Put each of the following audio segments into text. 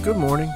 Good morning.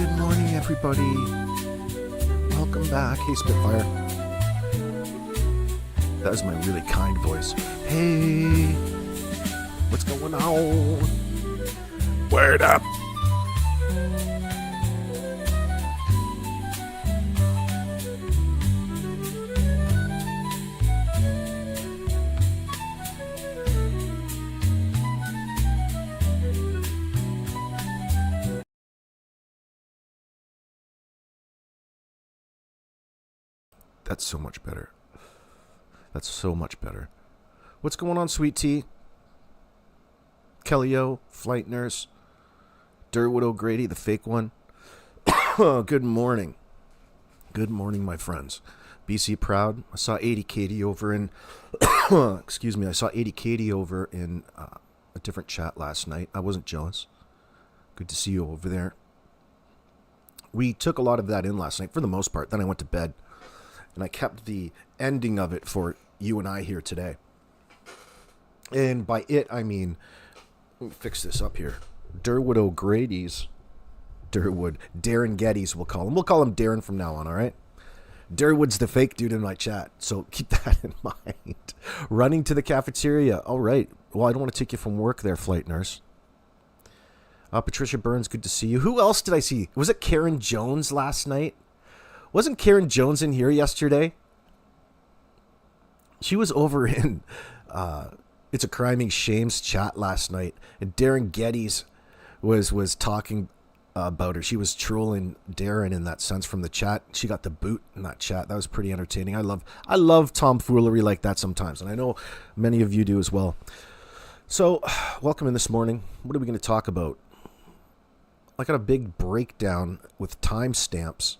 Good morning, everybody. Welcome back. Hey, Spitfire. That was my really kind voice. Hey, what's going on? Word up. That's so much better. That's so much better. What's going on, Sweet Tea? Kellyo, Flight Nurse, Durwood O'Grady, the fake one. Good morning. Good morning, my friends. BC Proud. I saw 80 Katie over in... excuse me. I saw 80 Katie over in a different chat last night. I wasn't jealous. Good to see you over there. We took a lot of that in last night, for the most part. Then I went to bed. And I kept the ending of it for you and I here today. And by it, I mean, let me fix this up here. Durwood O'Grady's, Darren Geddes, we'll call him. We'll call him Darren from now on, all right? Durwood's the fake dude in my chat, so keep that in mind. Running to the cafeteria. All right. Well, I don't want to take you from work there, Flight Nurse. Patricia Burns, good to see you. Who else did I see? Was it Karen Jones last night? Wasn't Karen Jones in here yesterday? She was over in It's a Criming Shames chat last night, and Darren Geddes was talking about her. She was trolling Darren in that sense from the chat. She got the boot in that chat. That was pretty entertaining. I love tomfoolery like that sometimes, and I know many of you do as well. So, welcome in this morning. What are we going to talk about? I got a big breakdown with timestamps,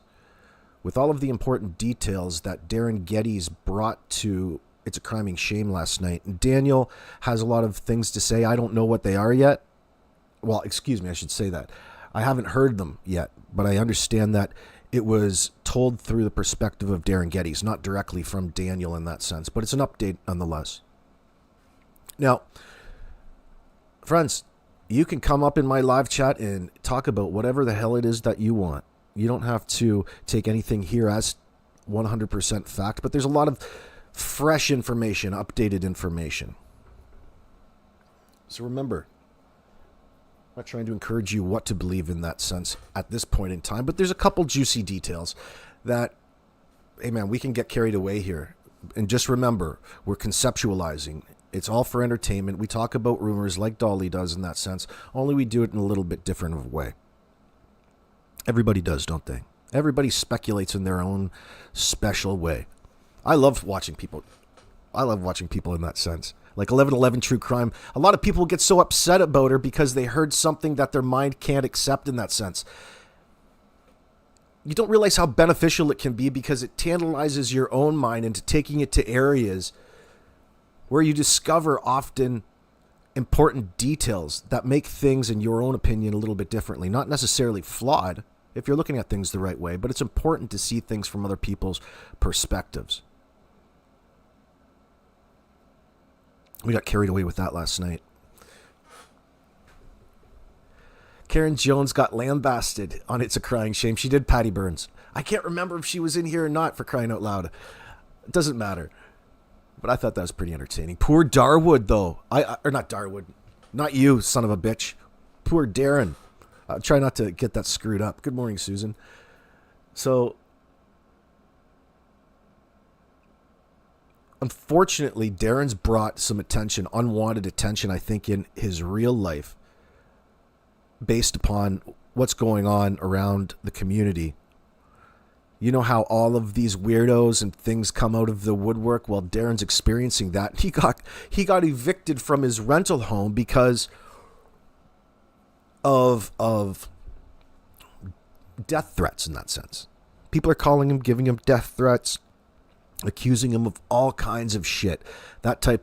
with all of the important details that Darren Geddes brought to It's a Criming Shame last night. And Daniel has a lot of things to say. I don't know what they are yet. Well, excuse me, I should say that. I haven't heard them yet, but I understand that it was told through the perspective of Darren Geddes, not directly from Daniel in that sense, but it's an update nonetheless. Now, friends, you can come up in my live chat and talk about whatever the hell it is that you want. You don't have to take anything here as 100% fact, but there's a lot of fresh information, updated information. So remember, I'm not trying to encourage you what to believe in that sense at this point in time, but there's a couple juicy details that, hey man, we can get carried away here. And just remember, we're conceptualizing. It's all for entertainment. We talk about rumors like Dolly does in that sense, only we do it in a little bit different of a way. Everybody does, don't they? Everybody speculates in their own special way. I love watching people in that sense. Like 1111 True Crime. A lot of people get so upset about her because they heard something that their mind can't accept in that sense. You don't realize how beneficial it can be because it tantalizes your own mind into taking it to areas where you discover often important details that make things, in your own opinion, a little bit differently. Not necessarily flawed, if you're looking at things the right way, but it's important to see things from other people's perspectives. We got carried away with that last night. Karen Jones got lambasted on It's a Crying Shame. She did Patty Burns. I can't remember if she was in here or not, for crying out loud. It doesn't matter. But I thought that was pretty entertaining. Poor Darwood, though. Or not Darwood. Not you, son of a bitch. Poor Darren. I'll try not to get that screwed up. Good morning, Susan. So, unfortunately, Darren's brought some attention, unwanted attention, I think, in his real life, based upon what's going on around the community. You know how all of these weirdos and things come out of the woodwork? Well, Darren's experiencing that. He got evicted from his rental home because of death threats in that sense. People are calling him, giving him death threats, accusing him of all kinds of shit.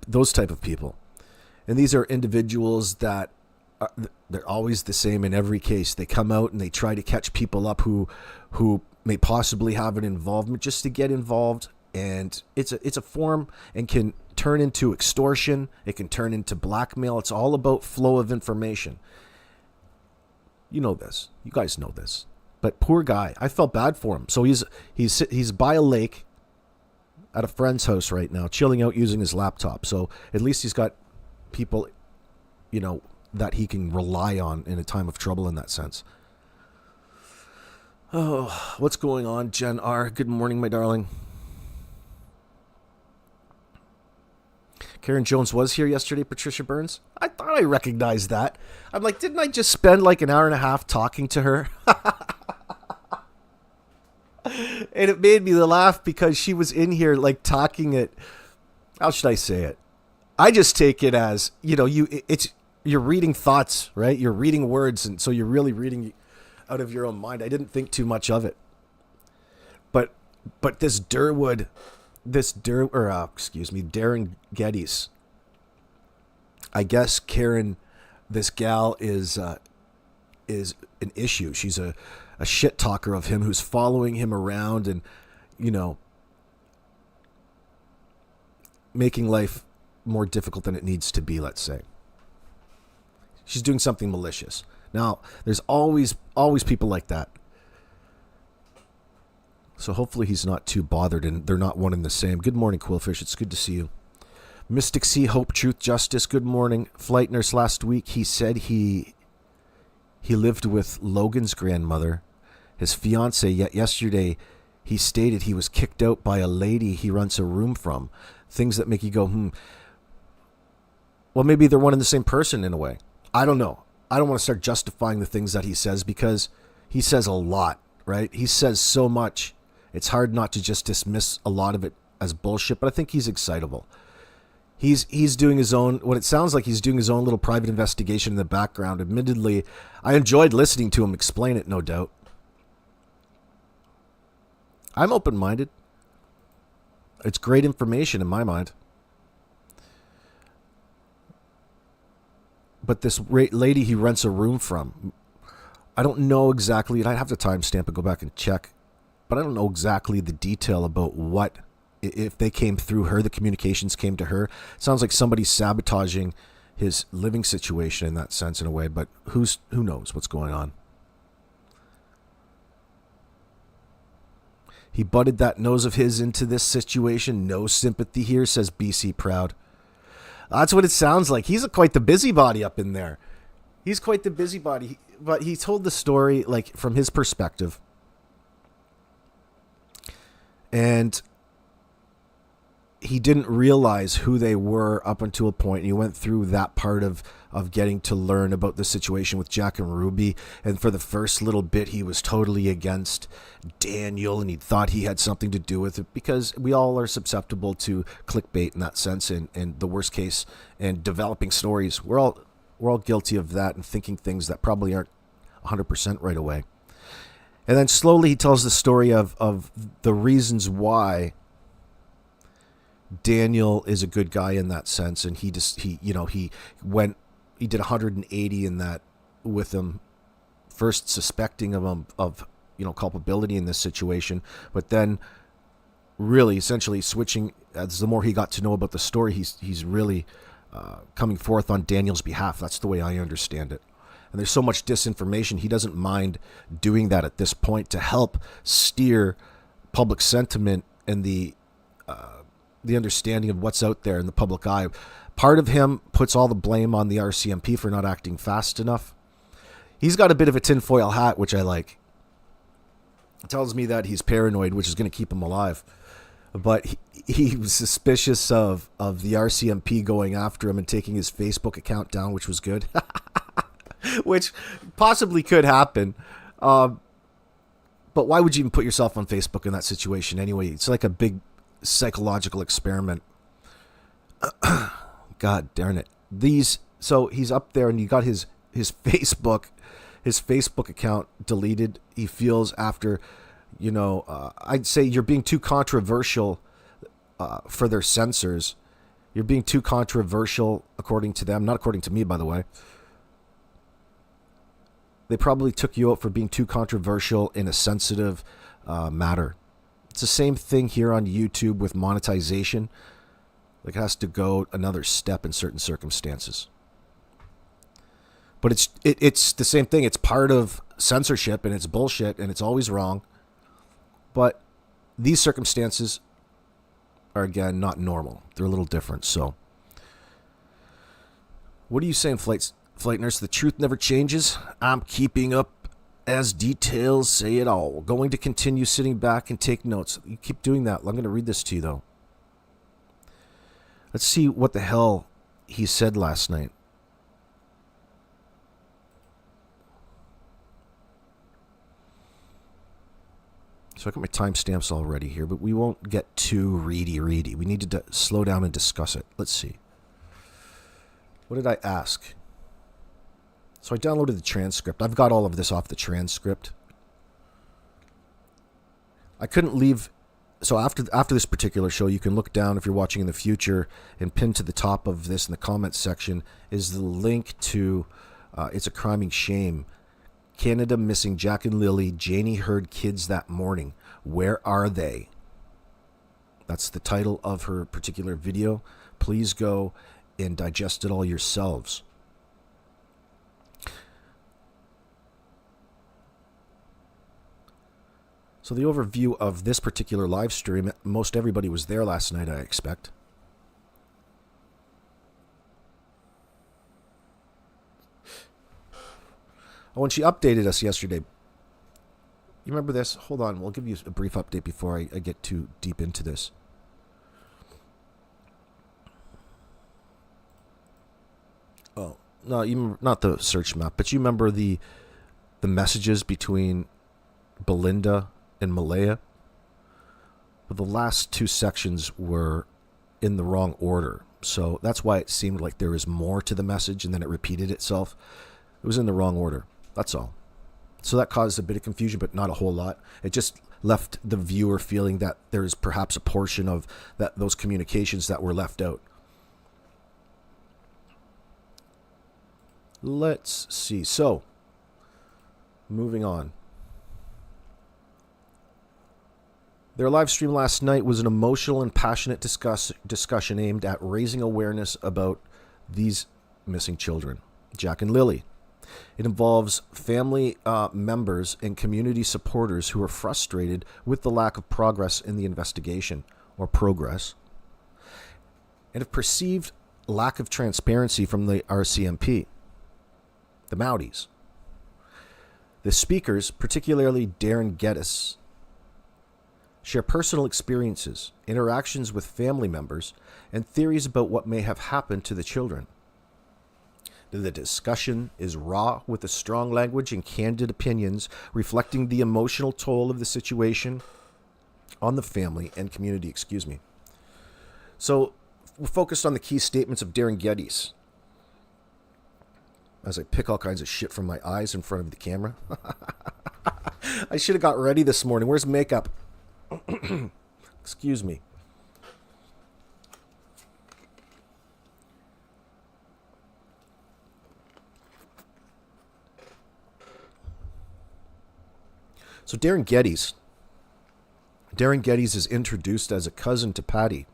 Those type of people. And these are individuals that they're always the same in every case. They come out and they try to catch people up who may possibly have an involvement just to get involved, and it's a form and can turn into extortion. It can turn into blackmail. It's all about flow of information. You know this. You guys know this. But poor guy, I felt bad for him. So he's by a lake at a friend's house right now, chilling out using his laptop. So at least he's got people, that he can rely on in a time of trouble in that sense. Oh, what's going on, Jen R? Good morning, my darling. Karen Jones was here yesterday, Patricia Burns. I thought I recognized that. I'm like, didn't I just spend like an hour and a half talking to her? And it made me laugh because she was in here like talking it. How should I say it? I just take it as, you're reading thoughts, right? You're reading words, and so you're really reading out of your own mind. I didn't think too much of it. But this Darren Geddes. I guess Karen, this gal is an issue. She's a shit talker of him who's following him around and, making life more difficult than it needs to be, let's say. She's doing something malicious. Now, there's always people like that. So hopefully he's not too bothered and they're not one and the same. Good morning, Quillfish. It's good to see you. Mystic Sea, Hope, Truth, Justice. Good morning. Flight Nurse last week, he said he lived with Logan's grandmother, his fiance, yet yesterday he stated he was kicked out by a lady he rents a room from. Things that make you go, Well, maybe they're one and the same person in a way. I don't know. I don't want to start justifying the things that he says because he says a lot, right? He says so much. It's hard not to just dismiss a lot of it as bullshit, but I think he's excitable. He's doing his own, what it sounds like he's doing his own little private investigation in the background. Admittedly, I enjoyed listening to him explain it, no doubt. I'm open-minded. It's great information in my mind. But this lady he rents a room from, I don't know exactly, and I'd have to timestamp and go back and check, but I don't know exactly the detail about what, if they came through her, the communications came to her. It sounds like somebody's sabotaging his living situation in that sense in a way, but who knows what's going on. He butted that nose of his into this situation. No sympathy here, says BC Proud. That's what it sounds like. He's quite the busybody up in there. He's quite the busybody. But he told the story like from his perspective. And he didn't realize who they were up until a point. And he went through that part of getting to learn about the situation with Jack and Ruby. And for the first little bit, he was totally against Daniel. And he thought he had something to do with it because we all are susceptible to clickbait in that sense. And the worst case, and developing stories. We're all guilty of that and thinking things that probably aren't 100% right away. And then slowly he tells the story of the reasons why Daniel is a good guy in that sense, and he did 180 in that with him, first suspecting him of culpability in this situation, but then really essentially switching as the more he got to know about the story, he's really coming forth on Daniel's behalf. That's the way I understand it. And there's so much disinformation, he doesn't mind doing that at this point to help steer public sentiment and the understanding of what's out there in the public eye. Part of him puts all the blame on the RCMP for not acting fast enough. He's got a bit of a tinfoil hat, which I like. It tells me that he's paranoid, which is going to keep him alive. But he was suspicious of the RCMP going after him and taking his Facebook account down, which was good. Which possibly could happen. But why would you even put yourself on Facebook in that situation anyway? It's like a big psychological experiment. God darn it. So he's up there and you got his Facebook account deleted. He feels after, I'd say you're being too controversial for their censors. You're being too controversial according to them, not according to me, by the way. They probably took you out for being too controversial in a sensitive matter. It's the same thing here on YouTube with monetization. Like, it has to go another step in certain circumstances. But it's the same thing. It's part of censorship and it's bullshit and it's always wrong. But these circumstances are, again, not normal. They're a little different. So, what are you saying, Flight Nurse? The truth never changes. I'm keeping up as details say it all. Going to continue sitting back and take notes. You keep doing that. I'm going to read this to you, though. Let's see what the hell he said last night. So I got my timestamps already here, but we won't get too reedy. We need to slow down and discuss it. Let's see. What did I ask? So I downloaded the transcript. I've got all of this off the transcript. I couldn't leave. So after this particular show, you can look down if you're watching in the future, and pinned to the top of this in the comments section is the link to It's a Criming Shame. Canada missing Jack and Lilly. Janie heard kids that morning. Where are they? That's the title of her particular video. Please go and digest it all yourselves. So the overview of this particular live stream, most everybody was there last night, I expect. Oh, and she updated us yesterday. You remember this? Hold on, we'll give you a brief update before I get too deep into this. Oh, no, you remember, not the search map, but you remember the messages between Belinda and Malaya? Well, the last two sections were in the wrong order. So that's why it seemed like there was more to the message and then it repeated itself. It was in the wrong order. That's all. So that caused a bit of confusion, but not a whole lot. It just left the viewer feeling that there is perhaps a portion of those communications that were left out. Let's see. So, moving on. Their live stream last night was an emotional and passionate discussion aimed at raising awareness about these missing children, Jack and Lilly. It involves family members and community supporters who are frustrated with the lack of progress in the investigation, or progress, and have perceived lack of transparency from the RCMP, the Mounties. The speakers, particularly Darren Geddes, share personal experiences, interactions with family members, and theories about what may have happened to the children. The discussion is raw with a strong language and candid opinions reflecting the emotional toll of the situation on the family and community. So we're focused on the key statements of Derin Geddes. As I pick all kinds of shit from my eyes in front of the camera. I should have got ready this morning. Where's makeup? Excuse me. So Darren Geddes is introduced as a cousin to Patty,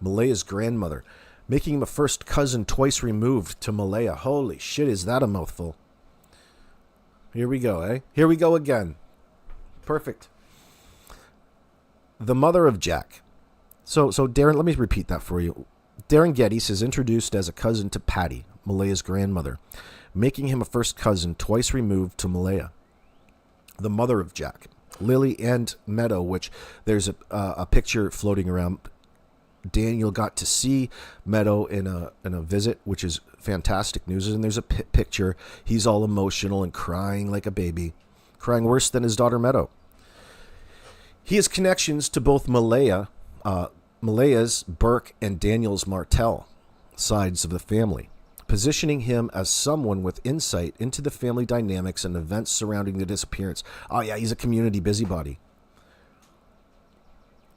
Malaya's grandmother, making him a first cousin twice removed to Malaya. Holy shit, is that a mouthful? Here we go, eh? Here we go again. Perfect. The mother of Jack. So Darren, let me repeat that for you. Darren Geddes is introduced as a cousin to Patty, Malaya's grandmother, making him a first cousin twice removed to Malaya. The mother of Jack, Lilly and Meadow, which there's a picture floating around. Daniel got to see Meadow in a visit, which is fantastic news. And there's a picture. He's all emotional and crying like a baby, crying worse than his daughter Meadow. He has connections to both Malaya's, Burke, and Daniel's Martell sides of the family, positioning him as someone with insight into the family dynamics and events surrounding the disappearance. Oh yeah, he's a community busybody.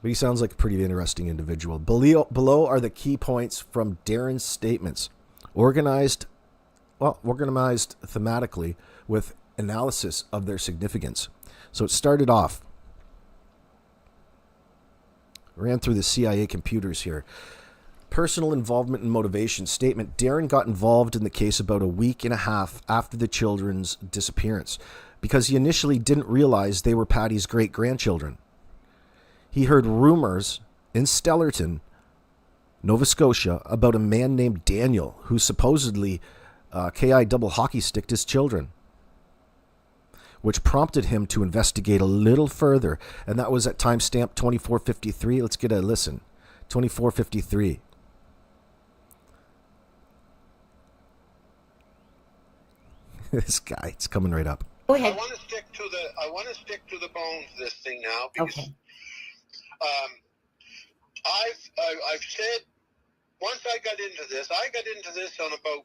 But he sounds like a pretty interesting individual. Below are the key points from Darren's statements, organized thematically with analysis of their significance. So it started off, ran through the CIA computers here. Personal involvement and motivation statement. Darren got involved in the case about a week and a half after the children's disappearance. because he initially didn't realize they were Patty's great-grandchildren. He heard rumors in Stellarton, Nova Scotia, about a man named Daniel who supposedly KI double hockey sticked his children, which prompted him to investigate a little further. And that was at timestamp 2453. Let's get a listen. 2453. This guy, it's coming right up. Go ahead. I want to stick to the bones of this thing now, because Okay. I've said, once I got into this on about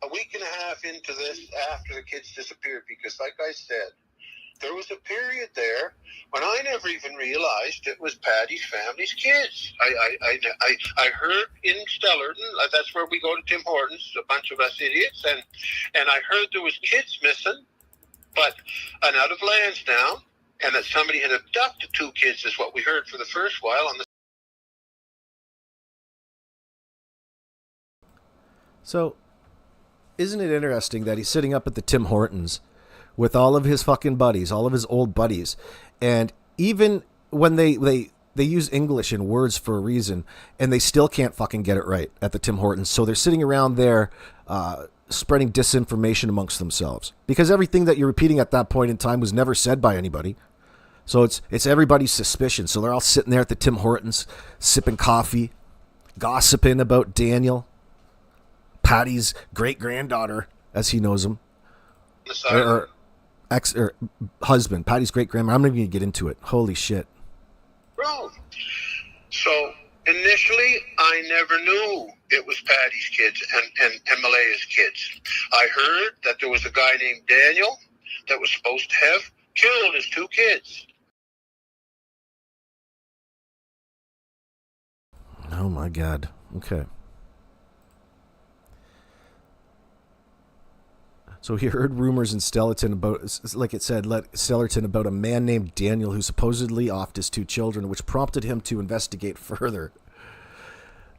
a week and a half into this after the kids disappeared, because like I said, there was a period there when I never even realized it was Patty's family's kids. I heard in Stellarton, that's where we go to Tim Hortons, a bunch of us idiots, and I heard there was kids missing, but out of Lansdowne, and that somebody had abducted 2 kids is what we heard for the first while on the. So, isn't it interesting that he's sitting up at the Tim Hortons with all of his fucking buddies, all of his old buddies, and even when they use English and words for a reason, and they still can't fucking get it right at the Tim Hortons, so they're sitting around there spreading disinformation amongst themselves, because everything that you're repeating at that point in time was never said by anybody. So it's everybody's suspicion. So they're all sitting there at the Tim Hortons, sipping coffee, gossiping about Daniel, Patty's great-granddaughter, as he knows him, or husband, Patty's great-grandma. I'm not even going to get into it. Holy shit. Bro. So initially, I never knew it was Patty's kids and Malaya's kids. I heard that there was a guy named Daniel that was supposed to have killed his 2 kids. Oh my God. Okay. So he heard rumors in Stellarton about, like it said, Stellarton about a man named Daniel who supposedly offed his 2 children, which prompted him to investigate further.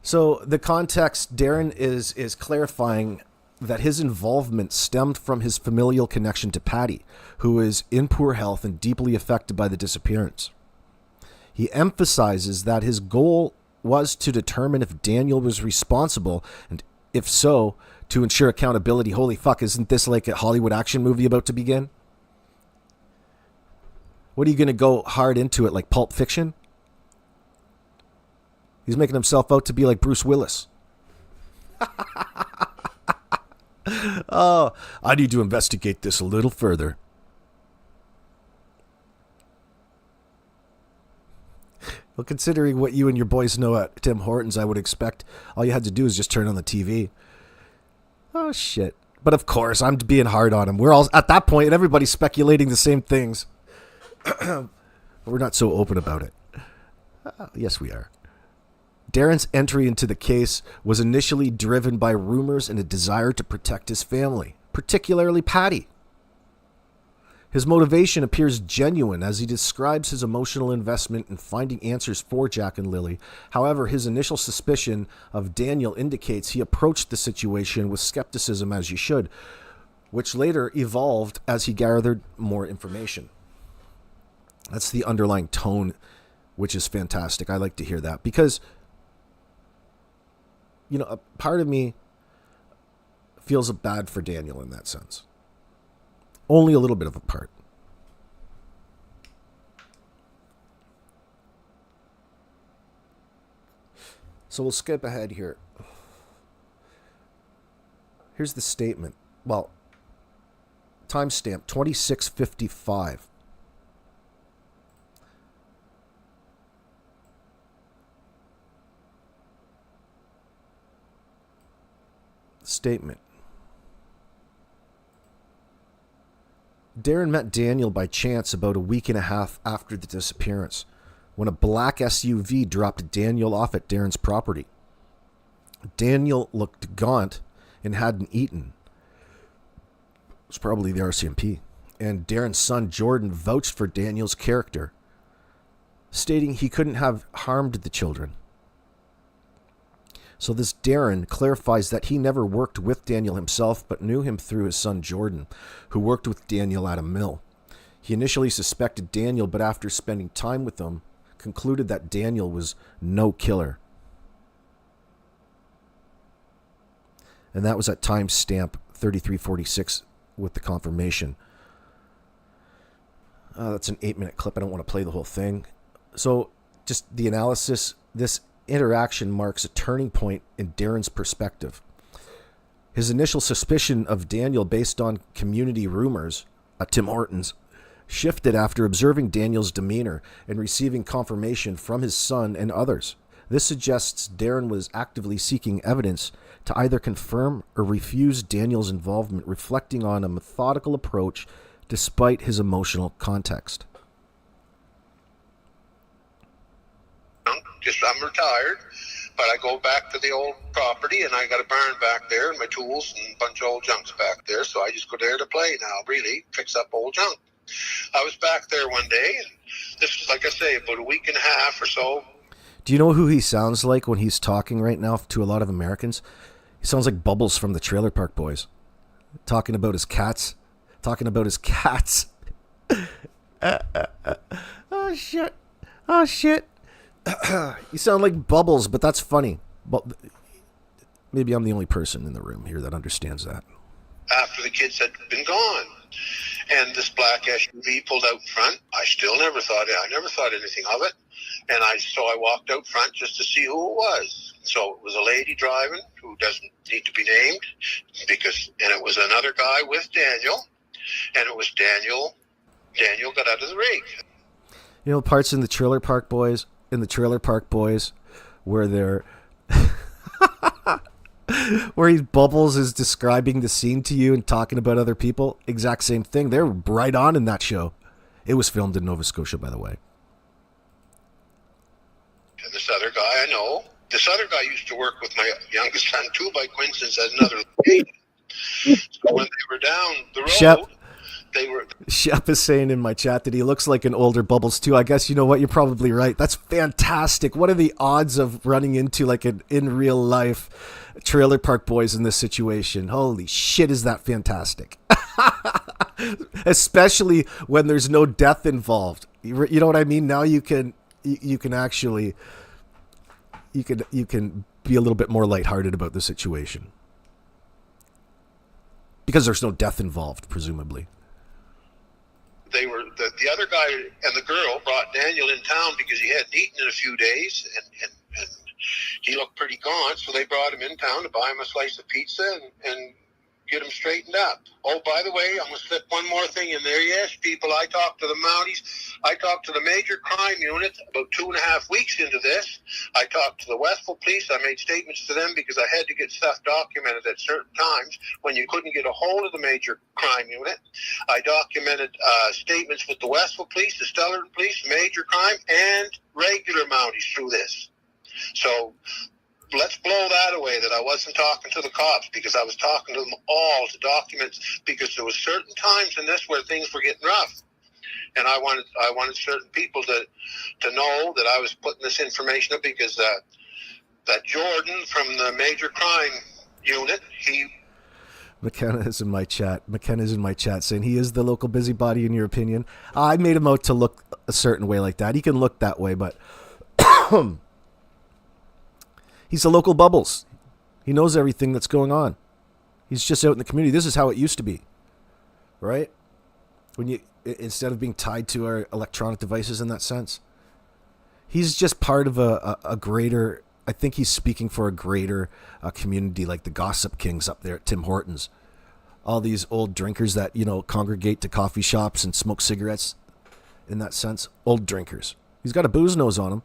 So the context, Darren is clarifying that his involvement stemmed from his familial connection to Patty, who is in poor health and deeply affected by the disappearance. He emphasizes that his goal was to determine if Daniel was responsible, and if so, to ensure accountability. Holy fuck, isn't this like a Hollywood action movie about to begin? What are you going to go hard into it, like Pulp Fiction? He's making himself out to be like Bruce Willis. Oh, I need to investigate this a little further. Well, considering what you and your boys know at Tim Hortons, I would expect all you had to do is just turn on the TV. Oh, shit. But of course, I'm being hard on him. We're all, at that point, everybody's speculating the same things. But we're not so open about it. Yes, we are. Darren's entry into the case was initially driven by rumors and a desire to protect his family, particularly Patty. His motivation appears genuine as he describes his emotional investment in finding answers for Jack and Lilly. However, his initial suspicion of Daniel indicates he approached the situation with skepticism, as you should, which later evolved as he gathered more information. That's the underlying tone, which is fantastic. I like to hear that because, you know, a part of me feels bad for Daniel in that sense. Only a little bit of a part. So we'll skip ahead here. Here's the statement. Well, timestamp 2655. Statement. Darren met Daniel by chance about a week and a half after the disappearance, when a black SUV dropped Daniel off at Darren's property. Daniel looked gaunt and hadn't eaten. It was probably the RCMP. And Darren's son, Jordan, vouched for Daniel's character, stating he couldn't have harmed the children. So this Darren clarifies that he never worked with Daniel himself, but knew him through his son Jordan, who worked with Daniel at a mill. He initially suspected Daniel, but after spending time with him, concluded that Daniel was no killer. And that was at timestamp 3346 with the confirmation. That's an 8-minute clip. I don't want to play the whole thing. So just the analysis, this interaction marks a turning point in Darren's perspective. His initial suspicion of Daniel based on community rumors at Tim Hortons shifted after observing Daniel's demeanor and receiving confirmation from his son and others. This suggests Darren was actively seeking evidence to either confirm or refuse Daniel's involvement, reflecting on a methodical approach despite his emotional context. I'm retired, but I go back to the old property, and I got a barn back there, and my tools and a bunch of old junk's back there, so I just go there to play now, really, fix up old junk. I was back there one day, and this was, like I say, about a week and a half or so. Do you know who he sounds like when he's talking right now to a lot of Americans? He sounds like Bubbles from the Trailer Park Boys, talking about his cats. Oh, shit. You sound like Bubbles, but that's funny. But maybe I'm the only person in the room here that understands that. After the kids had been gone, and this black SUV pulled out front, I never thought anything of it. And so I walked out front just to see who it was. So it was a lady driving who doesn't need to be named, and it was another guy with Daniel, and it was Daniel. Daniel got out of the rig. You know, parts in the Trailer Park Boys, where they're where Bubbles is describing the scene to you and talking about other people. Exact same thing. They're right on in that show. It was filmed in Nova Scotia, by the way. And this other guy I know, this other guy used to work with my youngest son too, by coincidence, at another location. So when they were down the road, Shep is saying in my chat that he looks like an older Bubbles too. I guess you know what? You're probably right. That's fantastic. What are the odds of running into like an in real life Trailer Park Boys in this situation? Holy shit, is that fantastic? Especially when there's no death involved. You know what I mean? Now you can actually you can be a little bit more lighthearted about the situation because there's no death involved, presumably. They were the other guy and the girl brought Daniel in town because he hadn't eaten in a few days, and he looked pretty gaunt. So they brought him in town to buy him a slice of pizza and get him straightened up. Oh, by the way, I'm going to slip one more thing in there. Yes, people, I talked to the Mounties. I talked to the major crime unit about 2.5 weeks into this. I talked to the Westville police. I made statements to them because I had to get stuff documented at certain times when you couldn't get a hold of the major crime unit. I documented statements with the Westville police, the Stellarton police, major crime, and regular Mounties through this. So let's blow that away, that I wasn't talking to the cops, because I was talking to them all to documents, because there was certain times in this where things were getting rough. And I wanted certain people to know that I was putting this information up, because that Jordan from the major crime unit, McKenna is in my chat saying he is the local busybody in your opinion. I made him out to look a certain way like that. He can look that way, but he's a local Bubbles. He knows everything that's going on. He's just out in the community. This is how it used to be, right? When you, instead of being tied to our electronic devices in that sense, he's just part of a greater, I think he's speaking for a greater community, like the Gossip Kings up there at Tim Hortons. All these old drinkers that, you know, congregate to coffee shops and smoke cigarettes in that sense. Old drinkers. He's got a booze nose on him.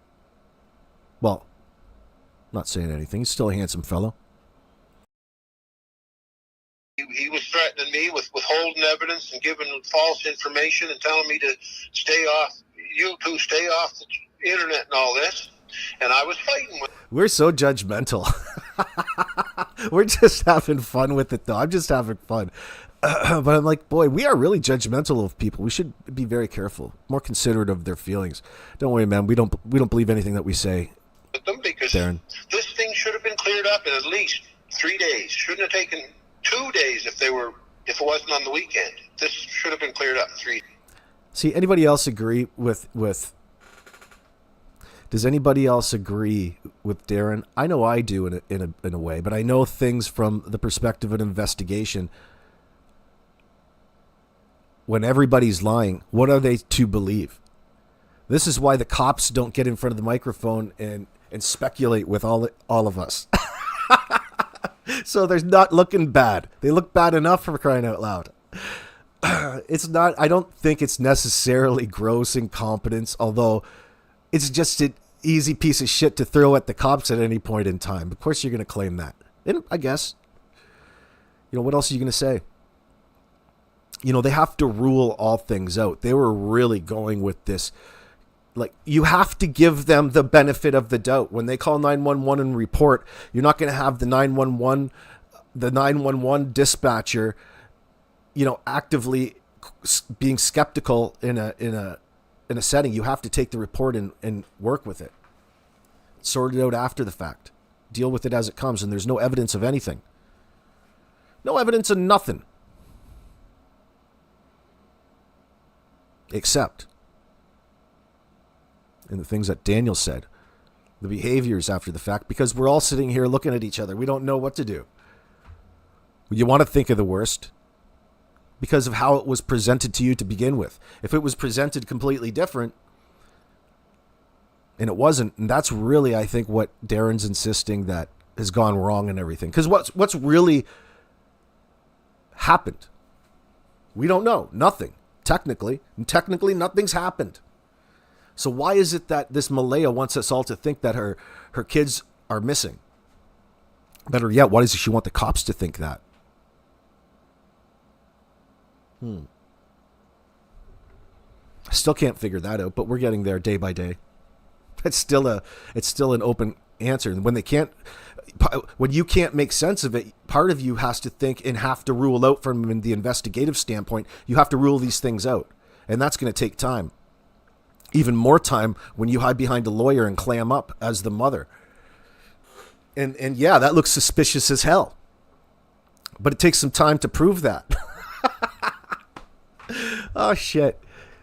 Well, not saying anything. He's still a handsome fellow. He was threatening me with withholding evidence and giving false information and telling me to stay off the internet and all this. And I was fighting with him. We're so judgmental. We're just having fun with it, though. I'm just having fun. But I'm like, boy, we are really judgmental of people. We should be very careful, more considerate of their feelings. Don't worry, man. We don't believe anything that we say. With them, because Darren, this thing should have been cleared up in at least 3 days. Shouldn't have taken 2 days if it wasn't on the weekend. This should have been cleared up in 3 days. See, anybody else agree with does anybody else agree with Darren? I know I do in a way, but I know things from the perspective of an investigation. When everybody's lying, what are they to believe? This is why the cops don't get in front of the microphone and speculate with all of us. So they're not looking bad. They look bad enough, for crying out loud. It's not, I don't think it's necessarily gross incompetence, although it's just an easy piece of shit to throw at the cops at any point in time. Of course you're going to claim that. And I guess, what else are you going to say? They have to rule all things out. They were really going with this. Like, you have to give them the benefit of the doubt. When they call 911 and report, you're not going to have the 911 dispatcher, actively being skeptical in a setting. You have to take the report and work with it. Sort it out after the fact. Deal with it as it comes, and there's no evidence of anything. No evidence of nothing. Except in the things that Daniel said, the behaviors after the fact, because we're all sitting here looking at each other. We don't know what to do. You want to think of the worst because of how it was presented to you to begin with. If it was presented completely different, and it wasn't, and that's really, I think, what Darren's insisting that has gone wrong and everything. Because what's really happened? We don't know. Nothing. Technically, nothing's happened. So why is it that this Malaya wants us all to think that her kids are missing? Better yet, why does she want the cops to think that? I still can't figure that out, but we're getting there day by day. It's still an open answer. And when you can't make sense of it, part of you has to think and have to rule out from the investigative standpoint. You have to rule these things out, and that's going to take time. Even more time when you hide behind a lawyer and clam up as the mother. And yeah, that looks suspicious as hell. But it takes some time to prove that. Oh, shit.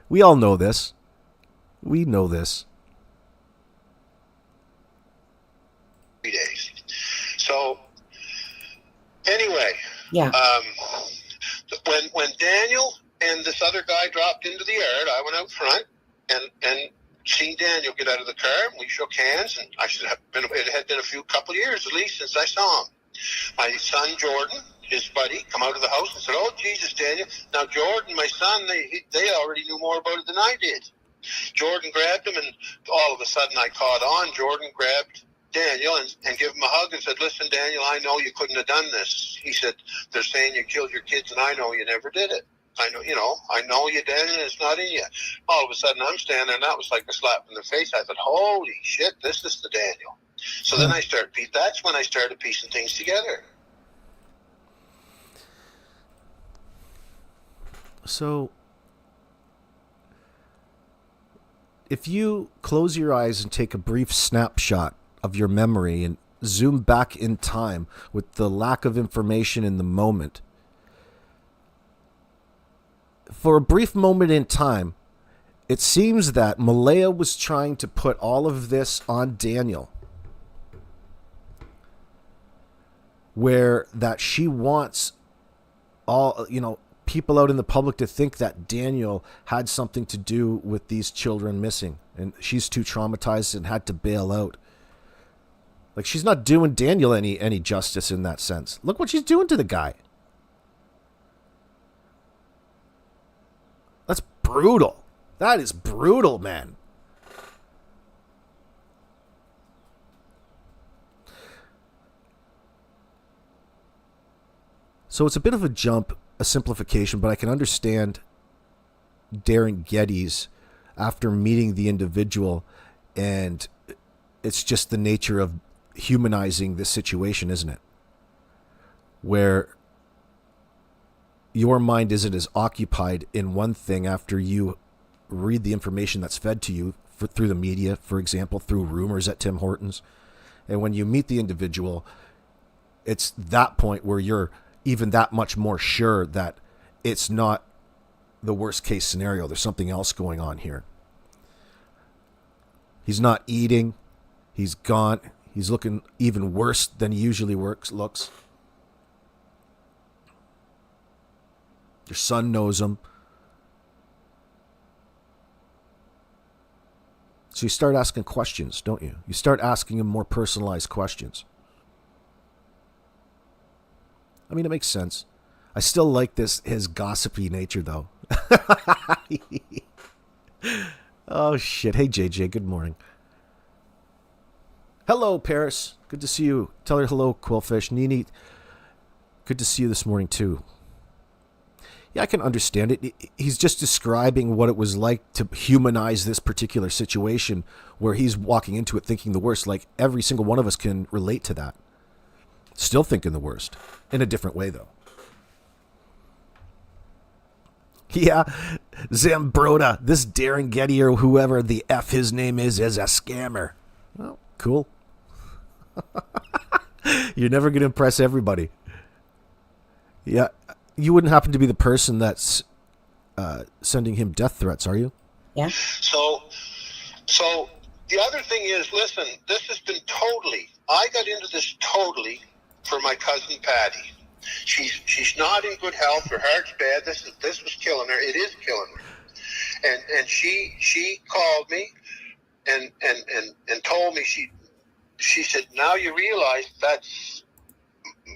We all know this. We know this. 3 days. So, anyway. Yeah. When Daniel and this other guy dropped into the yard, I went out front and seen Daniel get out of the car, and we shook hands, and it had been a couple of years at least since I saw him. My son Jordan, his buddy, come out of the house and said, "Oh, Jesus, Daniel." Now, Jordan, my son, they already knew more about it than I did. Jordan grabbed him, and all of a sudden I caught on. Jordan grabbed Daniel and gave him a hug and said, "Listen, Daniel, I know you couldn't have done this." He said, "They're saying you killed your kids, and I know you never did it. I know you, Daniel, and it's not in you." All of a sudden I'm standing there, and that was like a slap in the face. I thought, holy shit, this is the Daniel. So then that's when I started piecing things together. So, if you close your eyes and take a brief snapshot of your memory and zoom back in time with the lack of information in the moment, for a brief moment in time, it seems that Malaya was trying to put all of this on Daniel, where that she wants all, people out in the public to think that Daniel had something to do with these children missing, and she's too traumatized and had to bail out. Like, she's not doing Daniel any justice in that sense. Look what she's doing to the guy. That's brutal. That is brutal, man. So it's a bit of a jump, a simplification, but I can understand Darren Geddes after meeting the individual, and it's just the nature of humanizing this situation, isn't it? Where your mind isn't as occupied in one thing after you read the information that's fed to you through the media, for example, through rumors at Tim Hortons, And when you meet the individual, it's that point where you're even that much more sure that it's not the worst case scenario. There's something else going on here. He's not eating. He's gone. He's looking even worse than he usually looks. Your son knows him. So you start asking questions, don't you? You start asking him more personalized questions. I mean, it makes sense. I still like his gossipy nature, though. Oh, shit. Hey, JJ, good morning. Hello, Paris. Good to see you. Tell her hello, Quillfish. Nini, good to see you this morning, too. Yeah, I can understand it. He's just describing what it was like to humanize this particular situation where he's walking into it thinking the worst. Like, every single one of us can relate to that. Still thinking the worst. In a different way, though. Yeah, Zambroda, this Darren Geddes or whoever the F his name is a scammer. Well, cool. You're never going to impress everybody. Yeah, you wouldn't happen to be the person that's sending him death threats, are you? Yeah. So the other thing is, listen, this has been I got into this totally for my cousin Patty. She's not in good health. Her heart's bad. This was killing her. It is killing her. And she called me and told me she said, now you realize that's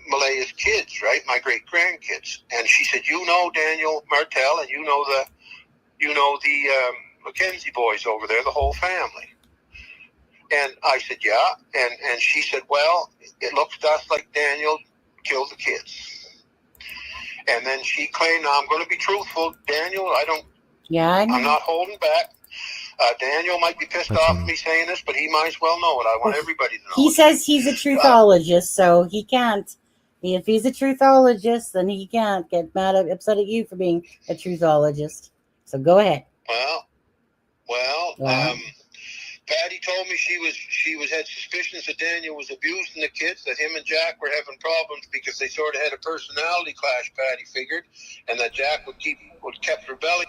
Malaya's kids, right? My great grandkids. And she said, you know Daniel Martel, and you know the Mackenzie boys over there, the whole family. And I said, yeah. And she said, well, it looks to us like Daniel killed the kids. And then she claimed, now I'm going to be truthful, Daniel, I'm not holding back. Daniel might be pissed off at me saying this, but he might as well know it. I want everybody to know He says he's a truthologist, so he can't. If he's a truthologist, then he can't get upset at you for being a truthologist. So go ahead. Well, Patty told me she had suspicions that Daniel was abusing the kids, that him and Jack were having problems because they sort of had a personality clash, Patty figured, and that Jack would kept rebelling.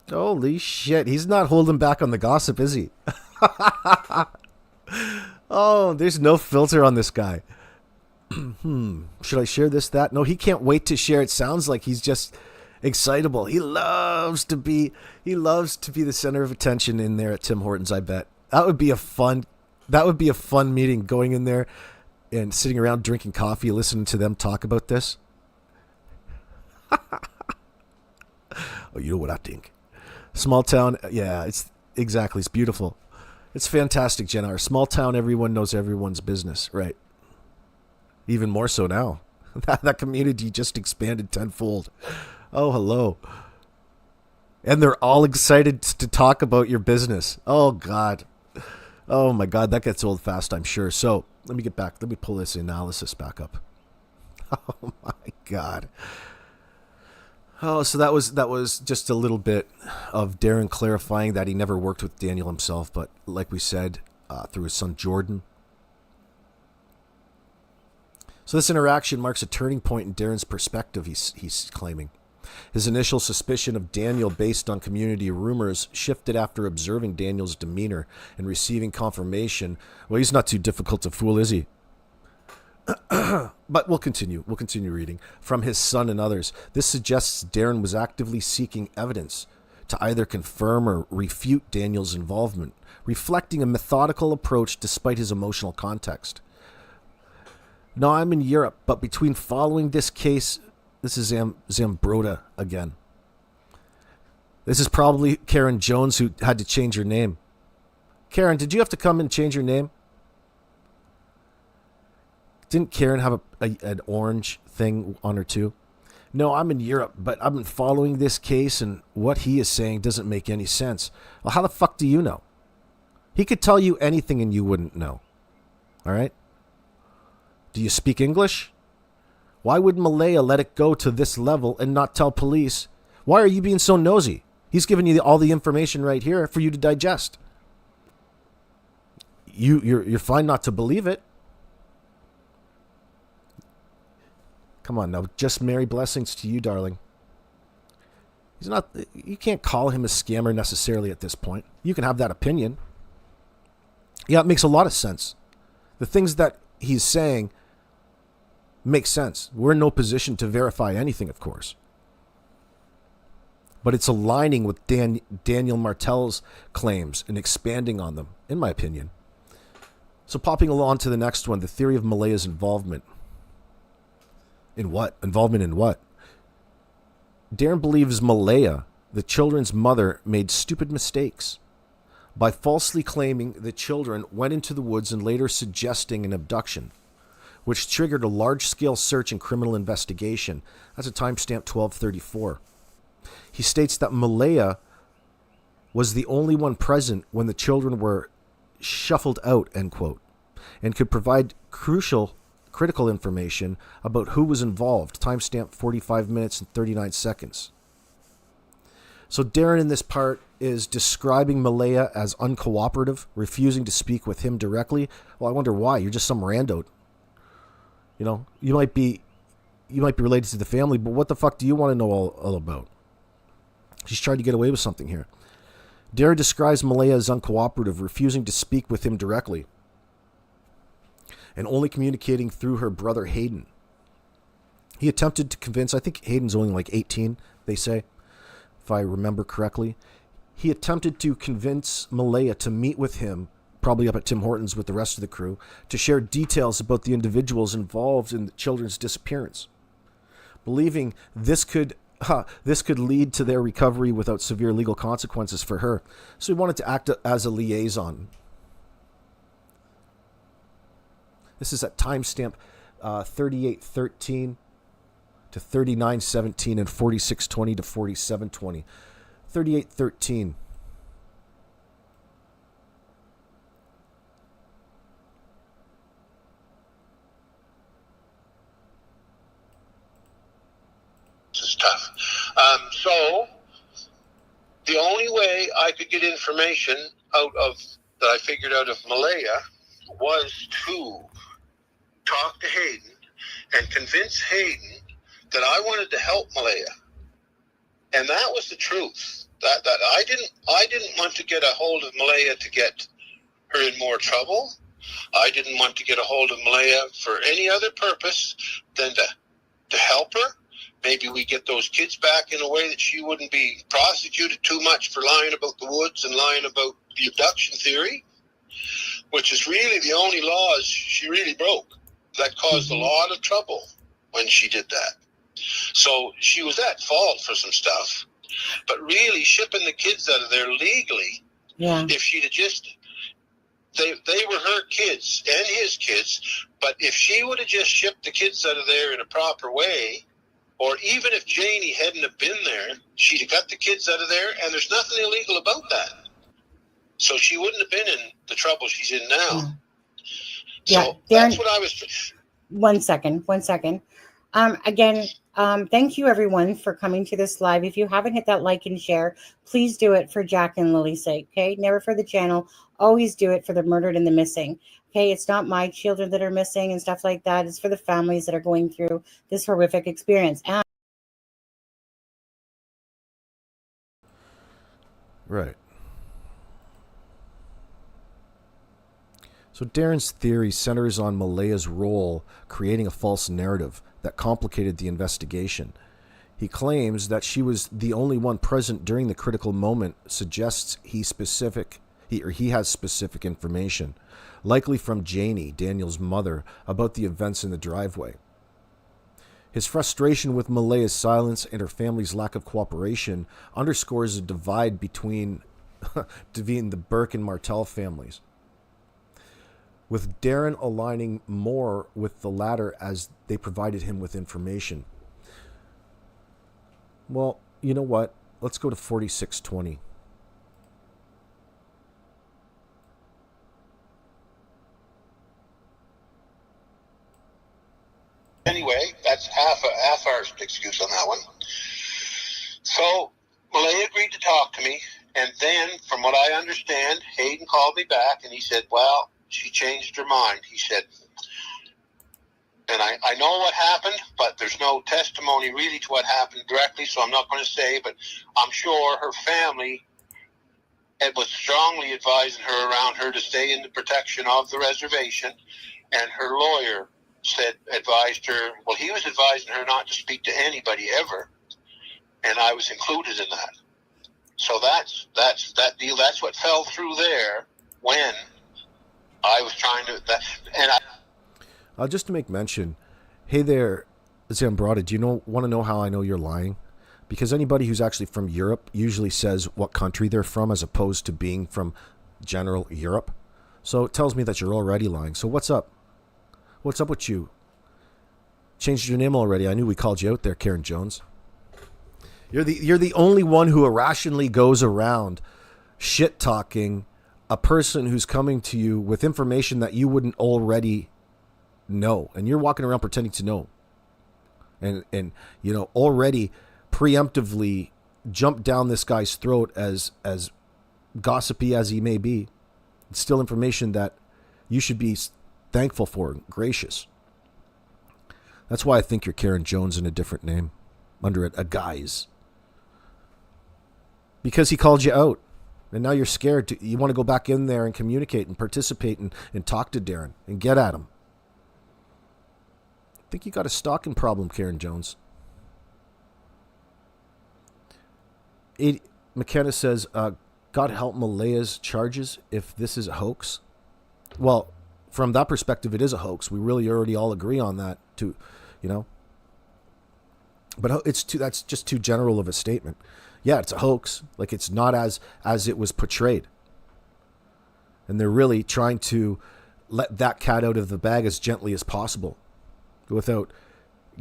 Holy shit. He's not holding back on the gossip, is he? Oh, there's no filter on this guy. Should I share this, that? No, he can't wait to share. It sounds like he's just excitable. He loves to be the center of attention in there at Tim Hortons, I bet. That would be a fun meeting, going in there and sitting around drinking coffee, listening to them talk about this. Oh, you know what I think? Small town, yeah, it's beautiful. It's fantastic, Jenna. Small town, everyone knows everyone's business, right? Even more so now. That community just expanded tenfold. Oh, hello. And they're all excited to talk about your business. Oh, God. Oh, my God. That gets old fast, I'm sure. So let me get back. Let me pull this analysis back up. Oh, my God. Oh, so that was just a little bit of Darren clarifying that he never worked with Daniel himself, but like we said, through his son Jordan. So this interaction marks a turning point in Darren's perspective, he's claiming. His initial suspicion of Daniel based on community rumors shifted after observing Daniel's demeanor and receiving confirmation. Well, he's not too difficult to fool, is he? But we'll continue reading. From his son and others, this suggests Darren was actively seeking evidence to either confirm or refute Daniel's involvement, reflecting a methodical approach despite his emotional context. Now, I'm in Europe, but between following this case, this is Zambroda again. This is probably Karen Jones who had to change her name. Karen, did you have to come and change your name? Didn't Karen have an orange thing on her too? No, I'm in Europe, but I've been following this case, and what he is saying doesn't make any sense. Well, how the fuck do you know? He could tell you anything and you wouldn't know. All right? Do you speak English? Why would Malaya let it go to this level and not tell police? Why are you being so nosy? He's giving you all the information right here for you to digest. You're fine not to believe it. Come on now, just Mary blessings to you, darling. He's not. You can't call him a scammer necessarily at this point. You can have that opinion. Yeah, it makes a lot of sense. The things that he's saying make sense. We're in no position to verify anything, of course. But it's aligning with Daniel Martel's claims and expanding on them, in my opinion. So popping along to the next one, the theory of Malaya's involvement. In what? Involvement in what? Darren believes Malaya, the children's mother, made stupid mistakes by falsely claiming the children went into the woods and later suggesting an abduction, which triggered a large-scale search and criminal investigation. That's a timestamp 1234. He states that Malaya was the only one present when the children were shuffled out, end quote, and could provide critical information about who was involved. Timestamp 45 minutes and 39 seconds. So Darren in this part is describing Malaya as uncooperative, refusing to speak with him directly. Well, I wonder why. You're just some rando. You know, you might be related to the family, but what the fuck do you want to know all about? She's trying to get away with something here. Darren describes Malaya as uncooperative, refusing to speak with him directly, and only communicating through her brother Hayden. He attempted to convince, I think Hayden's only like 18, they say, if I remember correctly. He attempted to convince Malaya to meet with him, probably up at Tim Hortons with the rest of the crew, to share details about the individuals involved in the children's disappearance, believing this could lead to their recovery without severe legal consequences for her. So he wanted to act as a liaison. This is at timestamp 3813 to 3917 and 4620 to 4720. 3813. This is tough. So the only way I could get information that I figured out of Malaya was to talk to Hayden and convince Hayden that I wanted to help Malaya. And that was the truth. That I didn't want to get a hold of Malaya to get her in more trouble. I didn't want to get a hold of Malaya for any other purpose than to help her. Maybe we get those kids back in a way that she wouldn't be prosecuted too much for lying about the woods and lying about the abduction theory, which is really the only laws she really broke. That caused a lot of trouble when she did that. So she was at fault for some stuff, but really shipping the kids out of there legally, if she'd have just, they were her kids and his kids, but if she would have just shipped the kids out of there in a proper way, or even if Janie hadn't have been there, she'd have got the kids out of there, and there's nothing illegal about that. So she wouldn't have been in the trouble she's in now. Yeah, so Darren, that's what I was... One second. Again, thank you everyone for coming to this live. If you haven't hit that like and share, please do it for Jack and Lily's sake, okay? Never for the channel. Always do it for the murdered and the missing, okay? It's not my children that are missing and stuff like that. It's for the families that are going through this horrific experience. And right. So Darren's theory centers on Malaya's role creating a false narrative that complicated the investigation. He claims that she was the only one present during the critical moment, suggests he has specific information, likely from Janie, Daniel's mother, about the events in the driveway. His frustration with Malaya's silence and her family's lack of cooperation underscores a divide between the Burke and Martel families, with Darren aligning more with the latter as they provided him with information. Well, you know what? Let's go to 4620. Anyway, that's half our excuse on that one. So Malaya agreed to talk to me, and then, from what I understand, Hayden called me back and he said, well, she changed her mind. He said, and I know what happened, but there's no testimony really to what happened directly, so I'm not going to say, but I'm sure her family was strongly advising her around her to stay in the protection of the reservation, and her lawyer advised her, well, he was advising her not to speak to anybody ever, and I was included in that. So that's that deal. That's what fell through there when I was trying to, just to make mention, hey there, Zambrata, do you want to know how I know you're lying? Because anybody who's actually from Europe usually says what country they're from as opposed to being from general Europe. So it tells me that you're already lying. So what's up? What's up with you? Changed your name already. I knew we called you out there, Karen Jones. You're the only one who irrationally goes around shit talking a person who's coming to you with information that you wouldn't already know, and you're walking around pretending to know, and already preemptively jump down this guy's throat as gossipy as he may be. It's still information that you should be thankful for, gracious. That's why I think you're Karen Jones in a different name, under a guise. Because he called you out. And now you're scared. You want to go back in there and communicate and participate and talk to Darren and get at him. I think you got a stalking problem, Karen Jones. McKenna says, God help Malaya's charges if this is a hoax. Well, from that perspective, it is a hoax. We really already all agree on that, too, But that's just too general of a statement. Yeah, it's a hoax. Like, it's not as it was portrayed. And they're really trying to let that cat out of the bag as gently as possible without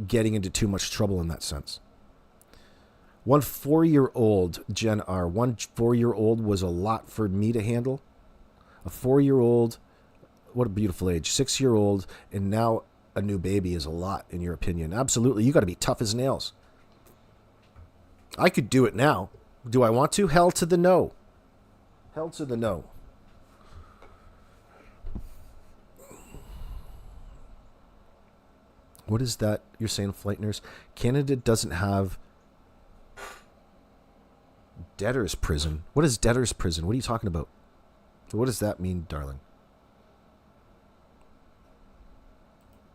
getting into too much trouble in that sense. One 4-year-old, Jen R., 4-year-old was a lot for me to handle. A 4-year-old, what a beautiful age. 6-year-old, and now a new baby is a lot, in your opinion. Absolutely. You got to be tough as nails. I could do it now. Do I want to? Hell to the no. Hell to the no. What is that you're saying, Flight Nurse? Canada doesn't have debtor's prison. What is debtor's prison? What are you talking about? What does that mean, darling?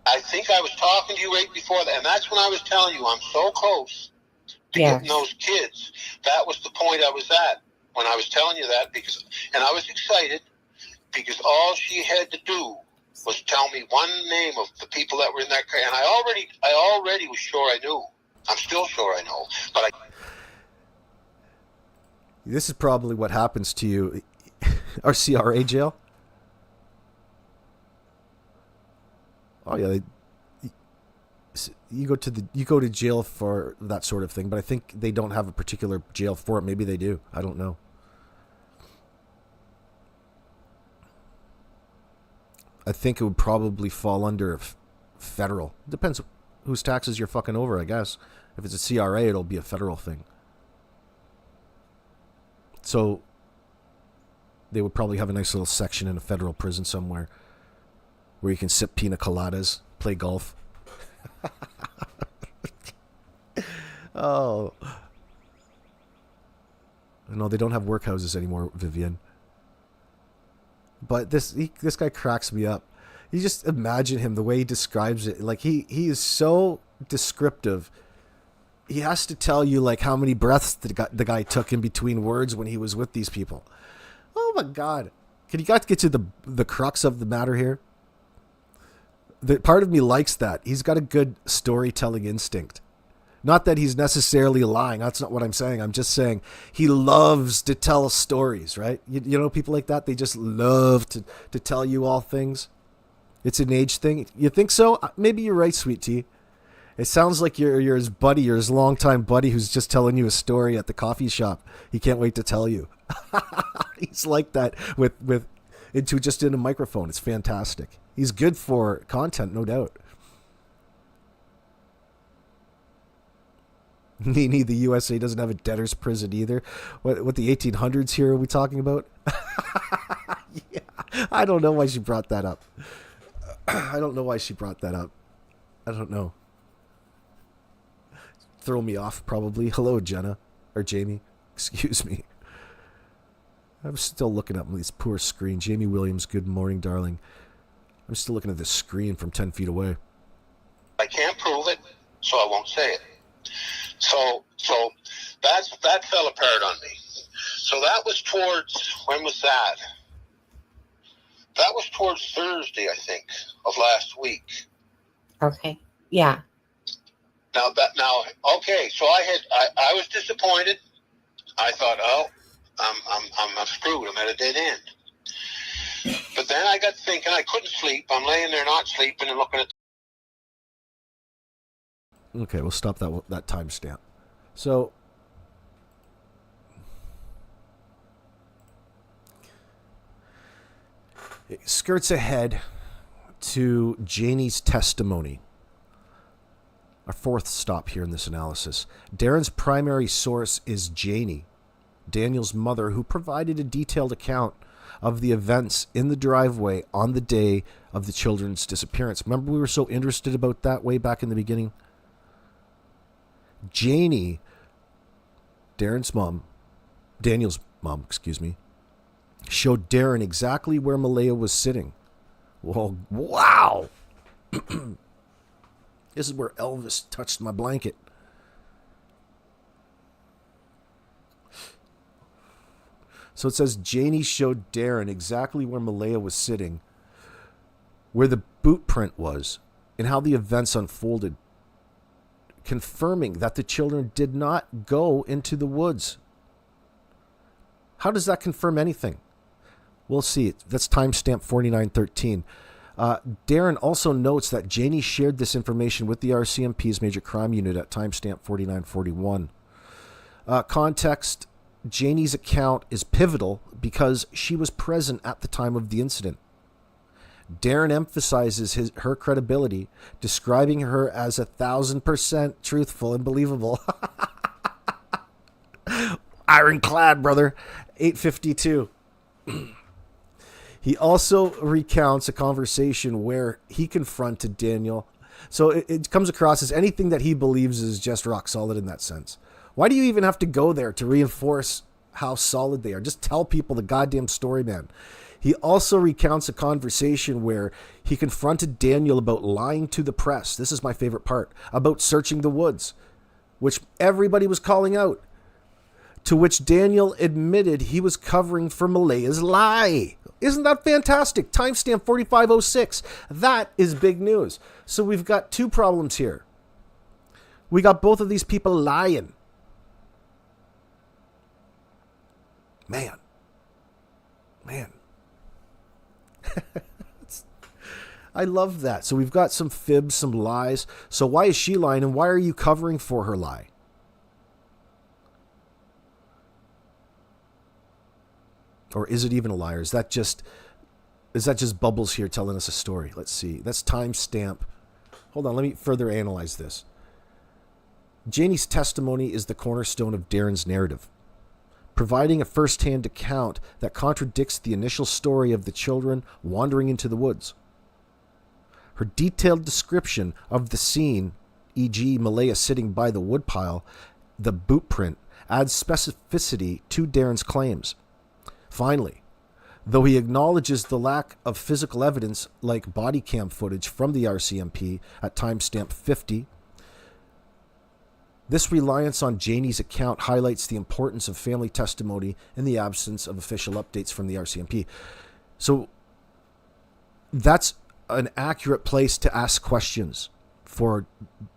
I think I was talking to you right before that, and that's when I was telling you I'm so close to getting those kids. That was the point I was at when I was telling you that, and I was excited because all she had to do was tell me one name of the people that were in that car, and I already was sure I knew. I'm still sure I know, but This is probably what happens to you. RCRA jail? Oh yeah, you go to jail for that sort of thing, but I think they don't have a particular jail for it. Maybe they do. I don't know. I think it would probably fall under federal. Depends whose taxes you're fucking over, I guess. If it's a CRA, it'll be a federal thing. So they would probably have a nice little section in a federal prison somewhere where you can sip pina coladas, play golf. Oh. No, they don't have workhouses anymore, Vivian. But this guy cracks me up. You just imagine him, the way he describes it. Like, he is so descriptive. He has to tell you, like, how many breaths the guy took in between words when he was with these people. Oh, my God. Can you guys get to the crux of the matter here? The part of me likes that. He's got a good storytelling instinct. Not that he's necessarily lying. That's not what I'm saying. I'm just saying he loves to tell stories, right? You know, people like that, they just love to tell you all things. It's an age thing. You think so? Maybe you're right, Sweet Tea. It sounds like you're his buddy, you're his longtime buddy who's just telling you a story at the coffee shop. He can't wait to tell you. He's like that just in a microphone. It's fantastic. He's good for content, no doubt. Nini, the USA doesn't have a debtor's prison either. What the 1800s here are we talking about? Yeah, I don't know why she brought that up. I don't know why she brought that up. I don't know. Throw me off, probably. Hello, Jenna. Or Jamie. Excuse me. I'm still looking up this poor screen. Jamie Williams, good morning, darling. I'm still looking at this screen from 10 feet away. I can't prove it, so I won't say it. So that fell apart on me. So that was towards, when was that? That was towards Thursday, I think, of last week. Okay. Yeah. Okay, so I was disappointed. I thought, oh, I'm screwed. I'm at a dead end. But then I got thinking, I couldn't sleep. I'm laying there not sleeping and looking at. Okay, we'll stop that timestamp. So, it skirts ahead to Janie's testimony. Our fourth stop here in this analysis. Darren's primary source is Janie, Daniel's mother, who provided a detailed account of the events in the driveway on the day of the children's disappearance. Remember, we were so interested about that way back in the beginning? Janie, Daniel's mom, showed Darren exactly where Malaya was sitting. Well, wow! This is where Elvis touched my blanket. So it says Janie showed Darren exactly where Malaya was sitting, where the boot print was, and how the events unfolded, confirming that the children did not go into the woods. How does that confirm anything? We'll see. That's timestamp 4913. Darren also notes that Janie shared this information with the RCMP's Major Crime Unit at timestamp 4941. Context, Janie's account is pivotal because she was present at the time of the incident. Darren emphasizes her credibility, describing her as 1,000% truthful and believable. Ironclad, brother. 852. He also recounts a conversation where he confronted Daniel. So it comes across as anything that he believes is just rock solid in that sense. Why do you even have to go there to reinforce how solid they are? Just tell people the goddamn story, man. He also recounts a conversation where he confronted Daniel about lying to the press. This is my favorite part. About searching the woods, which everybody was calling out. To which Daniel admitted he was covering for Malaya's lie. Isn't that fantastic? Timestamp 4506. That is big news. So we've got two problems here. We got both of these people lying. Man. I love that. So we've got some fibs, some lies. So why is she lying, and why are you covering for her lie? Or is it even a lie? Or is that just Bubbles here telling us a story? Let's see. That's timestamp. Hold on, let me further analyze this. Janie's testimony is the cornerstone of Darren's narrative, providing a first-hand account that contradicts the initial story of the children wandering into the woods. Her detailed description of the scene, e.g. Malaya sitting by the woodpile, the boot print, adds specificity to Darren's claims. Finally, though he acknowledges the lack of physical evidence like body cam footage from the RCMP at timestamp 50, this reliance on Janie's account highlights the importance of family testimony in the absence of official updates from the RCMP. So that's an accurate place to ask questions for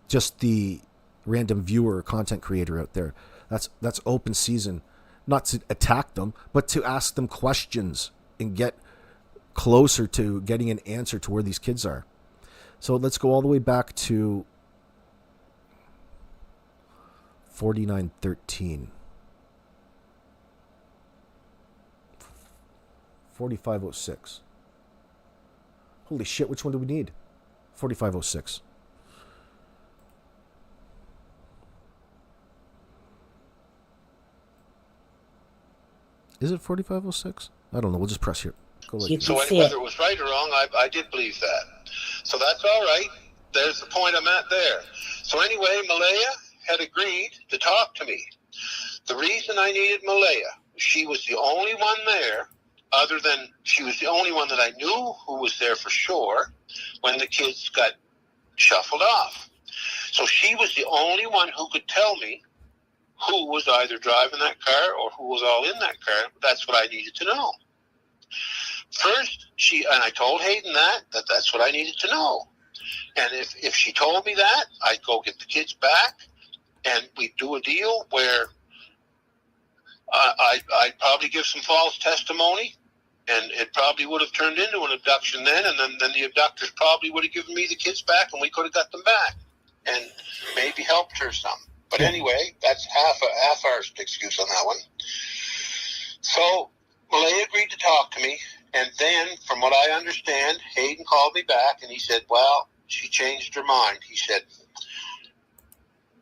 just the random viewer or content creator out there. That's open season. Not to attack them, but to ask them questions and get closer to getting an answer to where these kids are. So let's go all the way back to 4913. 4506. Holy shit, which one do we need? 4506. Is it 4506? I don't know. We'll just press here. Go So whether it was right or wrong, I did believe that. So that's all right. there's the point I'm at there. So anyway, Malaya had agreed to talk to me. The reason I needed Malaya, she was the only one there, she was the only one that I knew who was there for sure when the kids got shuffled off. So she was the only one who could tell me who was either driving that car or who was all in that car. That's what I needed to know. First, and I told Hayden that's what I needed to know. And if she told me that, I'd go get the kids back, and we'd do a deal where I'd probably give some false testimony, and it probably would have turned into an abduction then, and then the abductors probably would have given me the kids back, and we could have got them back and maybe helped her some. But anyway, that's half our excuse on that one. So Malaya agreed to talk to me, and then, from what I understand, Hayden called me back, and he said, well, she changed her mind. He said,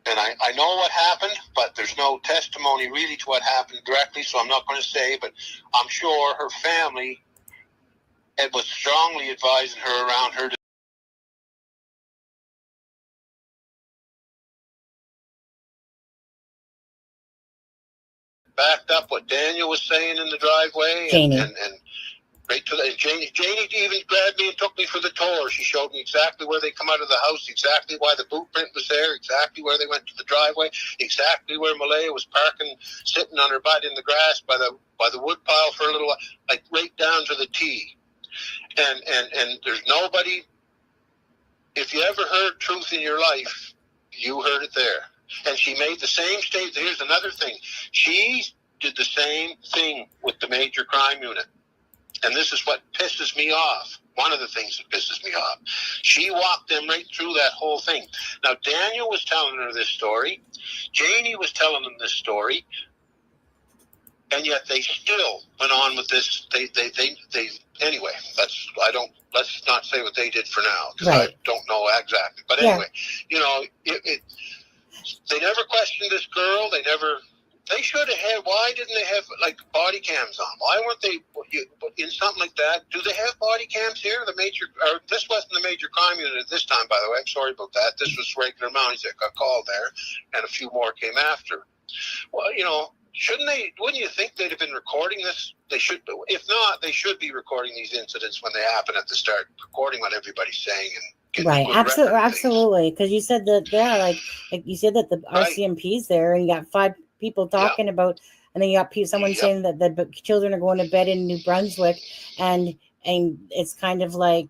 and I know what happened, but there's no testimony really to what happened directly, so I'm not going to say, but I'm sure her family was strongly advising her around her. Backed up what Daniel was saying in the driveway, and right to the Janie even grabbed me and took me for the tour. She showed me exactly where they come out of the house, exactly why the boot print was there, exactly where they went to the driveway, exactly where Malaya was parking, sitting on her butt in the grass by the wood pile for a little while, like right down to the T. And there's nobody. If you ever heard truth in your life, you heard it there. And she made the same statement. Here's another thing. She did the same thing with the major crime unit. And this is what pisses me off. One of the things that pisses me off. She walked them right through that whole thing. Now, Daniel was telling her this story. Janie was telling them this story. And yet they still went on with this. They anyway, let's not say what they did for now, because I don't know exactly. But anyway, they never questioned this girl. They should have had. Why didn't they have like body cams on? Why weren't they in something like that? Do they have body cams here? This wasn't the major crime unit at this time, by the way. I'm sorry about that. This was regular Mounties that got called there, and a few more came after. Well, shouldn't they? Wouldn't you think they'd have been recording this? They should. If not, they should be recording these incidents when they happen at the start, recording what everybody's saying and. Right, absolutely. Because you said that, like you said that the RCMP's there, and you got 5 people talking about, and then you got someone saying that the children are going to bed in New Brunswick, and it's kind of like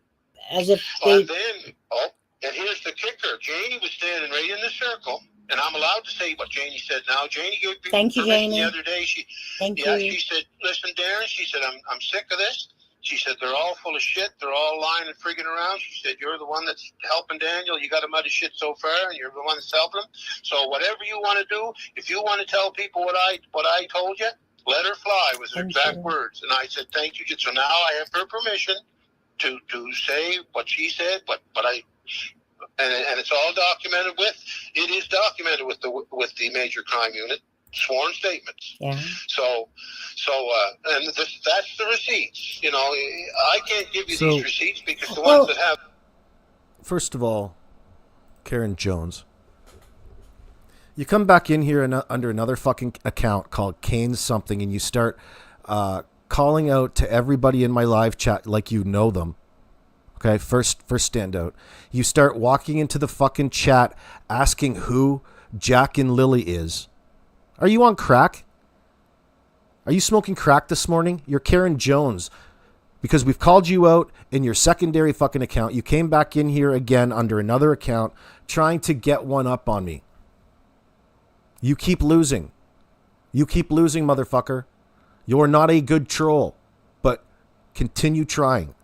as if they. And here's the kicker: Janie was standing right in the circle, and I'm allowed to say what Janie said now. Janie gave me permission the other day. She said, "Listen, Darren," she said, "I'm sick of this." She said, they're all full of shit. They're all lying and frigging around. She said, you're the one that's helping Daniel. You got him out of shit so far, and you're the one that's helping him. So whatever you want to do, if you want to tell people what I told you, let her fly, was her exact words. And I said, thank you. So now I have her permission to say what she said, but and it's all documented it is documented with the major crime unit. Sworn statements. Yeah. So, and that's the receipts. I can't give you these receipts because the ones that have. First of all, Karen Jones, you come back in here under another fucking account called Kane something, and you start calling out to everybody in my live chat like you know them. Okay, first standout. You start walking into the fucking chat asking who Jack and Lilly is. Are you on crack? Are you smoking crack this morning? You're Karen Jones. Because we've called you out in your secondary fucking account. You came back in here again under another account trying to get one up on me. You keep losing. You keep losing, motherfucker. You're not a good troll. But continue trying.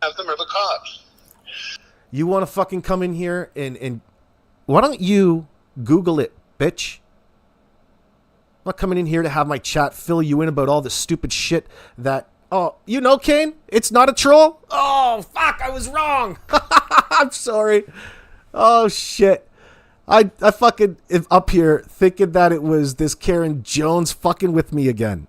Have them or the cops. You want to fucking come in here and why don't you Google it, bitch? I'm not coming in here to have my chat fill you in about all the stupid shit that... Oh, Kane? It's not a troll? Oh, fuck, I was wrong. I'm sorry. Oh, shit. I fucking am up here thinking that it was this Karen Jones fucking with me again.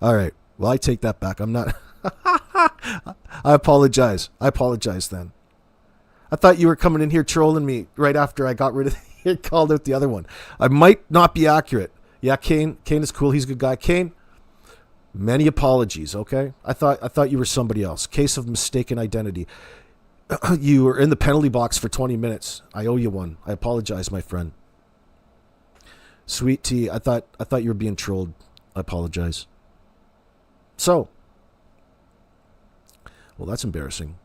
All right. Well, I take that back. I'm not... I apologize. I apologize then. I thought you were coming in here trolling me right after I got rid of it, called out the other one. I might not be accurate. Yeah, Kane is cool. He's a good guy. Kane, many apologies, okay? I thought you were somebody else. Case of mistaken identity. You were in the penalty box for 20 minutes. I owe you one. I apologize, my friend. Sweet tea. I thought you were being trolled. I apologize. So, well, that's embarrassing.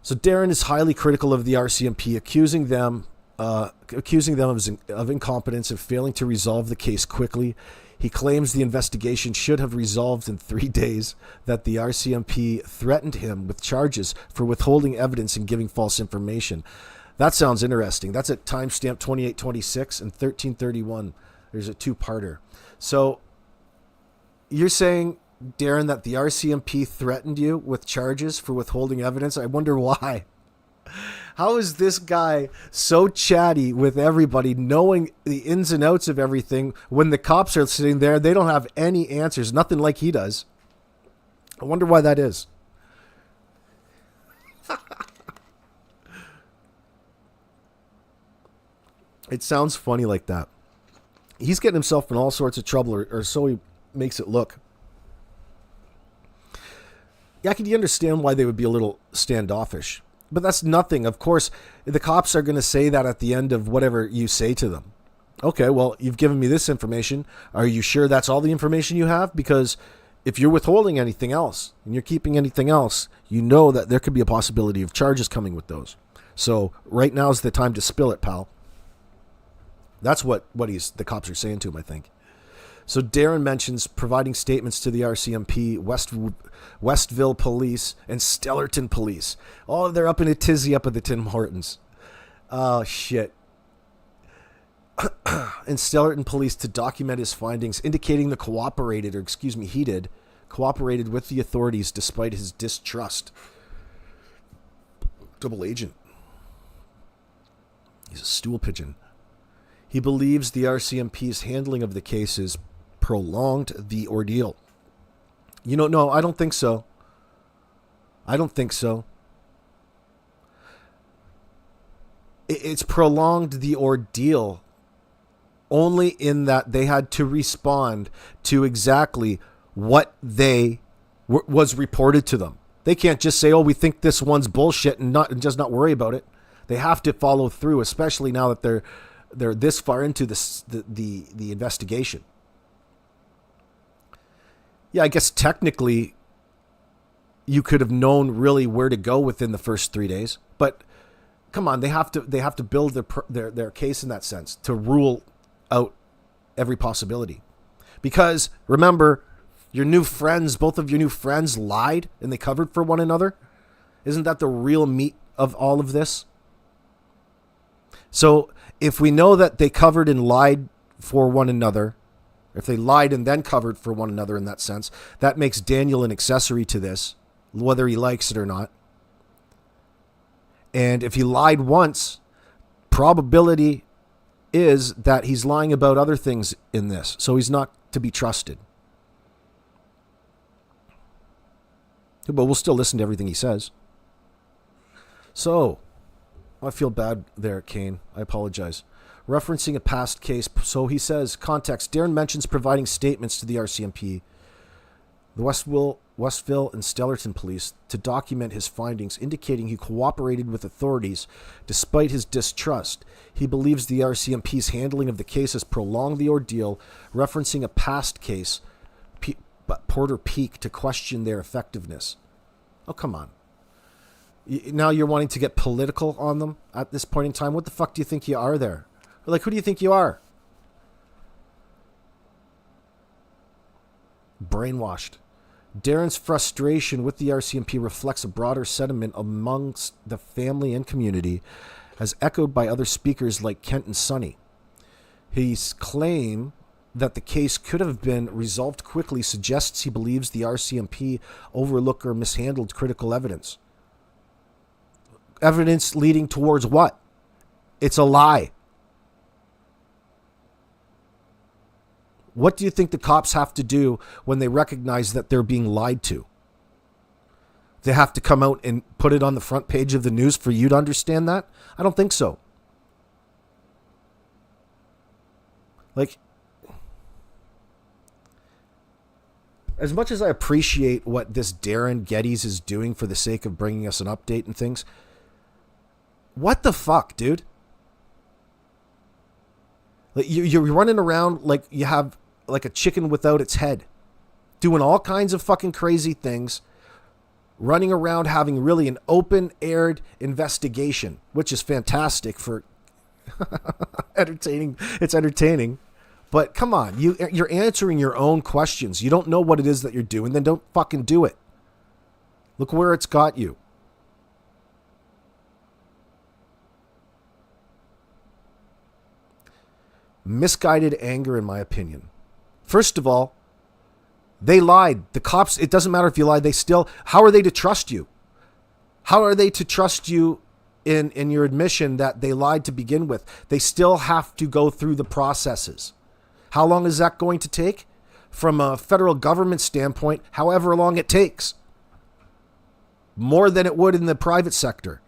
So Darren is highly critical of the RCMP, accusing them of incompetence and failing to resolve the case quickly. He claims the investigation should have resolved in 3 days, that the RCMP threatened him with charges for withholding evidence and giving false information. That sounds interesting. That's at timestamp 2826 and 1331. There's a two-parter. So you're saying, Darren, that the RCMP threatened you with charges for withholding evidence? I wonder why. How is this guy so chatty with everybody, knowing the ins and outs of everything, when the cops are sitting there, they don't have any answers, nothing like he does? I wonder why that is. It sounds funny like that. He's getting himself in all sorts of trouble, or so he makes it look. Yeah, can you understand why they would be a little standoffish? But that's nothing. Of course, the cops are going to say that at the end of whatever you say to them. Okay, well, you've given me this information. Are you sure that's all the information you have? Because if you're withholding anything else and you're keeping anything else, you know that there could be a possibility of charges coming with those. So right now is the time to spill it, pal. That's what the cops are saying to him, I think. So Darren mentions providing statements to the RCMP, Westville Police, and Stellarton Police. Oh, they're up in a tizzy up at the Tim Hortons. Oh, shit. And Stellarton Police to document his findings, indicating he cooperated with the authorities despite his distrust. Double agent. He's a stool pigeon. He believes the RCMP's handling of the cases prolonged the ordeal. No, I don't think so. It's prolonged the ordeal only in that they had to respond to exactly what was reported to them. They can't just say, "Oh, we think this one's bullshit," and just not worry about it. They have to follow through, especially now that they're this far into the investigation. Yeah, I guess technically you could have known really where to go within the first 3 days, but come on, they have to build their case in that sense to rule out every possibility. Because remember, both of your new friends lied and they covered for one another. Isn't that the real meat of all of this? So if we know that they covered and lied for one another, if they lied and then covered for one another in that sense, that makes Daniel an accessory to this, whether he likes it or not. And if he lied once, probability is that he's lying about other things in this. So he's not to be trusted. But we'll still listen to everything he says. So, I feel bad there, Kane. I apologize. Referencing a past case, so he says, context, Darren mentions providing statements to the RCMP, the Westville and Stellarton Police to document his findings, indicating he cooperated with authorities despite his distrust. He believes the RCMP's handling of the case has prolonged the ordeal, referencing a past case, Porter Peak, to question their effectiveness. Oh, come on. Now you're wanting to get political on them at this point in time? What the fuck do you think you are there? Like, who do you think you are? Brainwashed. Darren's frustration with the RCMP reflects a broader sentiment amongst the family and community, as echoed by other speakers like Kent and Sonny. His claim that the case could have been resolved quickly suggests he believes the RCMP overlooked or mishandled critical evidence. Evidence leading towards what? It's a lie. What do you think the cops have to do when they recognize that they're being lied to? They have to come out and put it on the front page of the news for you to understand that? I don't think so. Like, as much as I appreciate what this Darren Geddes is doing for the sake of bringing us an update and things, what the fuck, dude? Like, you're running around like you have like a chicken without its head, doing all kinds of fucking crazy things, running around having really an open-aired investigation, which is fantastic for entertaining. It's entertaining. But come on, you're answering your own questions. You don't know what it is that you're doing, then don't fucking do it. Look where it's got you. Misguided anger, in my opinion. First of all, they lied. The cops, it doesn't matter if you lied, how are they to trust you? How are they to trust you in your admission that they lied to begin with? They still have to go through the processes. How long is that going to take? From a federal government standpoint, however long it takes. More than it would in the private sector.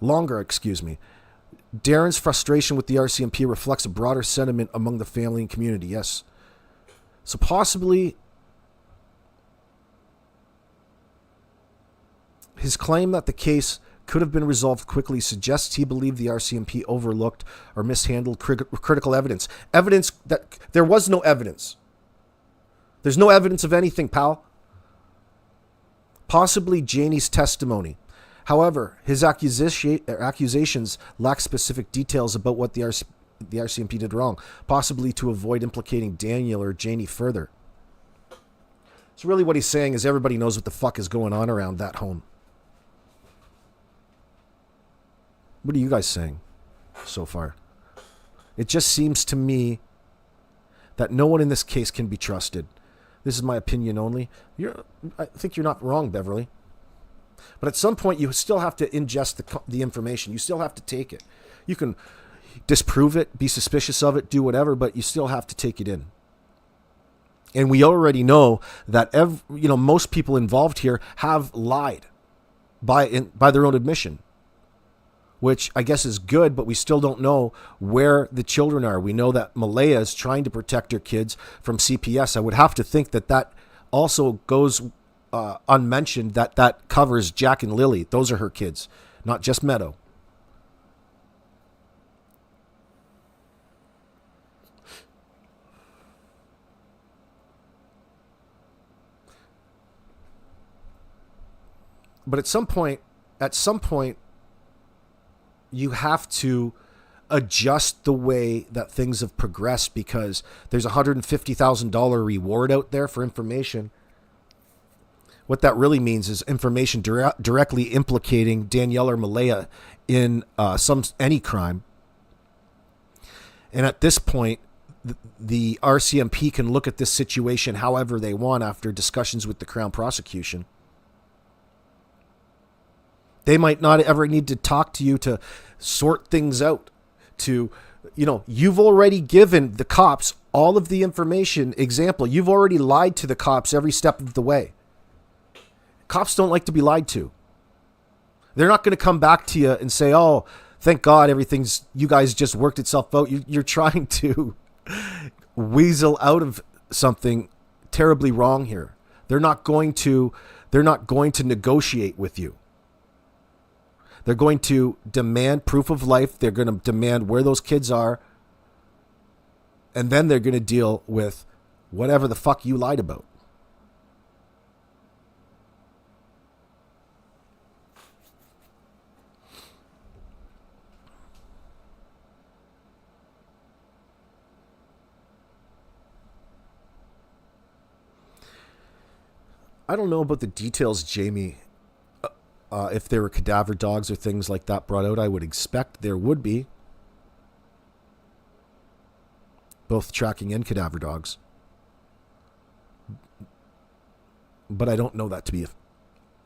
Longer, excuse me. Darren's frustration with the RCMP reflects a broader sentiment among the family and community, yes. So possibly his claim that the case could have been resolved quickly suggests he believed the RCMP overlooked or mishandled critical evidence. Evidence that there was no evidence. There's no evidence of anything, pal. Possibly Janie's testimony. However, his accusations lack specific details about what the RCMP did wrong, possibly to avoid implicating Daniel or Janie further. So really what he's saying is everybody knows what the fuck is going on around that home. What are you guys saying so far? It just seems to me that no one in this case can be trusted. This is my opinion only. I think you're not wrong, Beverly. But at some point, you still have to ingest the information. You still have to take it. You can disprove it, be suspicious of it, do whatever, but you still have to take it in. And we already know that most people involved here have lied by their own admission, which I guess is good, but we still don't know where the children are. We know that Malaya is trying to protect her kids from CPS. I would have to think that also goes unmentioned, that covers Jack and Lilly. Those are her kids, not just Meadow. But at some point, you have to adjust the way that things have progressed, because there's a $150,000 reward out there for information. What that really means is information directly implicating Danielle or Malaya in any crime. And at this point, the RCMP can look at this situation however they want after discussions with the Crown prosecution. They might not ever need to talk to you to sort things out. You've already given the cops all of the information. Example, you've already lied to the cops every step of the way. Cops don't like to be lied to. They're not going to come back to you and say, oh, thank God you guys just worked itself out. You're trying to weasel out of something terribly wrong here. They're not going to negotiate with you. They're going to demand proof of life. They're going to demand where those kids are. And then they're going to deal with whatever the fuck you lied about. I don't know about the details, Jamie. If there were cadaver dogs or things like that brought out, I would expect there would be. Both tracking and cadaver dogs. But I don't know that to be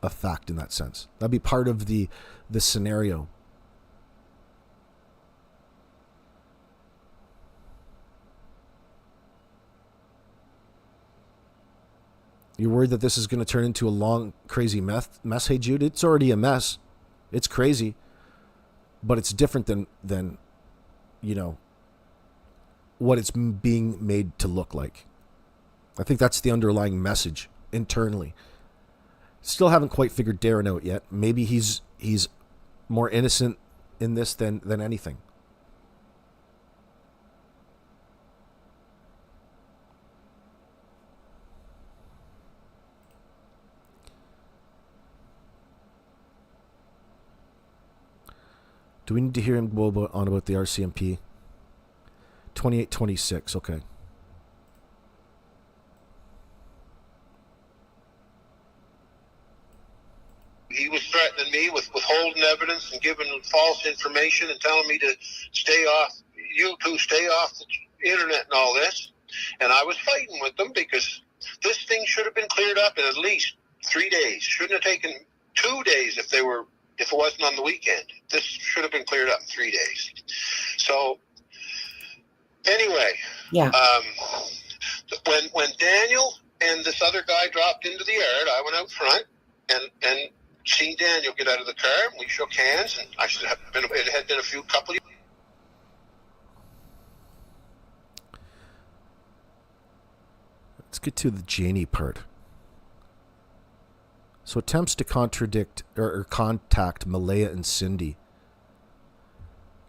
a fact in that sense. That'd be part of the scenario. You're worried that this is going to turn into a long, crazy mess? Hey, Jude, it's already a mess. It's crazy. But it's different than what it's being made to look like. I think that's the underlying message internally. Still haven't quite figured Darren out yet. Maybe he's more innocent in this than anything. Do we need to hear him go on about the RCMP? 2826, okay. He was threatening me with withholding evidence and giving false information and telling me to stay off the internet and all this. And I was fighting with them because this thing should have been cleared up in at least 3 days. Shouldn't have taken 2 days if it wasn't on the weekend. This should have been cleared up in 3 days. So anyway, yeah. When Daniel and this other guy dropped into the yard, I went out front and seen Daniel get out of the car. We shook hands, and it had been a couple of. Let's get to the Janie part. So attempts to contradict or contact Malaya and Cindy.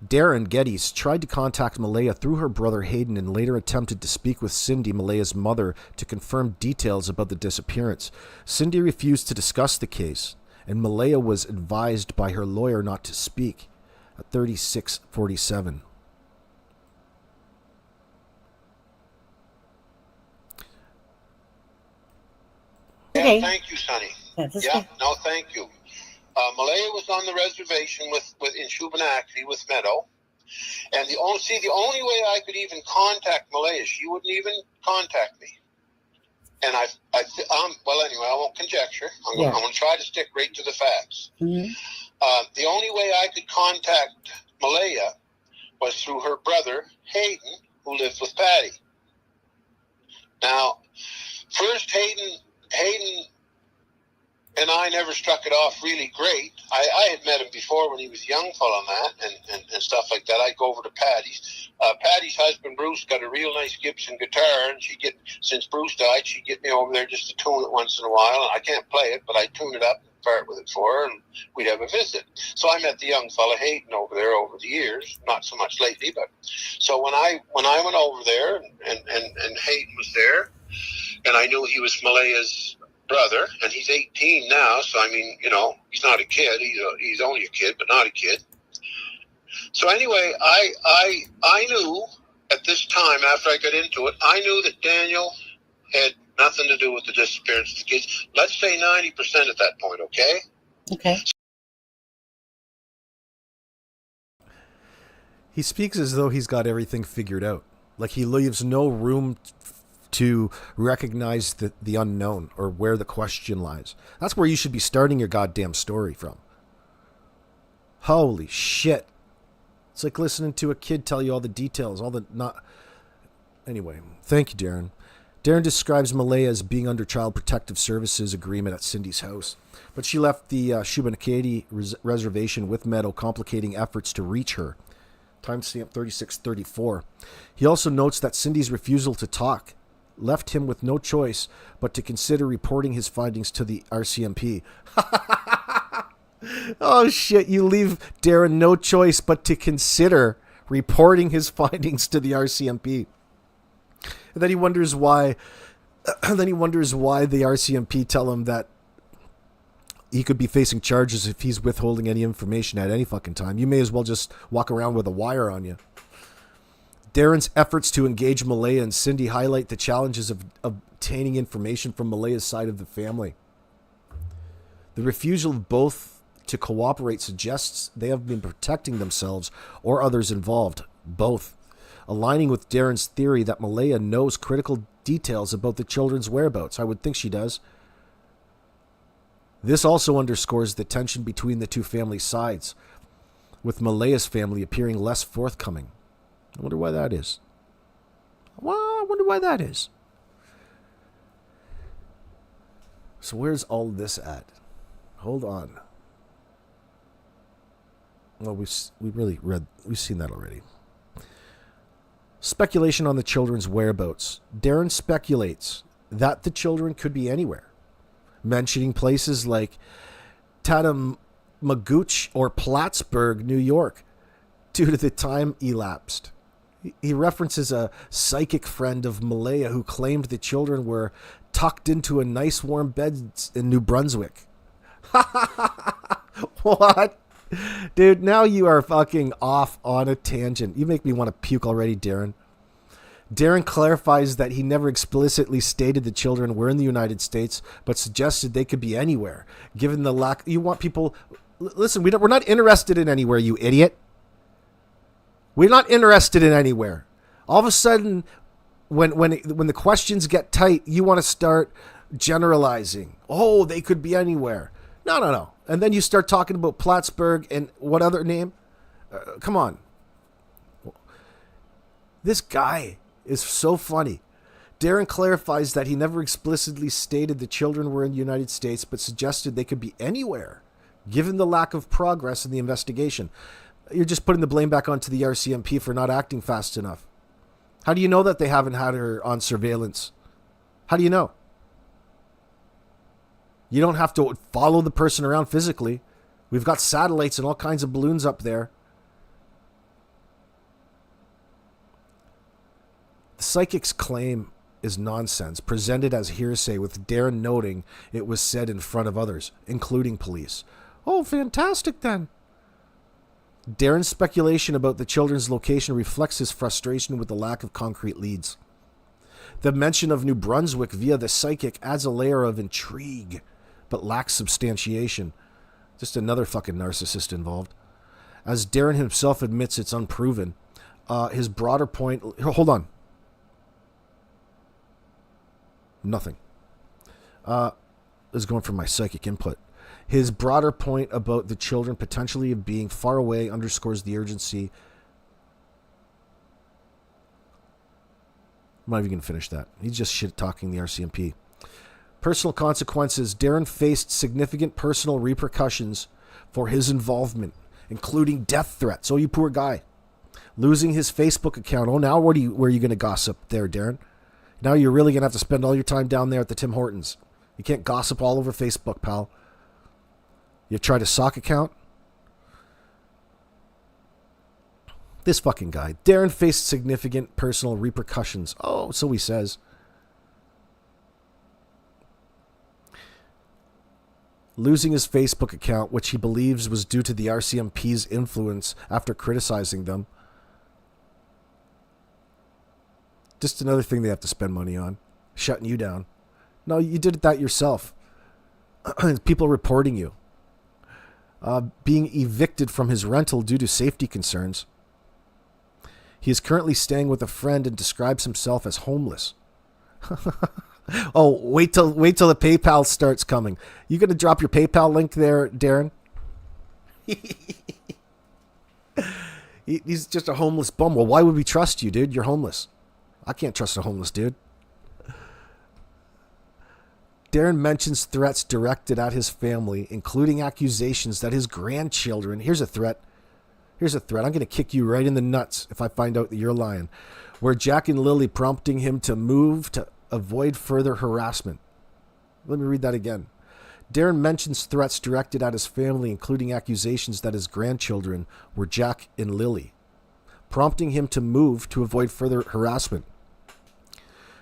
Darren Geddes tried to contact Malaya through her brother Hayden and later attempted to speak with Cindy, Malaya's mother, to confirm details about the disappearance. Cindy refused to discuss the case, and Malaya was advised by her lawyer not to speak at 3647. Okay. Thank you, Sonny. Yeah, no, thank you. Malaya was on the reservation in Shubenacadie with Meadow, and the only way I could even contact Malaya, she wouldn't even contact me. And well, anyway, I won't conjecture. I'm going to try to stick right to the facts. Mm-hmm. The only way I could contact Malaya was through her brother Hayden, who lives with Patty. Now, first Hayden and I never struck it off really great. I had met him before when he was a young fellow and stuff like that. I'd go over to Patty's. Patty's husband, Bruce, got a real nice Gibson guitar, and since Bruce died, she'd get me over there just to tune it once in a while. And I can't play it, but I'd tune it up and part with it for her, and we'd have a visit. So I met the young fella Hayden over there over the years, not so much lately, but so when I went over there and Hayden was there, and I knew he was Malaya's brother, and he's 18 now, so I mean, he's not a kid. He's only a kid, but not a kid. So anyway, I knew at this time, after I got into it, I knew that Daniel had nothing to do with the disappearance of the kids. Let's say 90% at that point, okay? Okay. He speaks as though he's got everything figured out. Like he leaves no room to recognize the unknown or where the question lies. That's where you should be starting your goddamn story from. Holy shit. It's like listening to a kid tell you all the details, Anyway, thank you, Darren. Darren describes Malaya as being under Child Protective Services agreement at Cindy's house, but she left the Shubenacadie reservation with Meadow, complicating efforts to reach her. Timestamp 3634. He also notes that Cindy's refusal to talk left him with no choice but to consider reporting his findings to the RCMP. Oh shit, you leave Darren no choice but to consider reporting his findings to the RCMP. And then he wonders why the RCMP tell him that he could be facing charges if he's withholding any information at any fucking time. You may as well just walk around with a wire on you. Darren's efforts to engage Malaya and Cindy highlight the challenges of obtaining information from Malaya's side of the family. The refusal of both to cooperate suggests they have been protecting themselves or others involved, both, aligning with Darren's theory that Malaya knows critical details about the children's whereabouts. I would think she does. This also underscores the tension between the two family sides, with Malaya's family appearing less forthcoming. I wonder why that is. So where's all this at? Hold on. Well, we've seen that already. Speculation on the children's whereabouts. Darren speculates that the children could be anywhere, mentioning places like Tatamagouche or Plattsburgh, New York, due to the time elapsed. He references a psychic friend of Malaya who claimed the children were tucked into a nice warm bed in New Brunswick. What? Dude, now you are fucking off on a tangent. You make me want to puke already, Darren. Darren clarifies that he never explicitly stated the children were in the United States, but suggested they could be anywhere, given the lack... You want people... Listen, we're not interested in anywhere, you idiot. We're not interested in anywhere. All of a sudden, when the questions get tight, you want to start generalizing. Oh, they could be anywhere. No. And then you start talking about Plattsburgh and what other name? Come on. This guy is so funny. Darren clarifies that he never explicitly stated the children were in the United States, but suggested they could be anywhere, given the lack of progress in the investigation. You're just putting the blame back onto the RCMP for not acting fast enough. How do you know that they haven't had her on surveillance? How do you know? You don't have to follow the person around physically. We've got satellites and all kinds of balloons up there. The psychic's claim is nonsense, presented as hearsay, with Darren noting it was said in front of others, including police. Oh, fantastic then. Darren's speculation about the children's location reflects his frustration with the lack of concrete leads. The mention of New Brunswick via the psychic adds a layer of intrigue, but lacks substantiation. Just another fucking narcissist involved. As Darren himself admits, it's unproven. His broader point... Hold on. Nothing. This is going from my psychic input. His broader point about the children potentially being far away underscores the urgency. I'm not even going to finish that. He's just shit-talking the RCMP. Personal consequences. Darren faced significant personal repercussions for his involvement, including death threats. Oh, you poor guy. Losing his Facebook account. Oh, now where are you going to gossip there, Darren? Now you're really going to have to spend all your time down there at the Tim Hortons. You can't gossip all over Facebook, pal. You tried a sock account? This fucking guy. Darren faced significant personal repercussions. Oh, so he says. Losing his Facebook account, which he believes was due to the RCMP's influence after criticizing them. Just another thing they have to spend money on. Shutting you down. No, you did that yourself. People reporting you. Being evicted from his rental due to safety concerns. He is currently staying with a friend and describes himself as homeless. Oh, wait till the PayPal starts coming. You gonna drop your PayPal link there, Darren? He's just a homeless bum. Well, why would we trust you, dude? You're homeless. I can't trust a homeless dude. Darren mentions threats directed at his family, including accusations that his grandchildren... Here's a threat. I'm going to kick you right in the nuts if I find out that you're lying. Were Jack and Lilly prompting him to move to avoid further harassment. Let me read that again. Darren mentions threats directed at his family, including accusations that his grandchildren were Jack and Lilly, prompting him to move to avoid further harassment.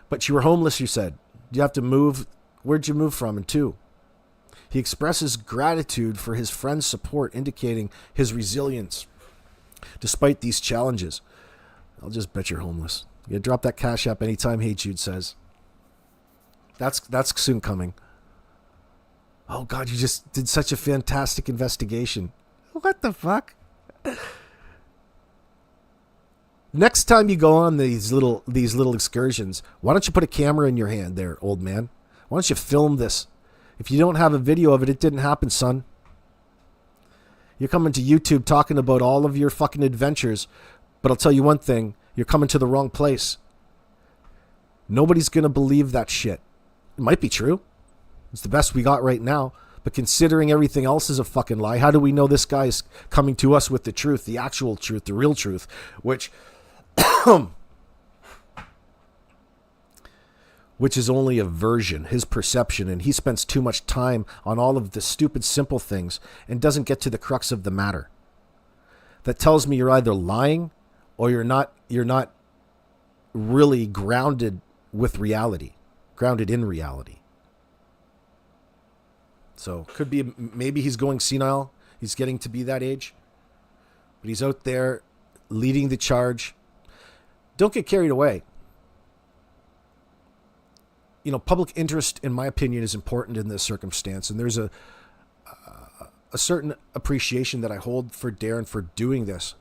But you were homeless, you said. You have to move... Where'd you move from and to? He expresses gratitude for his friend's support, indicating his resilience despite these challenges. I'll just bet you're homeless. You drop that Cash App anytime, Hey Jude says. That's soon coming. Oh, God, you just did such a fantastic investigation. What the fuck? Next time you go on these little excursions, why don't you put a camera in your hand there, old man? Why don't you film this? If you don't have a video of it, it didn't happen, son. You're coming to YouTube talking about all of your fucking adventures, but I'll tell you one thing, you're coming to the wrong place. Nobody's going to believe that shit. It might be true. It's the best we got right now. But considering everything else is a fucking lie, how do we know this guy's coming to us with the truth, the actual truth, the real truth, which is only a version, his perception, and he spends too much time on all of the stupid, simple things and doesn't get to the crux of the matter. That tells me you're either lying or you're not really grounded with reality, grounded in reality. So could be, maybe he's going senile. He's getting to be that age, but he's out there leading the charge. Don't get carried away. You know, public interest, in my opinion, is important in this circumstance. And there's a certain appreciation that I hold for Darren for doing this,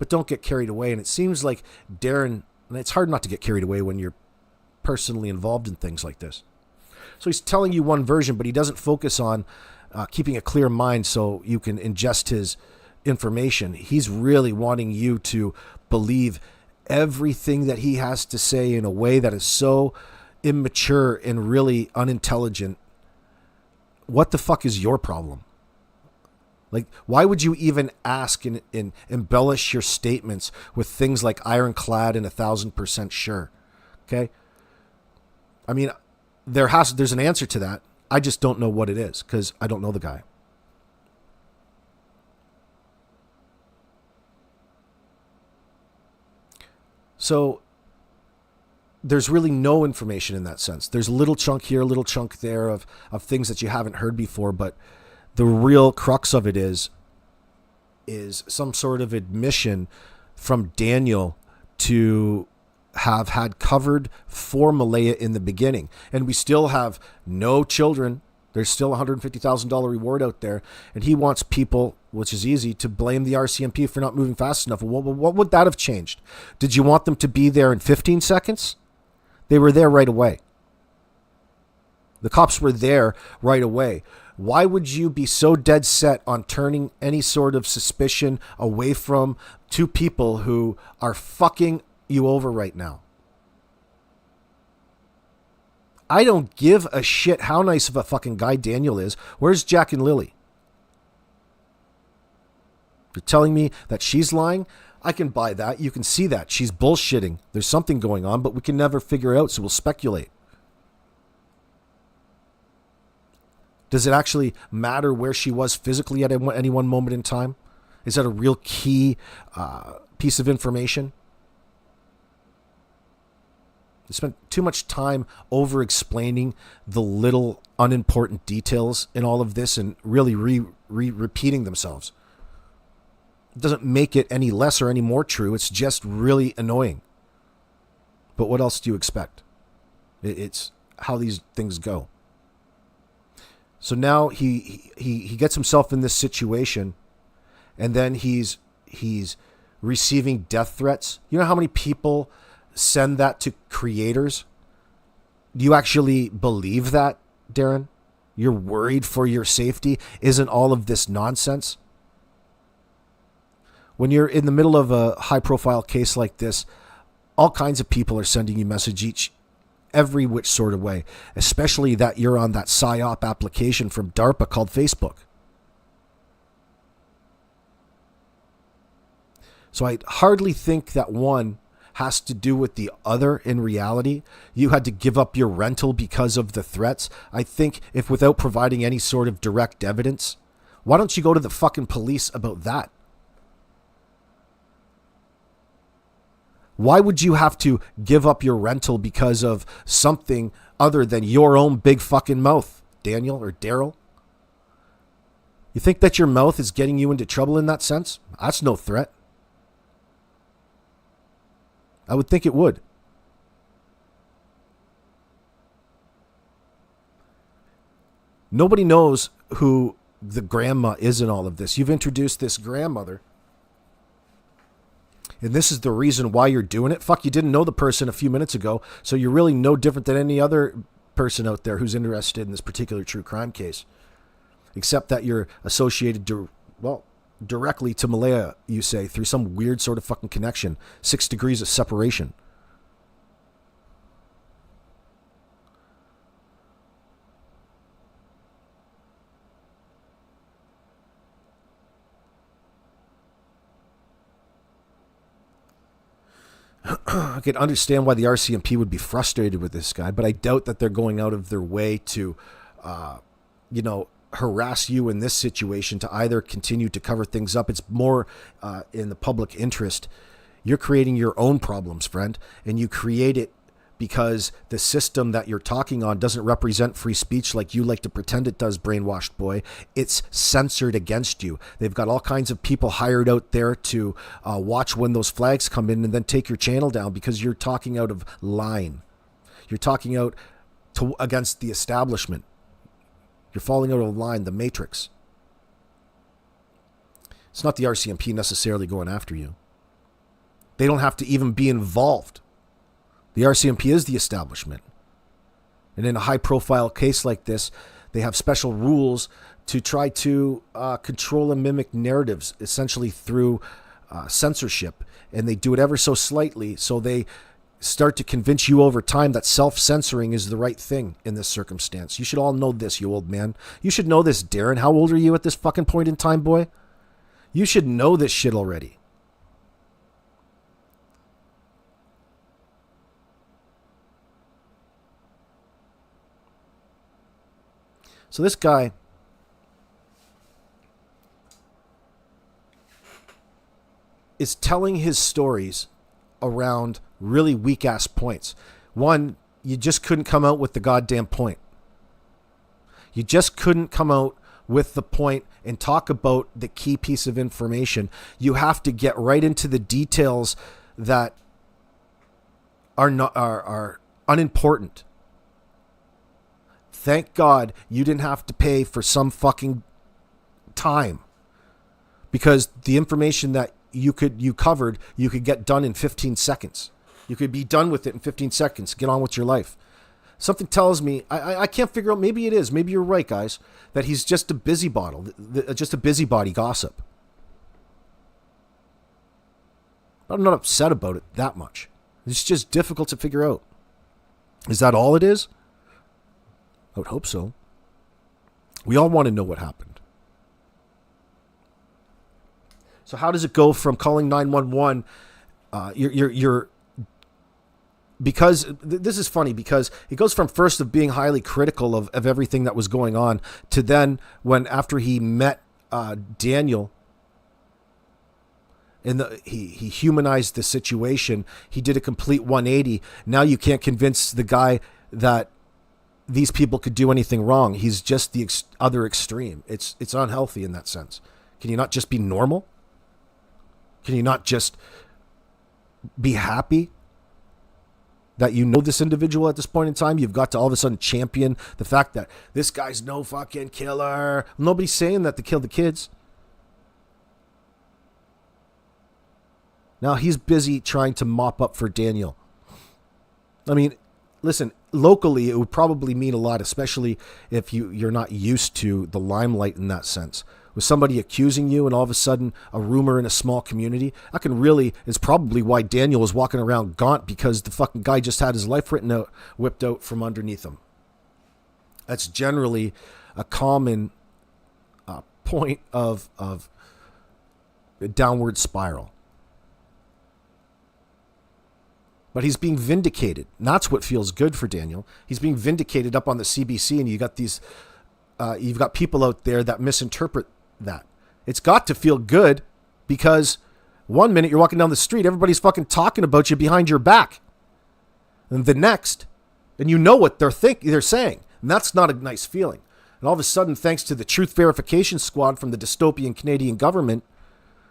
but don't get carried away. And it seems like Darren, and it's hard not to get carried away when you're personally involved in things like this. So he's telling you one version, but he doesn't focus on keeping a clear mind so you can ingest his information. He's really wanting you to believe everything that he has to say in a way that is so immature and really unintelligent. What the fuck is your problem? Like, why would you even ask and embellish your statements with things like ironclad and 1,000% sure? Okay? I mean, there's an answer to that. I just don't know what it is because I don't know the guy. So there's really no information in that sense. There's a little chunk here, a little chunk there of things that you haven't heard before, but the real crux of it is some sort of admission from Daniel to have had covered for Malaya in the beginning. And we still have no children. There's still a $150,000 reward out there. And he wants people, which is easy, to blame the RCMP for not moving fast enough. What would that have changed? Did you want them to be there in 15 seconds? They were there right away. The cops were there right away. Why would you be so dead set on turning any sort of suspicion away from two people who are fucking you over right now? I don't give a shit how nice of a fucking guy Daniel is. Where's Jack and Lilly? You're telling me that she's lying? I can buy that. You can see that. She's bullshitting. There's something going on, but we can never figure it out, so we'll speculate. Does it actually matter where she was physically at any one moment in time? Is that a real key piece of information? I spent too much time over-explaining the little unimportant details in all of this and really repeating themselves. It doesn't make it any less or any more true. It's just really annoying. But what else do you expect? It's how these things go. So now he gets himself in this situation, and then he's receiving death threats. You know how many people send that to creators? Do you actually believe that, Darren? You're worried for your safety? Isn't all of this nonsense? When you're in the middle of a high-profile case like this, all kinds of people are sending you message every which sort of way, especially that you're on that PSYOP application from DARPA called Facebook. So I hardly think that one has to do with the other in reality. You had to give up your rental because of the threats. I think if without providing any sort of direct evidence, why don't you go to the fucking police about that? Why would you have to give up your rental because of something other than your own big fucking mouth, Daniel or Daryl? You think that your mouth is getting you into trouble in that sense? That's no threat. I would think it would. Nobody knows who the grandma is in all of this. You've introduced this grandmother, and this is the reason why you're doing it. Fuck, you didn't know the person a few minutes ago, so you're really no different than any other person out there who's interested in this particular true crime case. Except that you're associated, directly to Malaya, you say, through some weird sort of fucking connection. 6 degrees of separation. I can understand why the RCMP would be frustrated with this guy, but I doubt that they're going out of their way to, harass you in this situation to either continue to cover things up. It's more in the public interest. You're creating your own problems, friend, and you create it because the system that you're talking on doesn't represent free speech like you like to pretend it does, brainwashed boy. It's censored against you. They've got all kinds of people hired out there to watch when those flags come in and then take your channel down because you're talking out of line. You're talking out against the establishment. You're falling out of line, the matrix. It's not the RCMP necessarily going after you. They don't have to even be involved. The RCMP is the establishment. And in a high-profile case like this, they have special rules to try to control and mimic narratives, essentially through censorship. And they do it ever so slightly, so they start to convince you over time that self-censoring is the right thing in this circumstance. You should all know this, you old man. You should know this, Darren. How old are you at this fucking point in time, boy? You should know this shit already. So this guy is telling his stories around really weak-ass points. One, you just couldn't come out with the goddamn point. You just couldn't come out with the point and talk about the key piece of information. You have to get right into the details that are unimportant. Thank God you didn't have to pay for some fucking time, because the information that you covered, you could get done in 15 seconds. You could be done with it in 15 seconds. Get on with your life. Something tells me, I can't figure out, maybe it is, maybe you're right, guys, that he's just a busybody gossip. But I'm not upset about it that much. It's just difficult to figure out. Is that all it is? I would hope so. We all want to know what happened. So how does it go from calling 911? Because this is funny, because it goes from first of being highly critical of everything that was going on to then when after he met Daniel and he humanized the situation, he did a complete 180. Now you can't convince the guy that these people could do anything wrong. He's just the other extreme. It's unhealthy in that sense. Can you not just be normal? Can you not just be happy that you know this individual at this point in time? You've got to all of a sudden champion the fact that this guy's no fucking killer. Nobody's saying that to kill the kids. Now he's busy trying to mop up for Daniel. I mean, listen, locally it would probably mean a lot, especially if you're not used to the limelight in that sense. With somebody accusing you and all of a sudden a rumor in a small community, it's probably why Daniel was walking around gaunt, because the fucking guy just had his life whipped out from underneath him. That's generally a common point of a downward spiral. But he's being vindicated. And that's what feels good for Daniel. He's being vindicated up on the CBC, and you've got people out there that misinterpret that. It's got to feel good, because one minute you're walking down the street, everybody's fucking talking about you behind your back. And the next, and you know what they're saying. And that's not a nice feeling. And all of a sudden, thanks to the Truth Verification Squad from the dystopian Canadian government,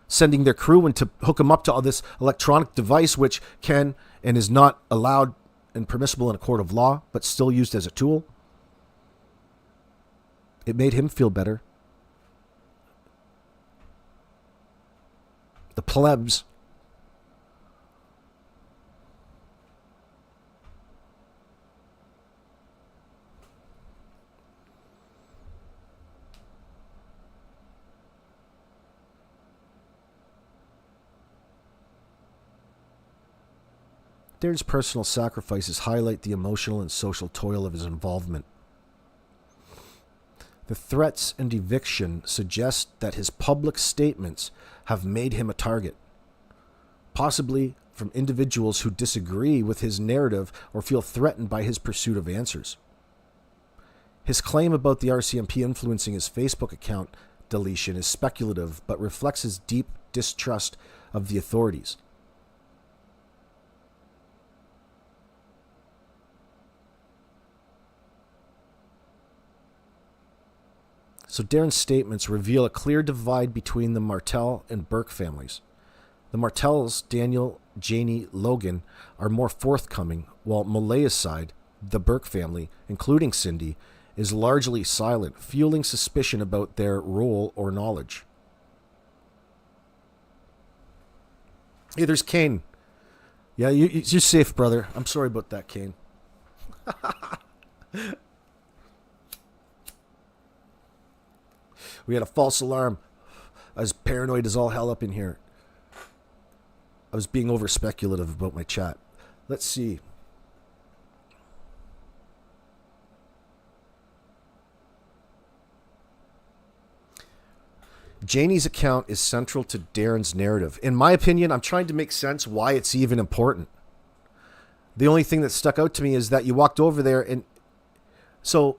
sending their crew in to hook them up to all this electronic device, which can and is not allowed and permissible in a court of law, but still used as a tool. It made him feel better. The plebs. Darren's personal sacrifices highlight the emotional and social toil of his involvement. The threats and eviction suggest that his public statements have made him a target, possibly from individuals who disagree with his narrative or feel threatened by his pursuit of answers. His claim about the RCMP influencing his Facebook account deletion is speculative, but reflects his deep distrust of the authorities. So Darren's statements reveal a clear divide between the Martel and Burke families. The Martels, Daniel, Janie, Logan, are more forthcoming, while Malaya's side, the Burke family, including Cindy, is largely silent, fueling suspicion about their role or knowledge. Hey, there's Kane. Yeah, you're safe, brother. I'm sorry about that, Kane. We had a false alarm. I was paranoid as all hell up in here. I was being over speculative about my chat. Let's see. Janie's account is central to Darren's narrative. In my opinion, I'm trying to make sense why it's even important. The only thing that stuck out to me is that you walked over there and so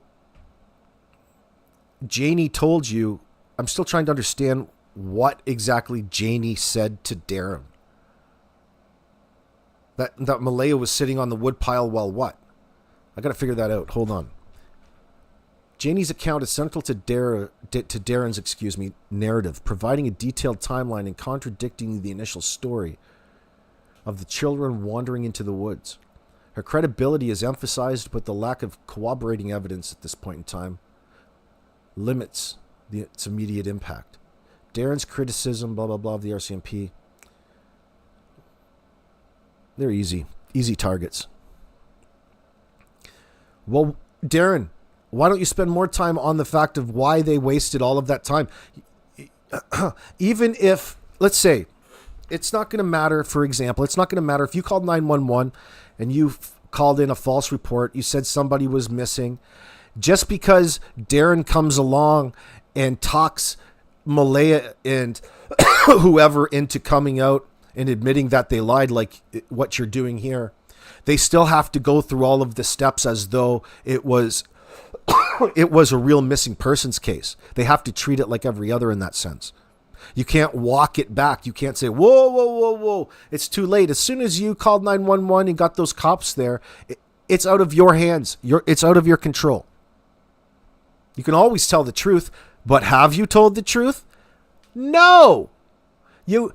Janie told you, I'm still trying to understand what exactly Janie said to Darren. That Malaya was sitting on the woodpile while what? I got to figure that out. Hold on. Janie's account is central to Darren's narrative, providing a detailed timeline and contradicting the initial story of the children wandering into the woods. Her credibility is emphasized, but the lack of corroborating evidence at this point in time limits its immediate impact. Darren's criticism, blah, blah, blah, of the RCMP, they're easy targets. Well, Darren, why don't you spend more time on the fact of why they wasted all of that time? Even if, let's say, it's not going to matter, for example, it's not going to matter if you called 911 and you called in a false report, you said somebody was missing. Just because Darren comes along and talks Malaya and whoever into coming out and admitting that they lied, like what you're doing here, they still have to go through all of the steps as though it was a real missing persons case. They have to treat it like every other in that sense. You can't walk it back. You can't say, whoa, it's too late. As soon as you called 911 and got those cops there, it's out of your hands. It's out of your control. You can always tell the truth, but have you told the truth? No. You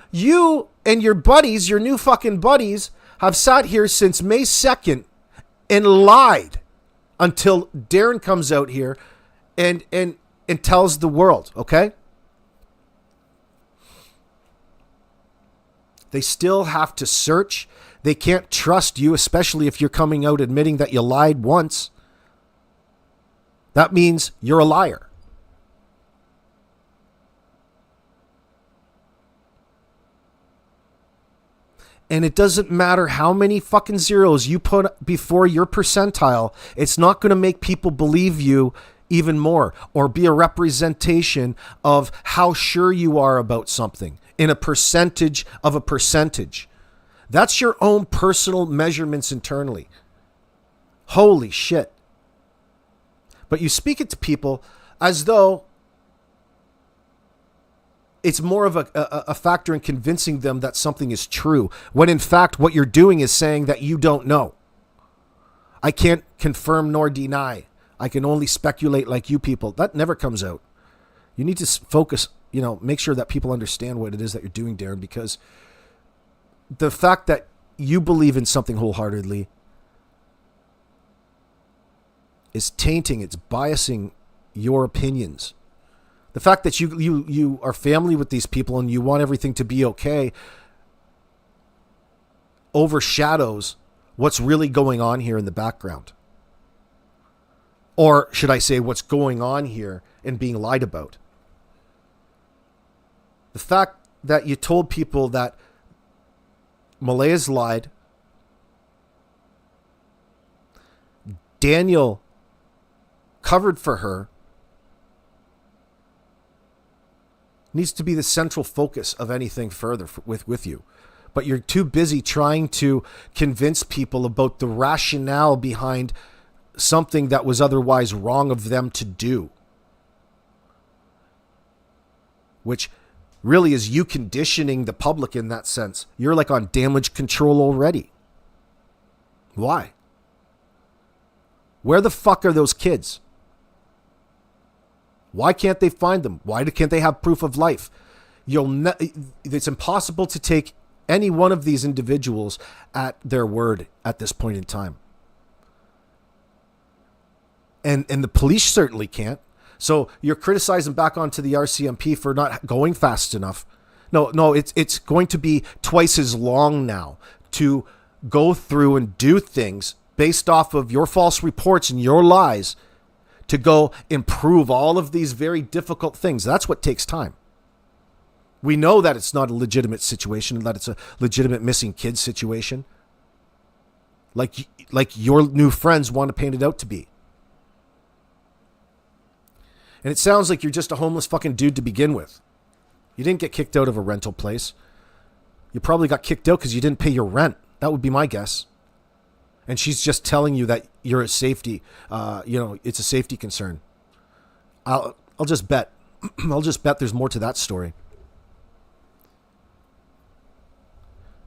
and your buddies, your new fucking buddies, have sat here since May 2nd and lied until Darren comes out here and tells the world, okay? They still have to search. They can't trust you, especially if you're coming out admitting that you lied once. That means you're a liar. And it doesn't matter how many fucking zeros you put before your percentile, it's not going to make people believe you even more or be a representation of how sure you are about something in a percentage of a percentage. That's your own personal measurements internally. Holy shit. But you speak it to people as though it's more of a factor in convincing them that something is true, when in fact what you're doing is saying that you don't know. I can't confirm nor deny. I can only speculate like you people. That never comes out. You need to focus, make sure that people understand what it is that you're doing, Darren, because the fact that you believe in something wholeheartedly is tainting, it's biasing your opinions. The fact that you are family with these people and you want everything to be okay overshadows what's really going on here in the background. Or should I say what's going on here and being lied about. The fact that you told people that Malaya's lied, Daniel covered for her, needs to be the central focus of anything further with you. but you're too busy trying to convince people about the rationale behind something that was otherwise wrong of them to do. Which really is you conditioning the public in that sense. You're like on damage control already. Why? Where the fuck are those kids? Why can't they find them? Why can't they have proof of life? It's impossible to take any one of these individuals at their word at this point in time. And the police certainly can't. So you're criticizing back onto the RCMP for not going fast enough. No, it's going to be twice as long now to go through and do things based off of your false reports and your lies to go improve all of these very difficult things. That's what takes time. We know that it's not a legitimate situation, that it's a legitimate missing kids situation. Like your new friends want to paint it out to be. And it sounds like you're just a homeless fucking dude to begin with. You didn't get kicked out of a rental place. You probably got kicked out because you didn't pay your rent. That would be my guess. And she's just telling you that you're a safety, it's a safety concern. I'll just bet. I'll just bet there's more to that story.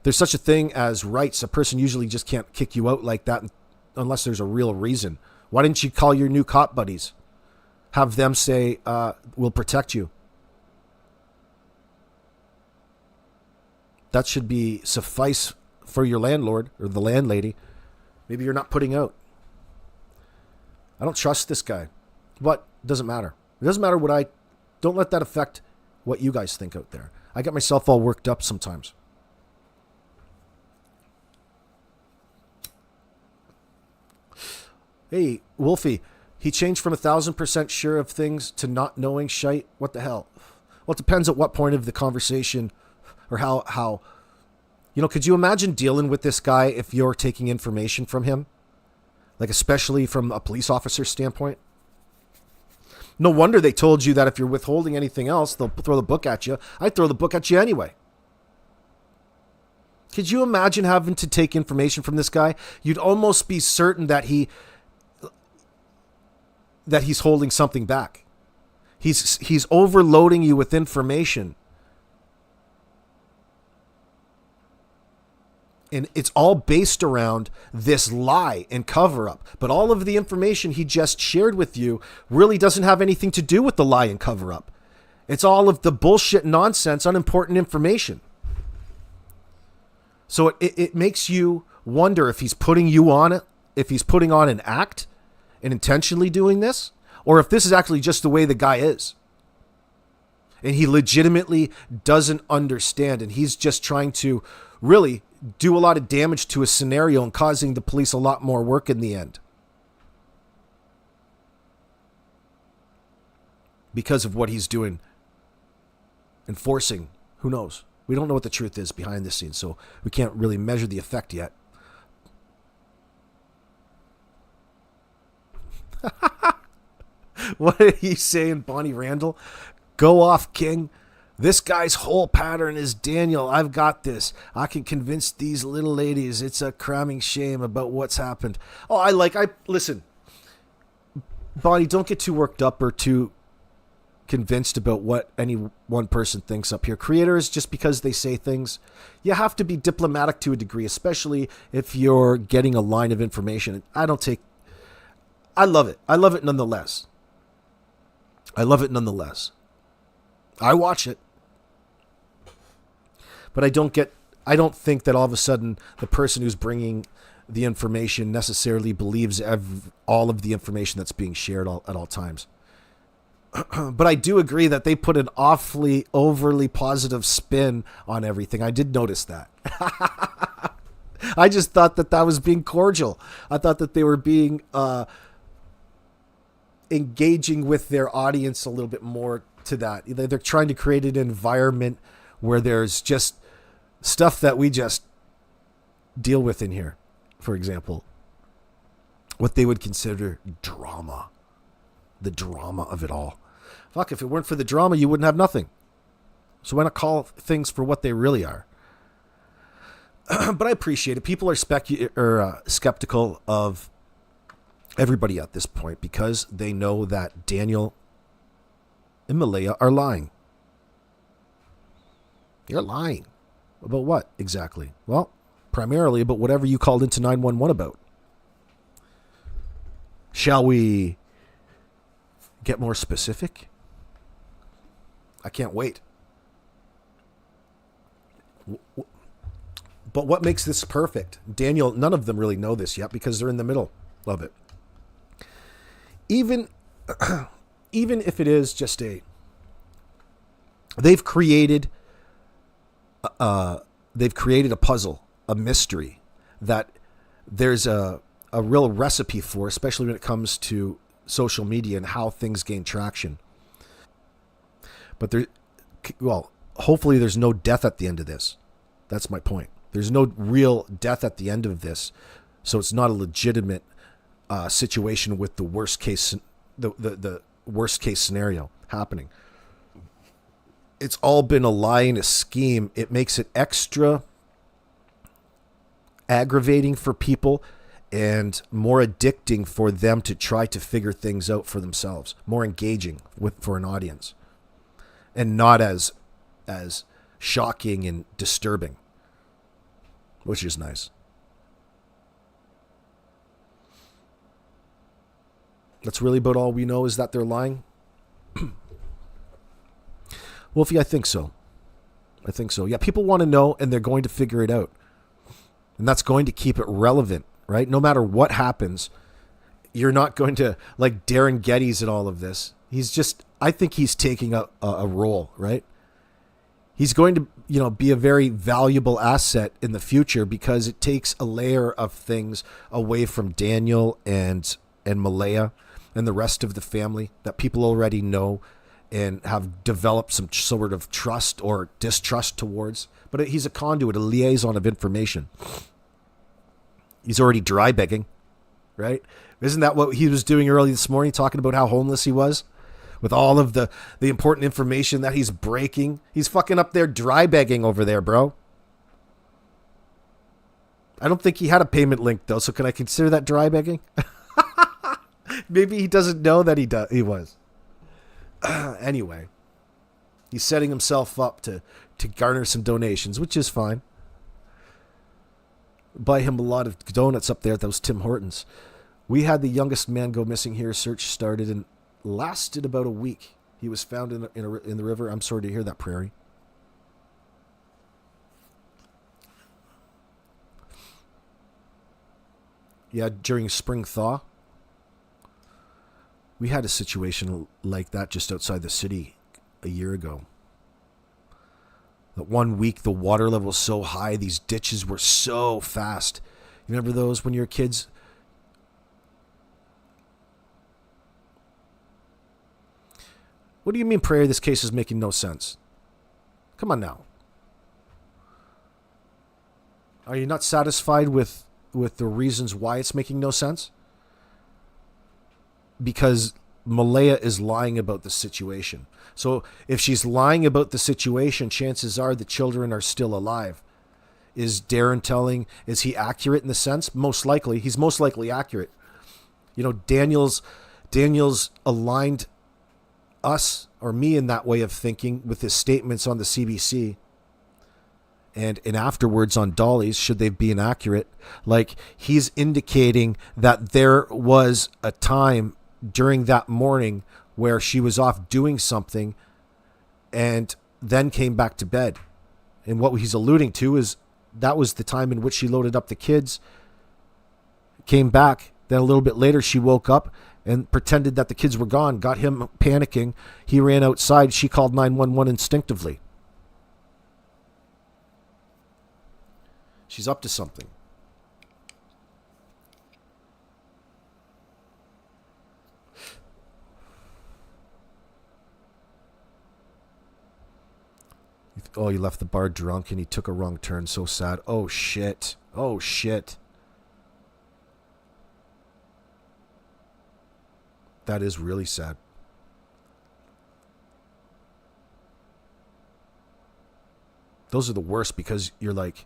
There's such a thing as rights. A person usually just can't kick you out like that unless there's a real reason. Why didn't you call your new cop buddies? Have them say, we'll protect you. That should be suffice for your landlord or the landlady. Maybe you're not putting out. I don't trust this guy. But it doesn't matter. It doesn't matter what don't let that affect what you guys think out there. I get myself all worked up sometimes. Hey, Wolfie, he changed from 1,000% sure of things to not knowing shite. What the hell? Well, it depends at what point of the conversation or how, could you imagine dealing with this guy if you're taking information from him? Like, especially from a police officer's standpoint? No wonder they told you that if you're withholding anything else, they'll throw the book at you. I'd throw the book at you anyway. Could you imagine having to take information from this guy? You'd almost be certain that he's holding something back. He's overloading you with information. And it's all based around this lie and cover up. But all of the information he just shared with you really doesn't have anything to do with the lie and cover up. It's all of the bullshit, nonsense, unimportant information. So it makes you wonder if he's putting you on it, if he's putting on an act and intentionally doing this, or if this is actually just the way the guy is. And he legitimately doesn't understand, and he's just trying to really do a lot of damage to a scenario and causing the police a lot more work in the end. Because of what he's doing. Enforcing. Who knows? We don't know what the truth is behind the scenes, so we can't really measure the effect yet. What are you saying, Bonnie Randall? Go off, King. This guy's whole pattern is Daniel. I've got this. I can convince these little ladies it's a cramming shame about what's happened. Listen, Bonnie, don't get too worked up or too convinced about what any one person thinks up here. Creators, just because they say things, you have to be diplomatic to a degree, especially if you're getting a line of information. I love it. I love it nonetheless. I watch it. But I don't think that all of a sudden the person who's bringing the information necessarily believes all of the information that's being shared at all times. But I do agree that they put an awfully overly positive spin on everything. I did notice that. I just thought that was being cordial. I thought that they were being engaging with their audience a little bit more to that. They're trying to create an environment where there's just stuff that we just deal with in here. For example, what they would consider drama. The drama of it all. Fuck, if it weren't for the drama, you wouldn't have nothing. So why not call things for what they really are? But I appreciate it. People are skeptical of everybody at this point because they know that Daniel and Malaya are lying. You're lying. About what exactly? Well, primarily about whatever you called into 911 about. Shall we get more specific? I can't wait. But what makes this perfect? Daniel, none of them really know this yet because they're in the middle of it. Even if it is just they've created a puzzle, a mystery that there's a real recipe for, especially when it comes to social media and how things gain traction. But hopefully there's no death at the end of this. That's my point. There's no real death at the end of this, so it's not a legitimate situation with the worst case scenario happening. It's all been a lie and a scheme. It makes it extra aggravating for people and more addicting for them to try to figure things out for themselves. More engaging for an audience, and not as shocking and disturbing, which is nice. That's really about all we know, is that they're lying. Wolfie, I think so. Yeah, people want to know, and they're going to figure it out. And that's going to keep it relevant, right? No matter what happens, you're not going to, like Darren Geddes in all of this. I think he's taking a role, right? He's going to, be a very valuable asset in the future because it takes a layer of things away from Daniel and Malaya and the rest of the family that people already know and have developed some sort of trust or distrust towards. But he's a conduit, a liaison of information. He's already dry begging, right? Isn't that what he was doing early this morning, talking about how homeless he was? With all of the important information that he's breaking. He's fucking up there dry begging over there, bro. I don't think he had a payment link, though, so can I consider that dry begging? Maybe he doesn't know that he was. Anyway, he's setting himself up to garner some donations, which is fine. Buy him a lot of donuts up there at those Tim Hortons. We had the youngest man go missing here. Search started and lasted about a week. He was found in the river. I'm sorry to hear that, Prairie. Yeah, during spring thaw, we had a situation like that just outside the city a year ago. That 1 week, the water level was so high, these ditches were so fast. You remember those when you were kids? What do you mean, Prairie, this case is making no sense? Come on now. Are you not satisfied with the reasons why it's making no sense? Because Malaya is lying about the situation. So if she's lying about the situation, chances are the children are still alive. Is Darren telling, is he accurate in the sense? Most likely. He's most likely accurate. Daniel's aligned us or me in that way of thinking with his statements on the CBC and afterwards on Dolly's, should they be inaccurate. Like, he's indicating that there was a time during that morning where she was off doing something and then came back to bed. And what he's alluding to is that was the time in which she loaded up the kids, came back. Then a little bit later, she woke up and pretended that the kids were gone, got him panicking. He ran outside. She called 911 instinctively. She's up to something. Oh, he left the bar drunk and he took a wrong turn. So sad. Oh, shit. Oh, shit. That is really sad. Those are the worst because you're like,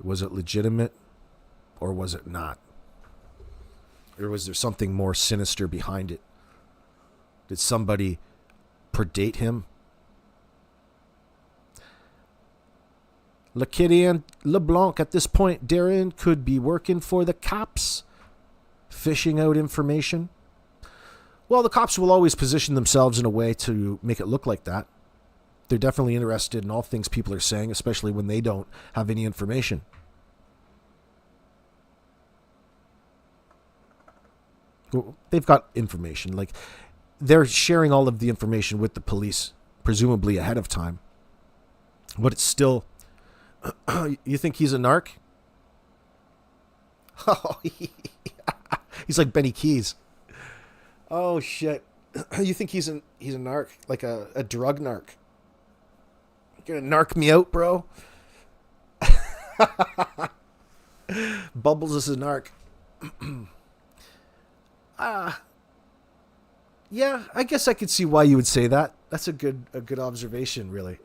Was it legitimate or was it not? Or was there something more sinister behind it? Did somebody predate him? LeKitty LeBlanc, at this point, Darren could be working for the cops, fishing out information. Well, the cops will always position themselves in a way to make it look like that. They're definitely interested in all things people are saying, especially when they don't have any information. Well, they've got information. Like, they're sharing all of the information with the police, presumably ahead of time. But it's still... You think he's a narc? Oh, he's like Benny Keys. Oh, shit. You think he's a narc? Like a drug narc? You gonna narc me out, bro? Bubbles is a narc. Yeah, I guess I could see why you would say that. That's a good observation, really.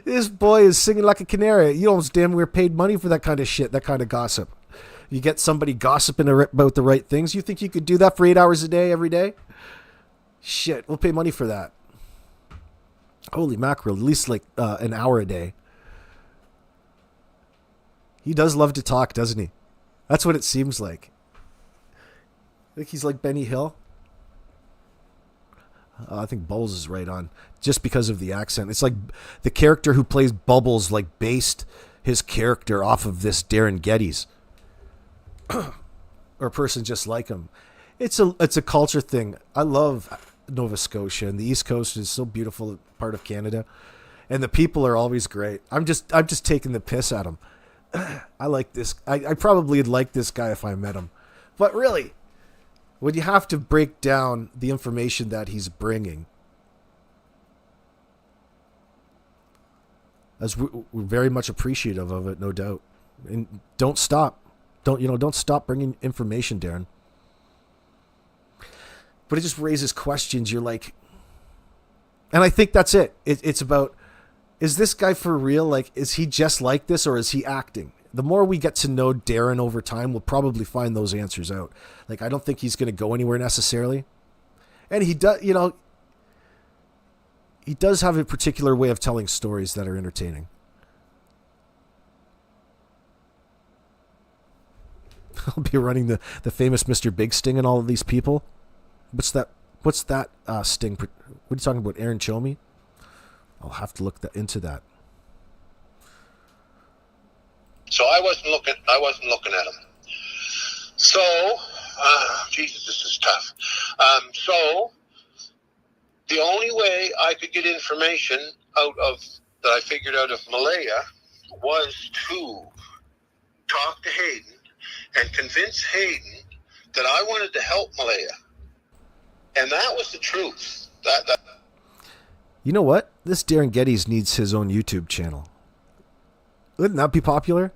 This boy is singing like a canary. You almost damn near paid money for that kind of shit, that kind of gossip. You get somebody gossiping about the right things. You think you could do that for 8 hours a day, every day? Shit, we'll pay money for that. Holy mackerel, at least like an hour a day. He does love to talk, doesn't he? That's what it seems like. I think he's like Benny Hill. I think Bubbles is right on, just because of the accent. It's like the character who plays Bubbles like based his character off of this Darren Geddes, or a person just like him. It's a culture thing. I love Nova Scotia, and the East Coast is so beautiful part of Canada, and the people are always great. I'm just taking the piss at him. I like this. I probably would like this guy if I met him, but really, when you have to break down the information that he's bringing, as we're very much appreciative of it, no doubt. And don't stop. Don't stop bringing information, Darren. But it just raises questions. You're like, and I think that's it. It's about, is this guy for real? Like, is he just like this, or is he acting? The more we get to know Darren over time, we'll probably find those answers out. Like, I don't think he's going to go anywhere necessarily. And he does, he does have a particular way of telling stories that are entertaining. I'll be running the famous Mr. Big Sting and all of these people. What's that Sting? What are you talking about? Aaron Chomey? I'll have to look into that. So I wasn't looking at him. So, Jesus, this is tough. So the only way I could get information that I figured out of Malaya was to talk to Hayden and convince Hayden that I wanted to help Malaya. And that was the truth. That. You know what? This Darren Geddes needs his own YouTube channel. Wouldn't that be popular?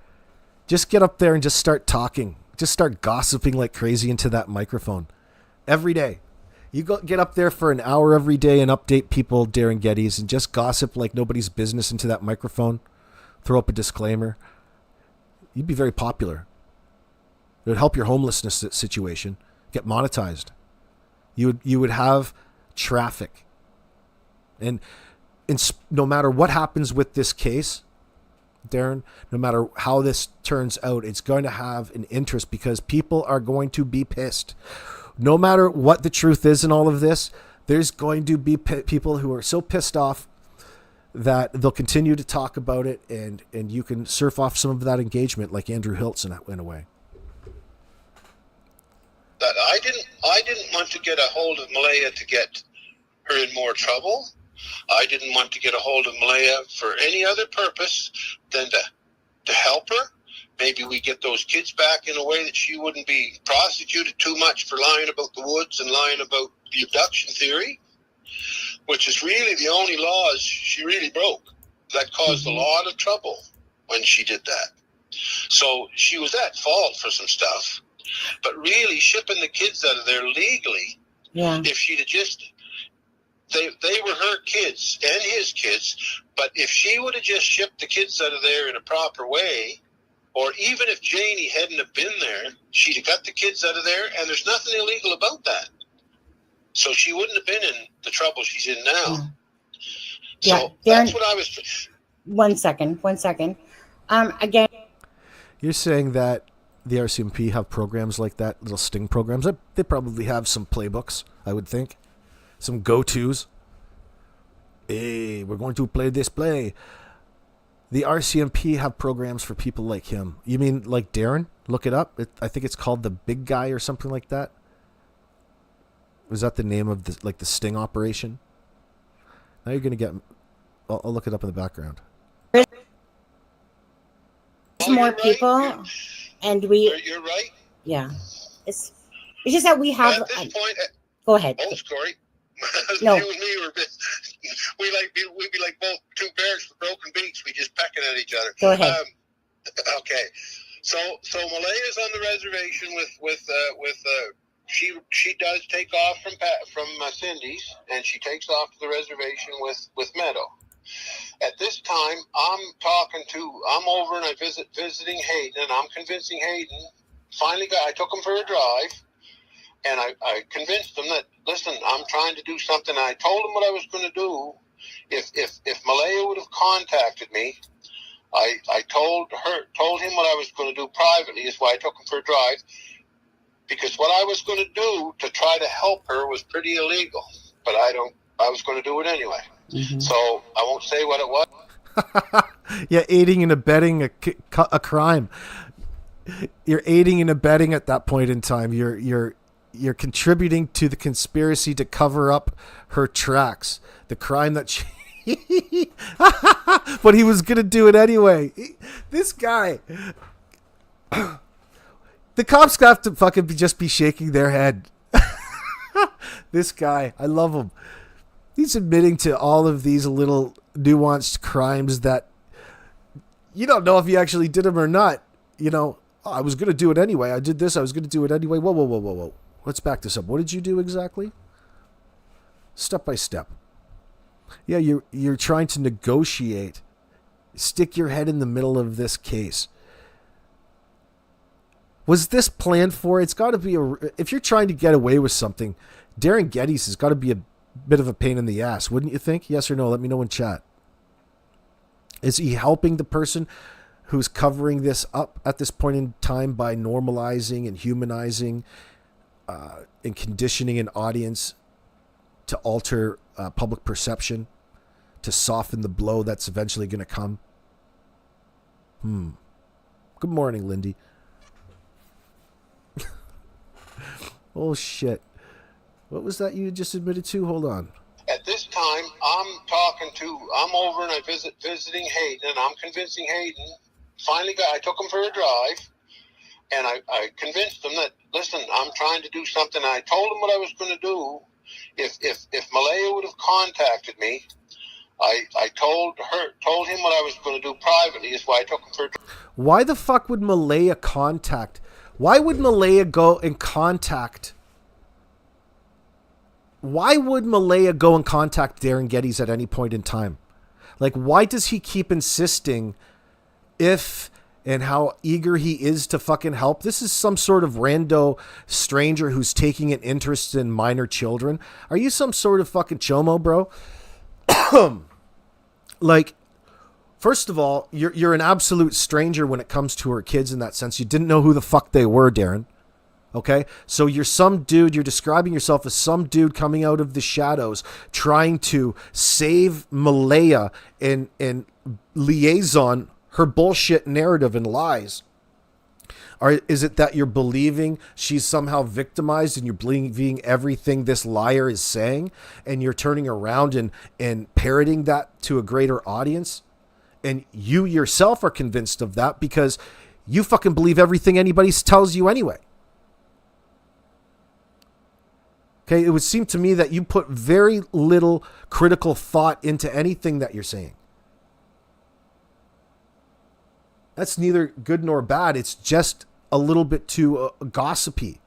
Just get up there and just start talking. Just start gossiping like crazy into that microphone. Every day. You get up there for an hour every day and update people, Darren Geddes, and just gossip like nobody's business into that microphone. Throw up a disclaimer. You'd be very popular. It would help your homelessness situation get monetized. You would have traffic. And no matter what happens with this case, Darren, no matter how this turns out, it's going to have an interest because people are going to be pissed. No matter what the truth is in all of this, there's going to be people who are so pissed off that they'll continue to talk about it, and you can surf off some of that engagement like Andrew Hilton in a way. That I didn't want to get a hold of Malaya to get her in more trouble. I didn't want to get a hold of Malaya for any other purpose than to help her. Maybe we get those kids back in a way that she wouldn't be prosecuted too much for lying about the woods and lying about the abduction theory, which is really the only laws she really broke. That caused a lot of trouble when she did that. So she was at fault for some stuff. But really shipping the kids out of there legally, if she'd have just they were her kids and his kids. But if she would have just shipped the kids out of there in a proper way, or even if Janie hadn't have been there, she'd have got the kids out of there, and there's nothing illegal about that. So she wouldn't have been in the trouble she's in now. Yeah. So Darren, that's what I was... One second. Again... You're saying that the RCMP have programs like that, little sting programs? They probably have some playbooks, I would think. Some go-tos. Hey, we're going to play this play. The RCMP have programs for people like him. You mean like Darren? Look it up. I think it's called the Big Guy or something like that. Was that the name of the sting operation? Now you're going to get... I'll look it up in the background. There's more people, and You're right. Yeah. It's just that we have... At this point... Go ahead. Oh, sorry. No. You and me we'd be like both two bears with broken beaks. We just pecking at each other. Go ahead. Okay. So Malaya's on the reservation with she does take off from Cindy's, and she takes off to the reservation with Meadow. At this time, I'm over and visiting Hayden, and I'm convincing Hayden. Finally, I took him for a drive. And I convinced him that, listen, I'm trying to do something. I told him what I was going to do. If Malaya would have contacted me, I told him what I was going to do privately. Is why I took him for a drive. Because what I was going to do to try to help her was pretty illegal. But I was going to do it anyway. Mm-hmm. So I won't say what it was. Yeah, aiding and abetting a crime. You're aiding and abetting at that point in time. You're contributing to the conspiracy to cover up her tracks. The crime that she... But he was going to do it anyway. This guy... The cops have to fucking just be shaking their head. This guy, I love him. He's admitting to all of these little nuanced crimes that you don't know if he actually did them or not. You know, I was going to do it anyway. I did this. I was going to do it anyway. Whoa. Let's back this up. What did you do exactly? Step by step. Yeah, you're trying to negotiate. Stick your head in the middle of this case. Was this planned for? It's got to be if you're trying to get away with something, Darren Geddes has got to be a bit of a pain in the ass, wouldn't you think? Yes or no? Let me know in chat. Is he helping the person who's covering this up at this point in time by normalizing and humanizing and conditioning an audience to alter public perception, to soften the blow that's eventually going to come? Good morning, Lindy. Oh, shit. What was that you just admitted to? Hold on. At this time, I'm over and I visiting Hayden, and I'm convincing Hayden. Finally, I took him for a drive, and I convinced him that, listen, I'm trying to do something. I told him what I was going to do. If Malaya would have contacted me, I told him what I was going to do privately. Is why I took him for a drive. Why the fuck would Malaya contact? Why would Malaya go and contact? Why would Malaya go and contact Darren Geddes at any point in time? Like, why does he keep insisting if and how eager he is to fucking help? This is some sort of rando stranger who's taking an interest in minor children. Are you some sort of fucking chomo, bro? Like, first of all, you're an absolute stranger when it comes to her kids in that sense. You didn't know who the fuck they were, Darren. Okay? So you're some dude, you're describing yourself as some dude coming out of the shadows trying to save Malaya and liaison her bullshit narrative and lies. Or is it that you're believing she's somehow victimized and you're believing everything this liar is saying and you're turning around and parroting that to a greater audience? And you yourself are convinced of that because you fucking believe everything anybody tells you anyway. Okay, it would seem to me that you put very little critical thought into anything that you're saying. That's neither good nor bad. It's just a little bit too gossipy.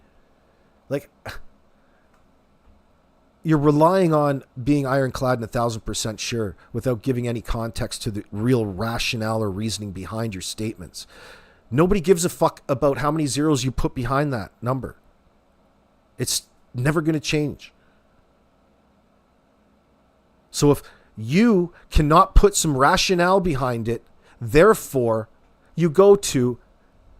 Like, you're relying on being ironclad and 1,000% sure without giving any context to the real rationale or reasoning behind your statements. Nobody gives a fuck about how many zeros you put behind that number. It's never going to change. So if you cannot put some rationale behind it, therefore you go to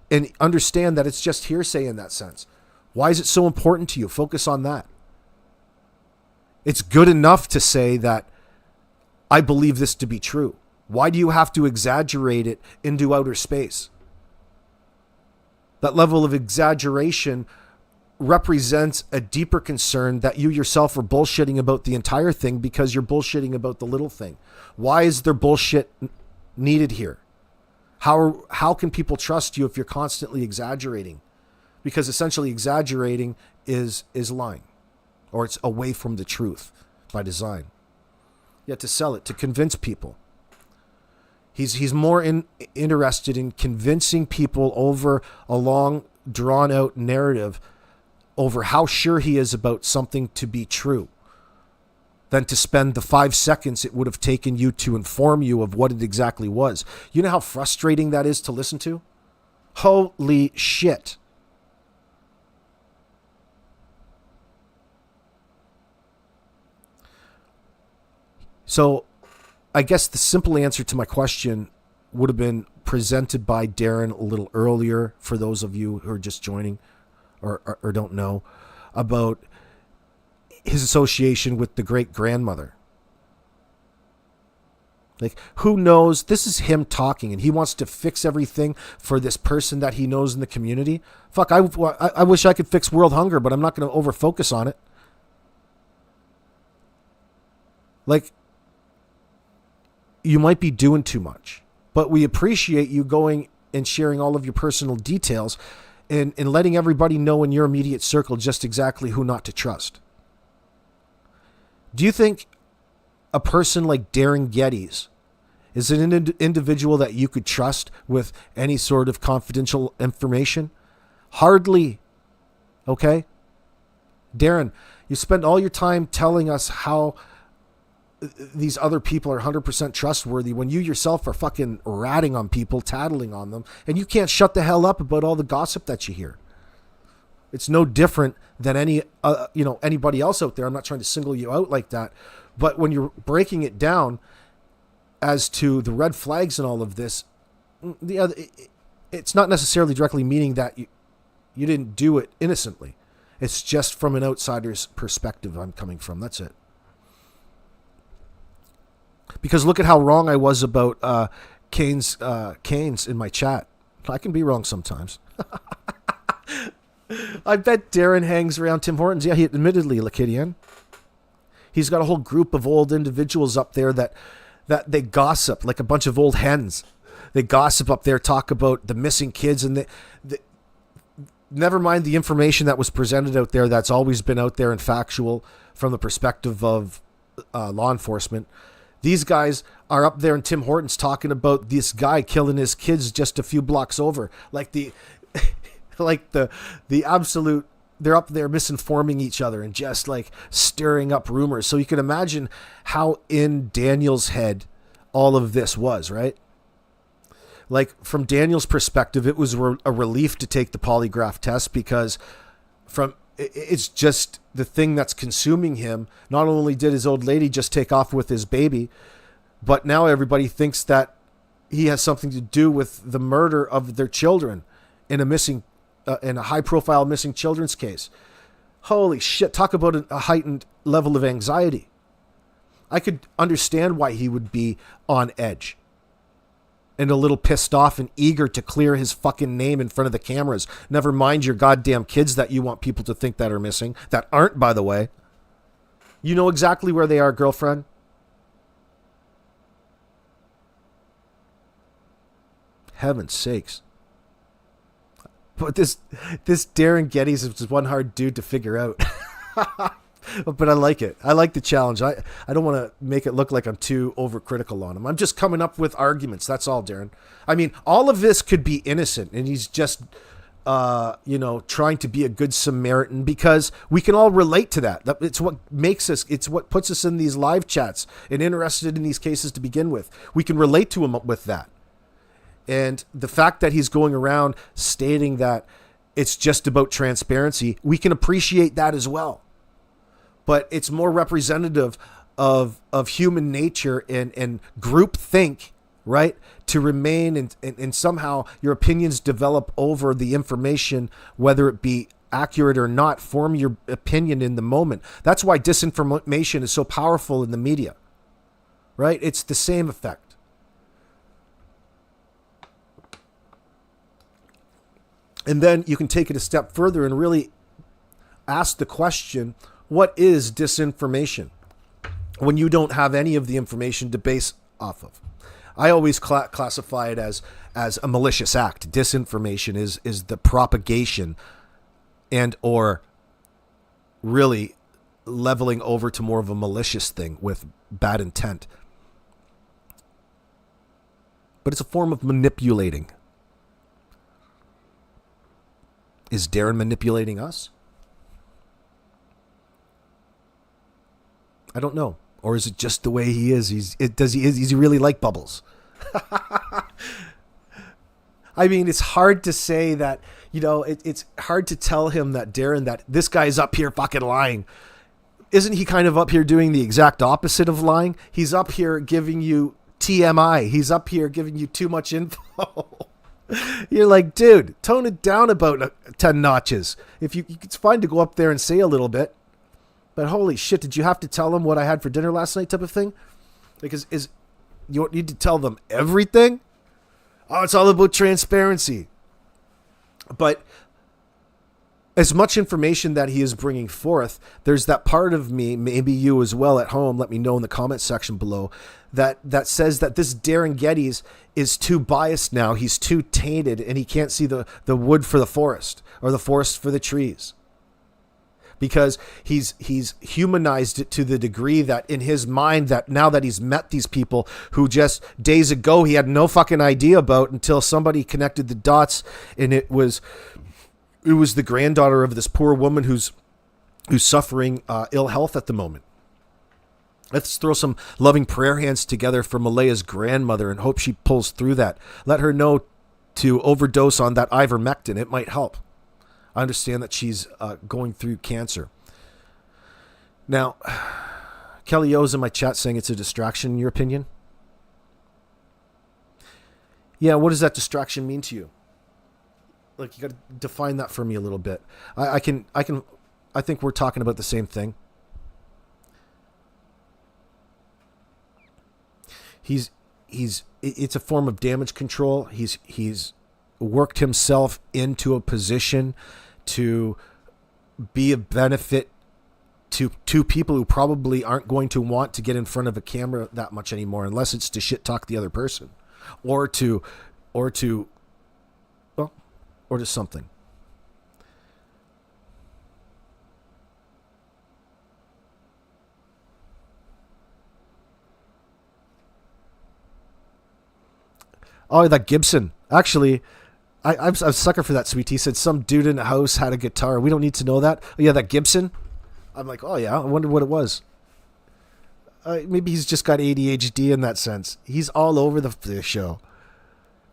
and understand that it's just hearsay in that sense. Why is it so important to you? Focus on that. It's good enough to say that I believe this to be true. Why do you have to exaggerate it into outer space? That level of exaggeration represents a deeper concern that you yourself are bullshitting about the entire thing because you're bullshitting about the little thing. Why is there bullshit needed here? How can people trust you if you're constantly exaggerating? Because essentially exaggerating is lying, or it's away from the truth by design. You have to sell it to convince people. He's more interested in convincing people over a long, drawn-out narrative over how sure he is about something to be true than to spend the 5 seconds it would have taken you to inform you of what it exactly was. You know how frustrating that is to listen to? Holy shit. So I guess the simple answer to my question would have been presented by Darren a little earlier for those of you who are just joining or don't know about his association with the great-grandmother. Like, who knows? This is him talking, and he wants to fix everything for this person that he knows in the community. Fuck, I wish I could fix world hunger, but I'm not going to over-focus on it. Like, you might be doing too much, but we appreciate you going and sharing all of your personal details and letting everybody know in your immediate circle just exactly who not to trust. Do you think a person like Darren Geddes is an individual that you could trust with any sort of confidential information? Hardly. Okay? Darren, you spend all your time telling us how these other people are 100% trustworthy when you yourself are fucking ratting on people, tattling on them, and you can't shut the hell up about all the gossip that you hear. It's no different than anybody else out there. I'm not trying to single you out like that, but when you're breaking it down as to the red flags and all of this, it's not necessarily directly meaning that you didn't do it innocently. It's just from an outsider's perspective I'm coming from. That's it. Because look at how wrong I was about Canes in my chat. I can be wrong sometimes. I bet Darren hangs around Tim Hortons. Yeah, he admittedly, Lakidian. He's got a whole group of old individuals up there that they gossip like a bunch of old hens. They gossip up there, talk about the missing kids, and they never mind the information that was presented out there that's always been out there and factual from the perspective of law enforcement. These guys are up there in Tim Hortons talking about this guy killing his kids just a few blocks over. Like the absolute, they're up there misinforming each other and just like stirring up rumors. So you can imagine how in Daniel's head all of this was, right? Like from Daniel's perspective, it was a relief to take the polygraph test because it's just the thing that's consuming him. Not only did his old lady just take off with his baby, but now everybody thinks that he has something to do with the murder of their children in a high-profile missing children's case. Holy shit, talk about a heightened level of anxiety. I could understand why he would be on edge and a little pissed off and eager to clear his fucking name in front of the cameras. Never mind your goddamn kids that you want people to think that are missing. That aren't, by the way. You know exactly where they are, girlfriend. Heaven's sakes. But this Darren Geddes is just one hard dude to figure out. But I like it. I like the challenge. I don't want to make it look like I'm too overcritical on him. I'm just coming up with arguments. That's all, Darren. I mean, all of this could be innocent, and he's just trying to be a good Samaritan, because we can all relate to that. It's what makes us, it's what puts us in these live chats and interested in these cases to begin with. We can relate to him with that. And the fact that he's going around stating that it's just about transparency, we can appreciate that as well. But it's more representative of human nature and group think, right? To remain and somehow your opinions develop over the information, whether it be accurate or not. Form your opinion in the moment. That's why disinformation is so powerful in the media, right? It's the same effect. And then you can take it a step further and really ask the question, what is disinformation? When you don't have any of the information to base off of. I always classify it as a malicious act. Disinformation is the propagation and or really leveling over to more of a malicious thing with bad intent. But it's a form of manipulating. Is Darren manipulating us? I don't know. Or is it just the way he is? Does he really like bubbles? I mean, it's hard to say that, it's hard to tell him that Darren, that this guy's up here fucking lying. Isn't he kind of up here doing the exact opposite of lying? He's up here giving you TMI. He's up here giving you too much info. You're like, dude, tone it down about 10 notches. It's fine to go up there and say a little bit. But holy shit, did you have to tell them what I had for dinner last night type of thing? Because you need to tell them everything? Oh, it's all about transparency. But as much information that he is bringing forth, there's that part of me, maybe you as well at home, let me know in the comment section below, that says that this Darren Geddes is too biased now. He's too tainted and he can't see the wood for the forest or the forest for the trees. Because he's humanized it to the degree that in his mind, that now that he's met these people who just days ago he had no fucking idea about until somebody connected the dots, and it was the granddaughter of this poor woman who's suffering ill health at the moment. Let's throw some loving prayer hands together for Malaya's grandmother and hope she pulls through that. Let her know to overdose on that ivermectin. It might help. I understand that she's going through cancer. Now, Kelly O's in my chat saying it's a distraction, in your opinion? Yeah, what does that distraction mean to you? Like, you got to define that for me a little bit. I think we're talking about the same thing. It's a form of damage control. He's worked himself into a position to be a benefit to people who probably aren't going to want to get in front of a camera that much anymore, unless it's to shit talk the other person or to something. Oh, that Gibson. Actually, I'm a sucker for that, sweet. He said some dude in the house had a guitar. We don't need to know that. Oh, yeah, that Gibson. I'm like, oh, yeah, I wonder what it was. Maybe he's just got ADHD in that sense. He's all over the show.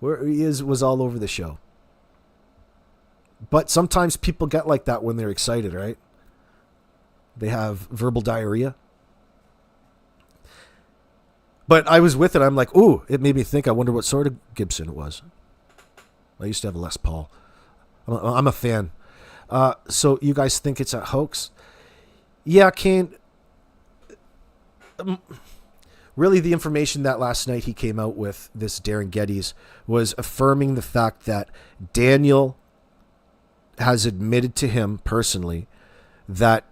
Where he was all over the show. But sometimes people get like that when they're excited, right? They have verbal diarrhea. But I was with it. I'm like, ooh, it made me think. I wonder what sort of Gibson it was. I used to have a Les Paul. I'm a fan. So you guys think it's a hoax? Yeah, Kane. Really, the information that last night he came out with, this Darren Geddes, was affirming the fact that Daniel has admitted to him personally that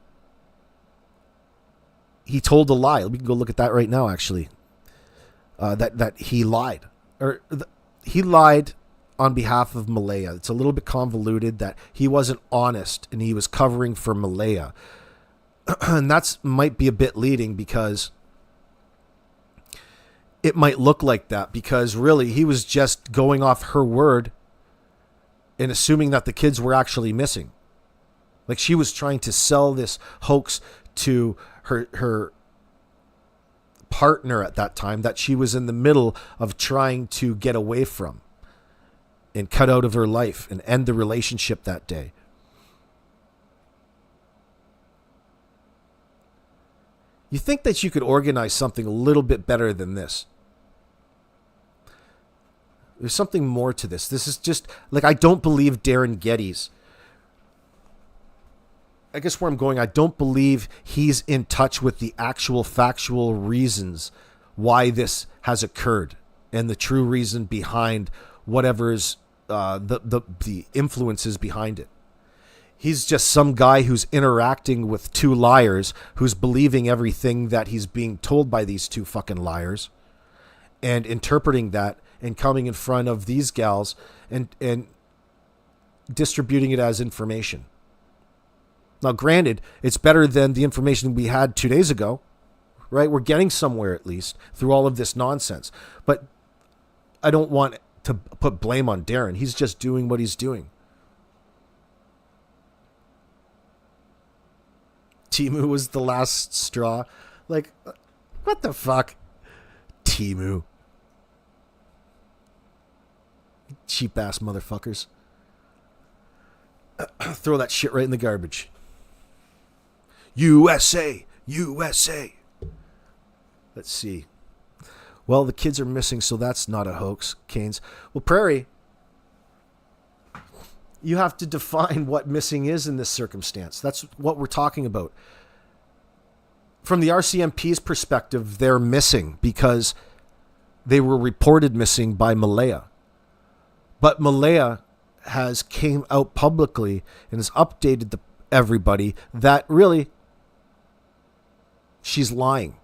he told a lie. We can go look at that right now, actually. That he lied. He lied on behalf of Malaya. It's a little bit convoluted that he wasn't honest and he was covering for Malaya. And that might be a bit leading because it might look like that, because really he was just going off her word and assuming that the kids were actually missing. Like she was trying to sell this hoax to her partner at that time that she was in the middle of trying to get away from and cut out of her life and end the relationship that day. You think that you could organize something a little bit better than this? There's something more to this. This is just like, I don't believe Darren Geddes. I guess where I'm going, I don't believe he's in touch with the actual factual reasons why this has occurred and the true reason behind whatever's the influences behind it. He's just some guy who's interacting with two liars, who's believing everything that he's being told by these two fucking liars and interpreting that and coming in front of these gals and distributing it as information. Now, granted, it's better than the information we had 2 days ago, right? We're getting somewhere at least through all of this nonsense. But I don't want to put blame on Darren. He's just doing what he's doing. Timu was the last straw. Like, what the fuck? Timu. Cheap ass motherfuckers. Throw that shit right in the garbage. USA! USA! Let's see. Well, the kids are missing, so that's not a hoax, Canes. Well, Prairie, you have to define what missing is in this circumstance. That's what we're talking about. From the RCMP's perspective, they're missing because they were reported missing by Malaya. But Malaya has came out publicly and has updated everybody that really she's lying.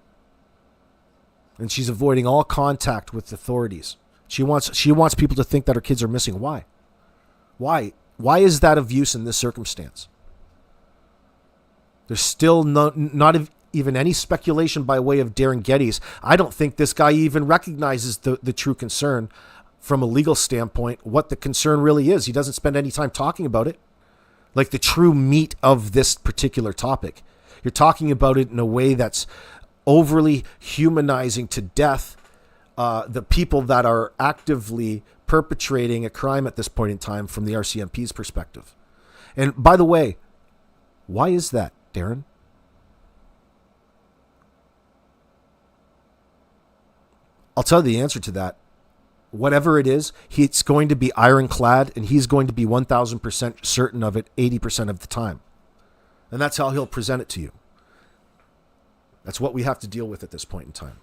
And she's avoiding all contact with authorities. She wants people to think that her kids are missing. Why? Why is that of use in this circumstance? There's still not even any speculation by way of Derin Geddes. I don't think this guy even recognizes the true concern from a legal standpoint, what the concern really is. He doesn't spend any time talking about it. Like the true meat of this particular topic. You're talking about it in a way that's overly humanizing to death the people that are actively perpetrating a crime at this point in time from the RCMP's perspective. And by the way, why is that, Darren? I'll tell you the answer to that. Whatever it is, it's going to be ironclad, and he's going to be 1,000% certain of it 80% of the time. And that's how he'll present it to you. That's what we have to deal with at this point in time.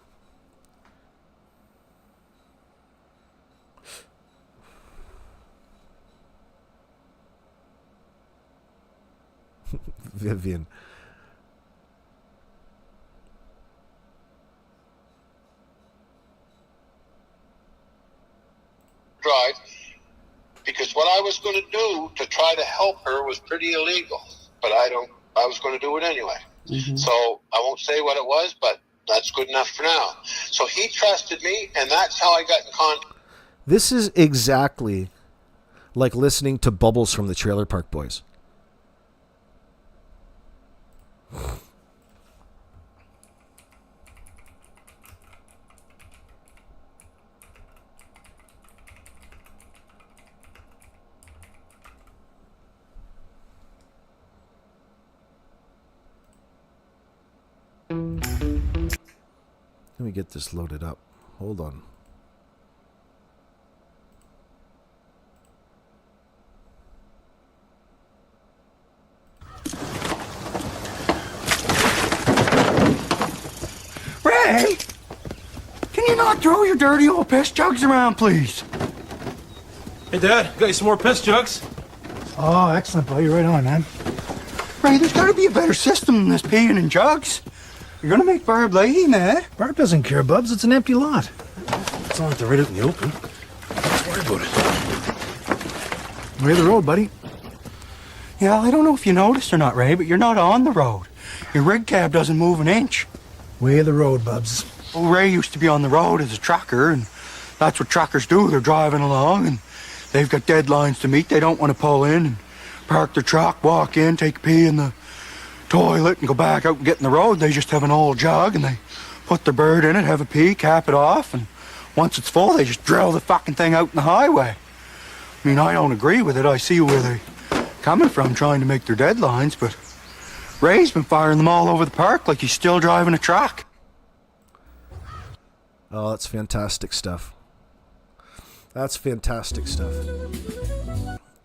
Vivian. Drive, because what I was going to do to try to help her was pretty illegal, but I was going to do it anyway. Mm-hmm. So I won't say what it was, but that's good enough for now. So he trusted me, and that's how I got in contact. This is exactly like listening to Bubbles from the Trailer Park Boys. Let me get this loaded up. Hold on. Ray! Can you not throw your dirty old piss jugs around, please? Hey, Dad, got you some more piss jugs? Oh, excellent, buddy. Right on, man. Ray, there's got to be a better system than this peeing in jugs. You're gonna make Barb Leahy mad. Barb doesn't care, Bubs. It's an empty lot. It's not like they're right out in the open. Don't worry about it. Way of the road, buddy. Yeah, I don't know if you noticed or not, Ray, but you're not on the road. Your rig cab doesn't move an inch. Way of the road, Bubs. Well, Ray used to be on the road as a trucker, and that's what truckers do. They're driving along, and They've got deadlines to meet. They don't want to pull in and park their truck, walk in, take a pee in the toilet and go back out and get in the road. They just have an old jug and they put their bird in it, have a pee, cap it off, and once it's full, they just drill the fucking thing out in the highway. I mean, I don't agree with it. I see where they're coming from trying to make their deadlines, but Ray's been firing them all over the park like he's still driving a truck. Oh, that's fantastic stuff. That's fantastic stuff.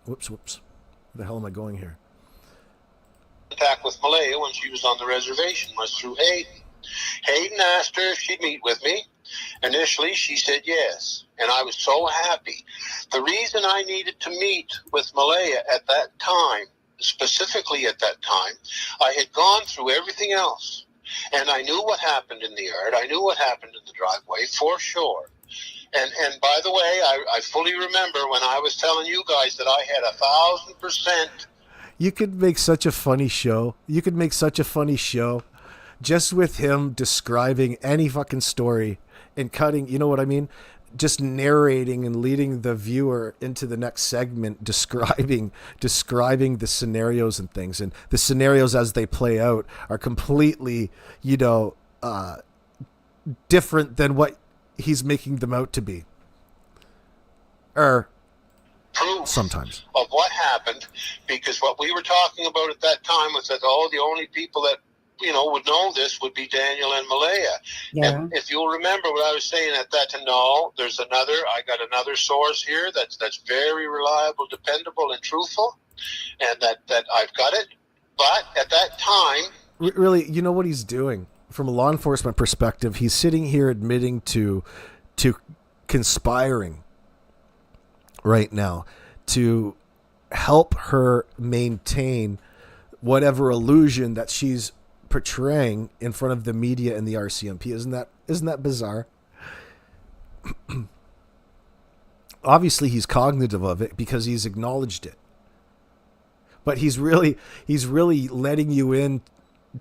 Whoops. Where the hell am I going here? Contact with Malaya when she was on the reservation was through Hayden. Hayden asked her if she'd meet with me. Initially, she said yes, and I was so happy. The reason I needed to meet with Malaya at that time, specifically at that time, I had gone through everything else, and I knew what happened in the yard. I knew what happened in the driveway for sure. And by the way, I fully remember when I was telling you guys that I had 1,000%. You could make such a funny show. You could make such a funny show just with him describing any fucking story and cutting, you know what I mean? Just narrating and leading the viewer into the next segment, describing the scenarios and things. And the scenarios as they play out are completely, different than what he's making them out to be. Proof sometimes of what happened, because what we were talking about at that time was that the only people that would know this would be Daniel and Malaya. Yeah. And if you'll remember what I was saying at that time, no, I got another source here that's very reliable, dependable, and truthful, and that I've got it. But at that time, really, you know what he's doing from a law enforcement perspective? He's sitting here admitting to conspiring right now to help her maintain whatever illusion that she's portraying in front of the media and the RCMP. Isn't that bizarre? Obviously he's cognitive of it because he's acknowledged it, but he's really letting you in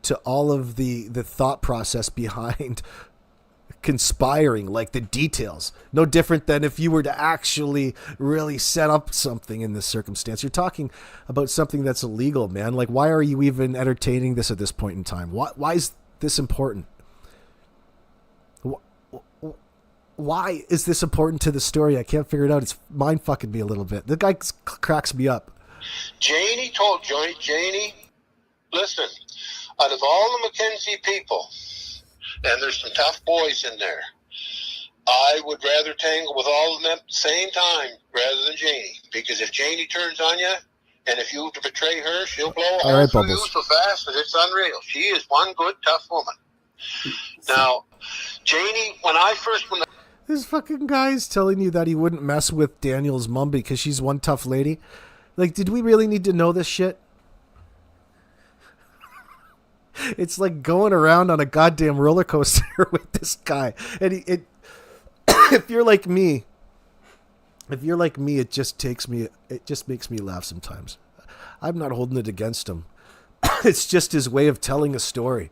to all of the thought process behind conspiring, like the details. No different than if you were to actually really set up something in this circumstance. You're talking about something that's illegal, man. Like, why are you even entertaining this at this point in time? Why is this important? Why is this important to the story? I can't figure it out. It's mind fucking me a little bit. The guy cracks me up. Janie told Janie, listen, out of all the McKenzie people, and there's some tough boys in there, I would rather tangle with all of them at the same time rather than Janie. Because if Janie turns on you, and if you betray her, she'll blow all through you so fast that it's unreal. She is one good, tough woman. Now, Janie, this fucking guy's telling you that he wouldn't mess with Daniel's mom because she's one tough lady. Like, did we really need to know this shit? It's like going around on a goddamn roller coaster with this guy. And if you're like me, it just makes me laugh sometimes. I'm not holding it against him. It's just his way of telling a story.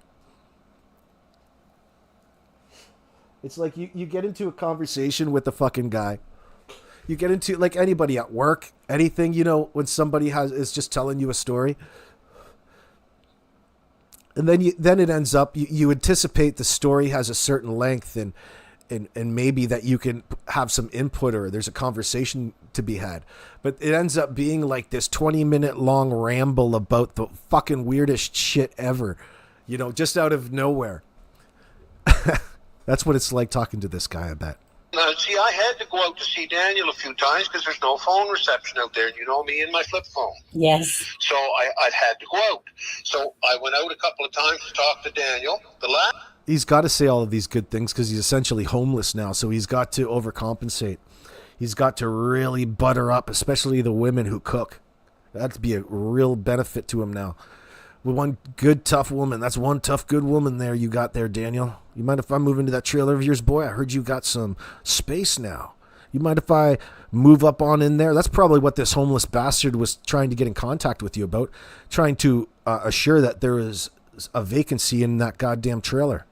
It's like you get into a conversation with the fucking guy. You get into, like, anybody at work, anything, when somebody is just telling you a story. And then it ends up, you anticipate the story has a certain length and maybe that you can have some input or there's a conversation to be had. But it ends up being like this 20-minute long ramble about the fucking weirdest shit ever, just out of nowhere. That's what it's like talking to this guy, I bet. See, I had to go out to see Daniel a few times because there's no phone reception out there, and you know me and my flip phone. Yes. So I had to go out. So I went out a couple of times to talk to Daniel. He's got to say all of these good things because he's essentially homeless now, so he's got to overcompensate. He's got to really butter up, especially the women who cook. That'd be a real benefit to him now. With one good, tough woman. That's one tough, good woman there you got there, Daniel. You mind if I move into that trailer of yours, boy? I heard you got some space now. You mind if I move up on in there? That's probably what this homeless bastard was trying to get in contact with you about, trying to assure that there is a vacancy in that goddamn trailer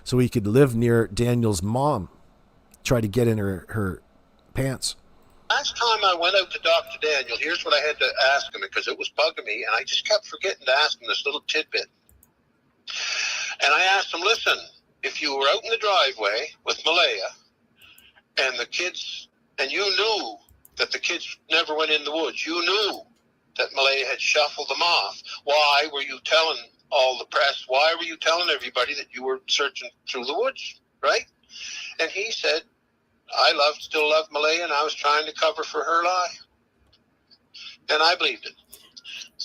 so he could live near Daniel's mom, try to get in her pants. last time I went out to Dr. Daniel, here's what I had to ask him because it was bugging me, and I just kept forgetting to ask him this little tidbit. And I asked him, listen, if you were out in the driveway with Malaya and the kids, and you knew that the kids never went in the woods, you knew that Malaya had shuffled them off, why were you telling all the press, why were you telling everybody that you were searching through the woods, right? And he said, I still love Malaya, and I was trying to cover for her lie. And I believed it.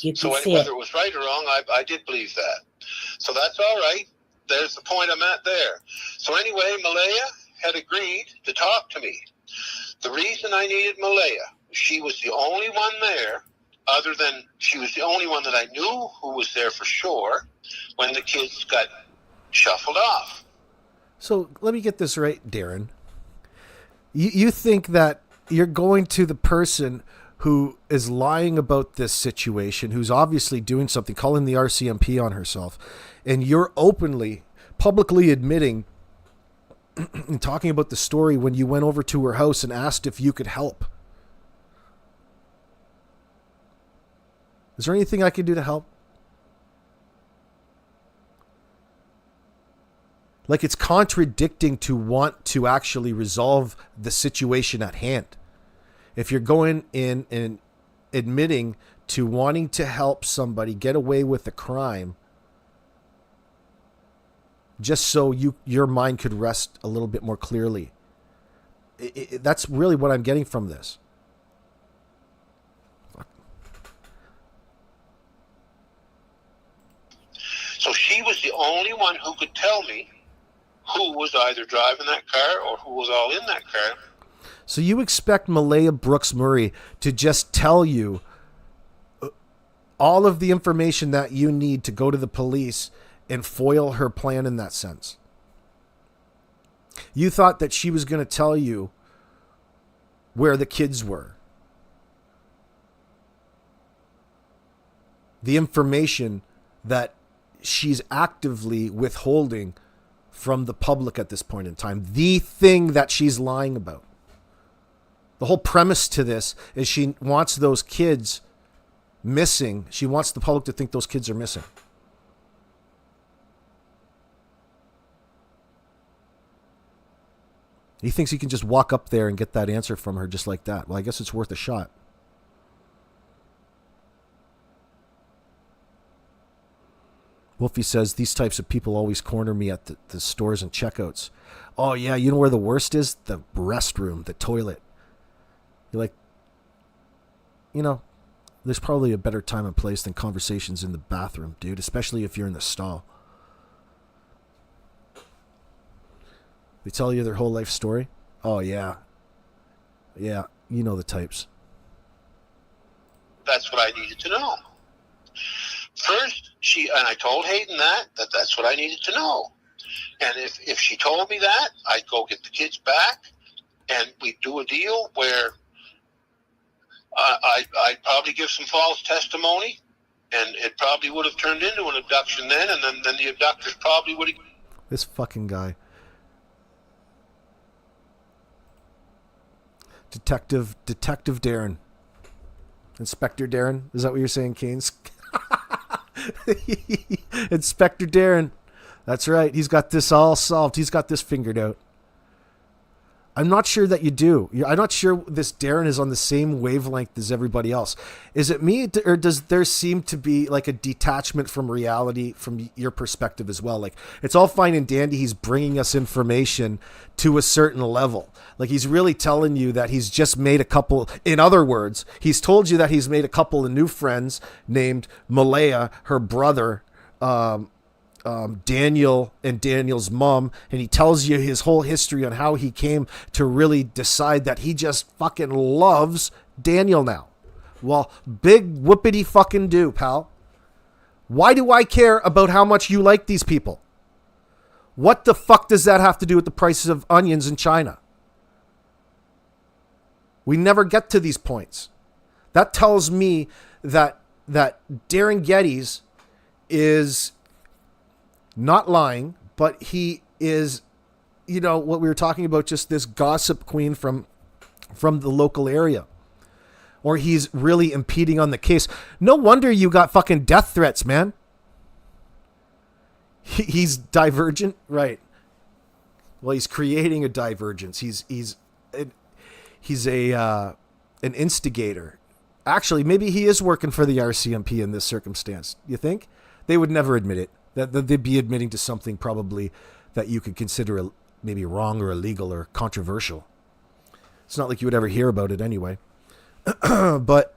You can So see whether it. it was right or wrong, I did believe that. So that's all right. There's the point I'm at there. So anyway, Malaya had agreed to talk to me. The reason I needed Malaya, she was the only one there, other than she was the only one that I knew who was there for sure when the kids got shuffled off. So let me get this right, Darren. You think that you're going to the person who is lying about this situation, who's obviously doing something, calling the RCMP on herself, and you're openly, publicly admitting and talking about the story when you went over to her house and asked if you could help. Is there anything I can do to help? Like, it's contradicting to want to actually resolve the situation at hand. If you're going in and admitting to wanting to help somebody get away with a crime just so your mind could rest a little bit more clearly. That's really what I'm getting from this. So she was the only one who could tell me who was either driving that car or who was all in that car. So you expect Malaya Brooks Murray to just tell you all of the information that you need to go to the police and foil her plan in that sense? You thought that she was going to tell you where the kids were. The information that she's actively withholding from the public at this point in time. The thing that she's lying about. The whole premise to this is she wants those kids missing. She wants the public to think those kids are missing. He thinks he can just walk up there and get that answer from her just like that. Well, I guess it's worth a shot. Wolfie says, these types of people always corner me at the stores and checkouts. Oh, yeah, you know where the worst is? The restroom, the toilet. You're like, you know, there's probably a better time and place than conversations in the bathroom, dude, especially if you're in the stall. They tell you their whole life story? Oh, yeah. Yeah, you know the types. That's what I needed to know. First, and I told Hayden that's what I needed to know. And if she told me that, I'd go get the kids back, and we'd do a deal where I'd probably give some false testimony, and it probably would have turned into an abduction then, and then the abductors probably would have... This fucking guy. Detective Darren. Inspector Darren? Is that what you're saying, Keynes? Inspector Darren. That's right. He's got this all solved. He's got this figured out. I'm not sure that you do. I'm not sure this Darren is on the same wavelength as everybody else. Is it me, or does there seem to be like a detachment from reality from your perspective as well? Like, it's all fine and dandy. He's bringing us information to a certain level. Like, he's really telling you that he's just made a couple, in other words, he's told you that he's made a couple of new friends named Malaya, her brother, Daniel and Daniel's mom, and he tells you his whole history on how he came to really decide that he just fucking loves Daniel now. Well, big whoopity fucking do, pal. Why do I care about how much you like these people? What the fuck does that have to do with the prices of onions in China? We never get to these points. That tells me that Darren Geddes is not lying, but he is, you know, what we were talking about, just this gossip queen from from the local area, or he's really impeding on the case. No wonder you got fucking death threats, man. He's divergent, right? Well, he's creating a divergence. He's an instigator. Actually, maybe he is working for the RCMP in this circumstance. You think? They would never admit it. That they'd be admitting to something probably that you could consider maybe wrong or illegal or controversial. It's not like you would ever hear about it anyway. but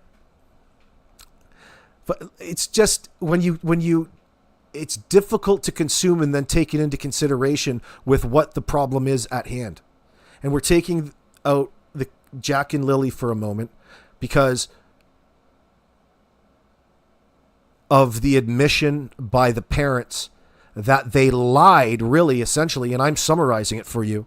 it's just when you it's difficult to consume and then take it into consideration with what the problem is at hand. And we're taking out the Jack and Lilly for a moment because of the admission by the parents that they lied, really, essentially, and I'm summarizing it for you,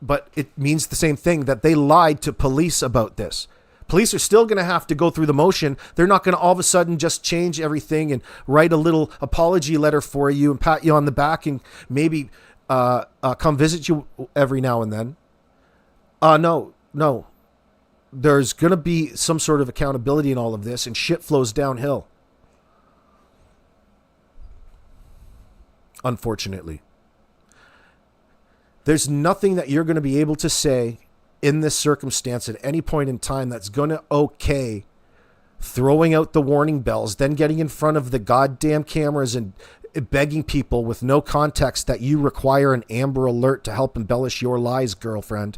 but it means the same thing, that they lied to police about this. Police are still going to have to go through the motion. They're not going to all of a sudden just change everything and write a little apology letter for you and pat you on the back and maybe come visit you every now and then. No. There's going to be some sort of accountability in all of this, and shit flows downhill. Unfortunately. There's nothing that you're going to be able to say in this circumstance at any point in time that's going to okay throwing out the warning bells, then getting in front of the goddamn cameras and begging people with no context that you require an Amber Alert to help embellish your lies, girlfriend.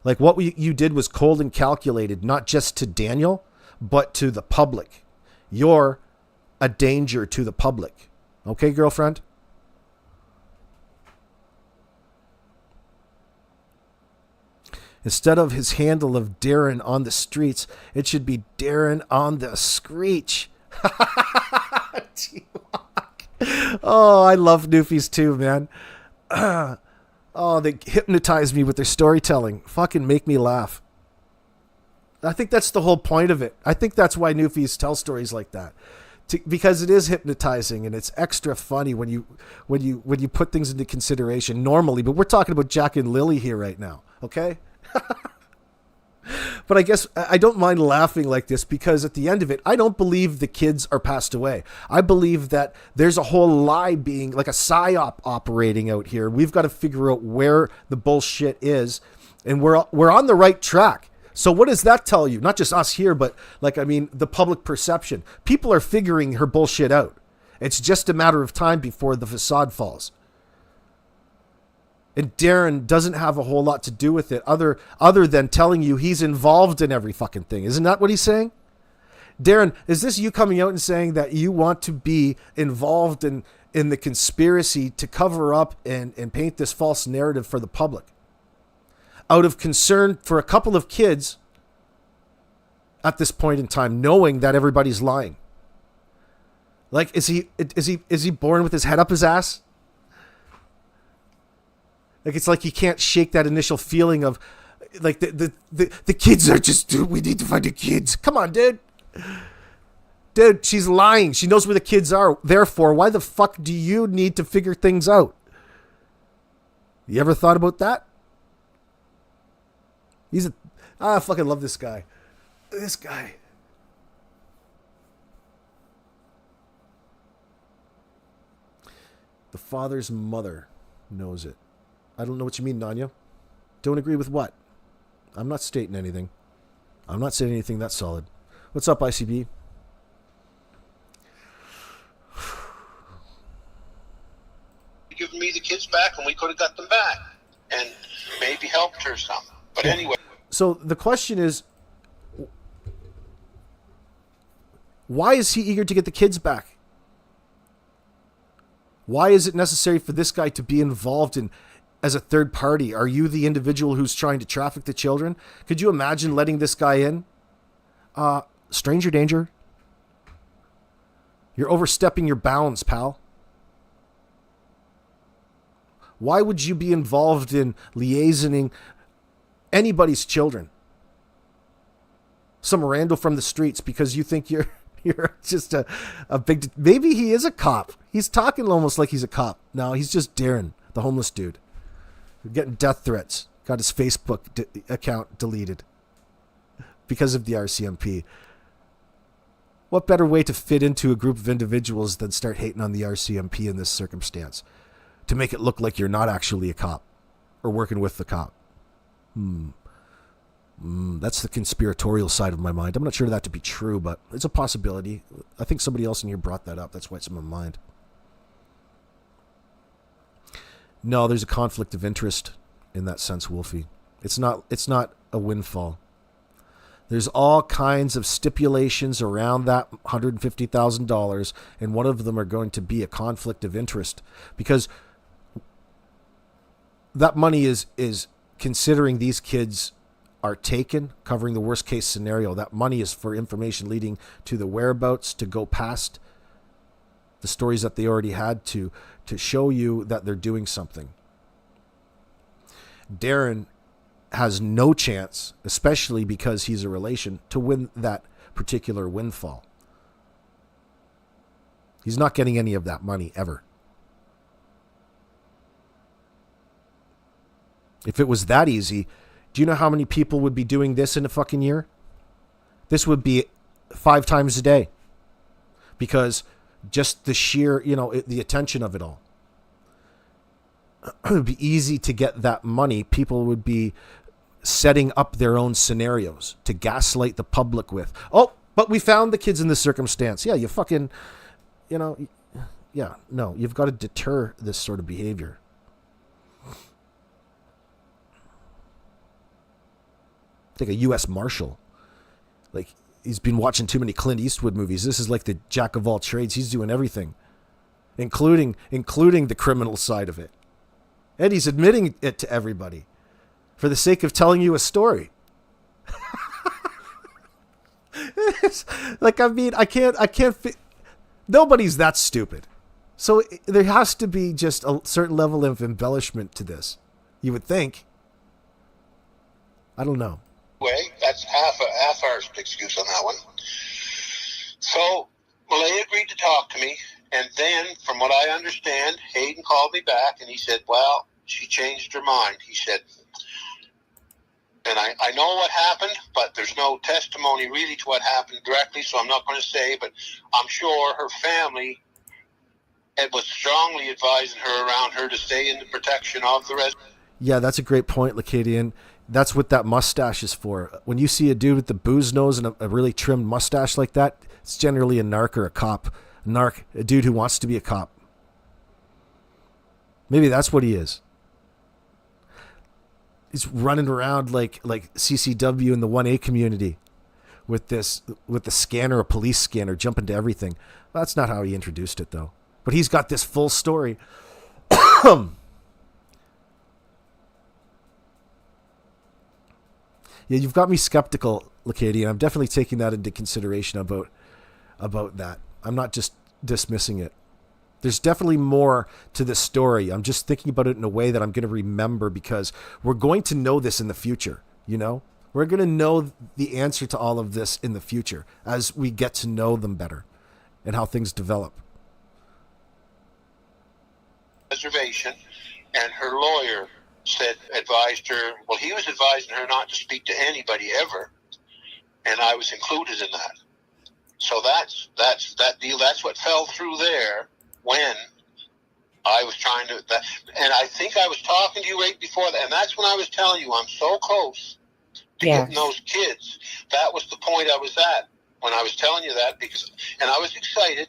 Like, what you did was cold and calculated, not just to Daniel, but to the public. You're a danger to the public. Okay, girlfriend? Instead of his handle of Darren on the streets, it should be Darren on the screech. Oh, I love Newfies too, man. Oh, they hypnotize me with their storytelling. Fucking make me laugh. I think that's the whole point of it. I think that's why Newfies tell stories like that. Because it is hypnotizing and it's extra funny when you put things into consideration normally. But we're talking about Jack and Lilly here right now, okay? But I guess I don't mind laughing like this because at the end of it, I don't believe the kids are passed away. I believe that there's a whole lie being like a psyop operating out here. We've got to figure out where the bullshit is, and we're on the right track. So what does that tell you? Not just us here, but the public perception. People are figuring her bullshit out. It's just a matter of time before the facade falls. And Darren doesn't have a whole lot to do with it other than telling you he's involved in every fucking thing. Isn't that what he's saying? Darren, is this you coming out and saying that you want to be involved in the conspiracy to cover up and paint this false narrative for the public? Out of concern for a couple of kids at this point in time, knowing that everybody's lying. Like, is he born with his head up his ass? Like, it's like he can't shake that initial feeling of, like, the kids are just, we need to find the kids. Come on, dude. Dude, she's lying. She knows where the kids are. Therefore, why the fuck do you need to figure things out? You ever thought about that? I fucking love this guy. This guy. The father's mother knows it. I don't know what you mean, Nanya. Don't agree with what? I'm not stating anything. I'm not saying anything that's solid. What's up, ICB? Given me the kids back, and we could have got them back, and maybe helped her some. But anyway. So the question is, why is he eager to get the kids back? Why is it necessary for this guy to be involved in as a third party? Are you the individual who's trying to traffic the children? Could you imagine letting this guy in? Stranger danger. You're overstepping your bounds, pal. Why would you be involved in liaisoning anybody's children? Some rando from the streets because you think you're just a big... Maybe he is a cop. He's talking almost like he's a cop. No, he's just Darren, the homeless dude. You're getting death threats. got his Facebook account deleted because of the RCMP. What better way to fit into a group of individuals than start hating on the RCMP in this circumstance? To make it look like you're not actually a cop or working with the cop. That's the conspiratorial side of my mind. I'm not sure that to be true, but it's a possibility. I think somebody else in here brought that up. That's why it's in my mind. No, there's a conflict of interest in that sense, Wolfie. It's not a windfall. There's all kinds of stipulations around that $150,000, and one of them are going to be a conflict of interest, because that money is considering these kids are taken, covering the worst case scenario. That money is for information leading to the whereabouts, to go past the stories that they already had, to show you that they're doing something. Darren has no chance, especially because he's a relation, to win that particular windfall. He's not getting any of that money ever. If it was that easy, do you know how many people would be doing this in a fucking year? This would be 5 times a day. Because just the sheer, the attention of it all. It would be easy to get that money. People would be setting up their own scenarios to gaslight the public with. Oh, but we found the kids in this circumstance. Yeah, you fucking, yeah, no, you've got to deter this sort of behavior. Like a U.S. Marshal. Like, he's been watching too many Clint Eastwood movies. This is like the jack of all trades. He's doing everything, including the criminal side of it. And he's admitting it to everybody for the sake of telling you a story. Like, I can't nobody's that stupid. So there has to be just a certain level of embellishment to this, you would think. I don't know. Way, that's half our excuse on that one. So Malaya agreed to talk to me, and then, from what I understand, Hayden called me back, and he said, well, she changed her mind. He said, and I know what happened, but there's no testimony really to what happened directly, so I'm not going to say, but I'm sure her family was strongly advising her around her to stay in the protection of the resident. Yeah, that's a great point, Lacadian. That's what that mustache is for. When you see a dude with the booze nose and a really trimmed mustache like that, it's generally a narc or a cop. A dude who wants to be a cop. Maybe that's what he is. He's running around like CCW in the 1A community with the scanner, a police scanner, jumping to everything. Well, that's not how he introduced it, though. But he's got this full story. Yeah, you've got me skeptical, Lacadian. I'm definitely taking that into consideration about that. I'm not just dismissing it. There's definitely more to this story. I'm just thinking about it in a way that I'm going to remember, because we're going to know this in the future, We're going to know the answer to all of this in the future as we get to know them better and how things develop. Reservation, and her lawyer advised her, well, he was advising her not to speak to anybody ever, and I was included in that. So that's that deal. That's what fell through there when I was trying to, and I think I was talking to you right before that, and that's when I was telling you I'm so close to getting those kids. That was the point I was at when I was telling you that, and I was excited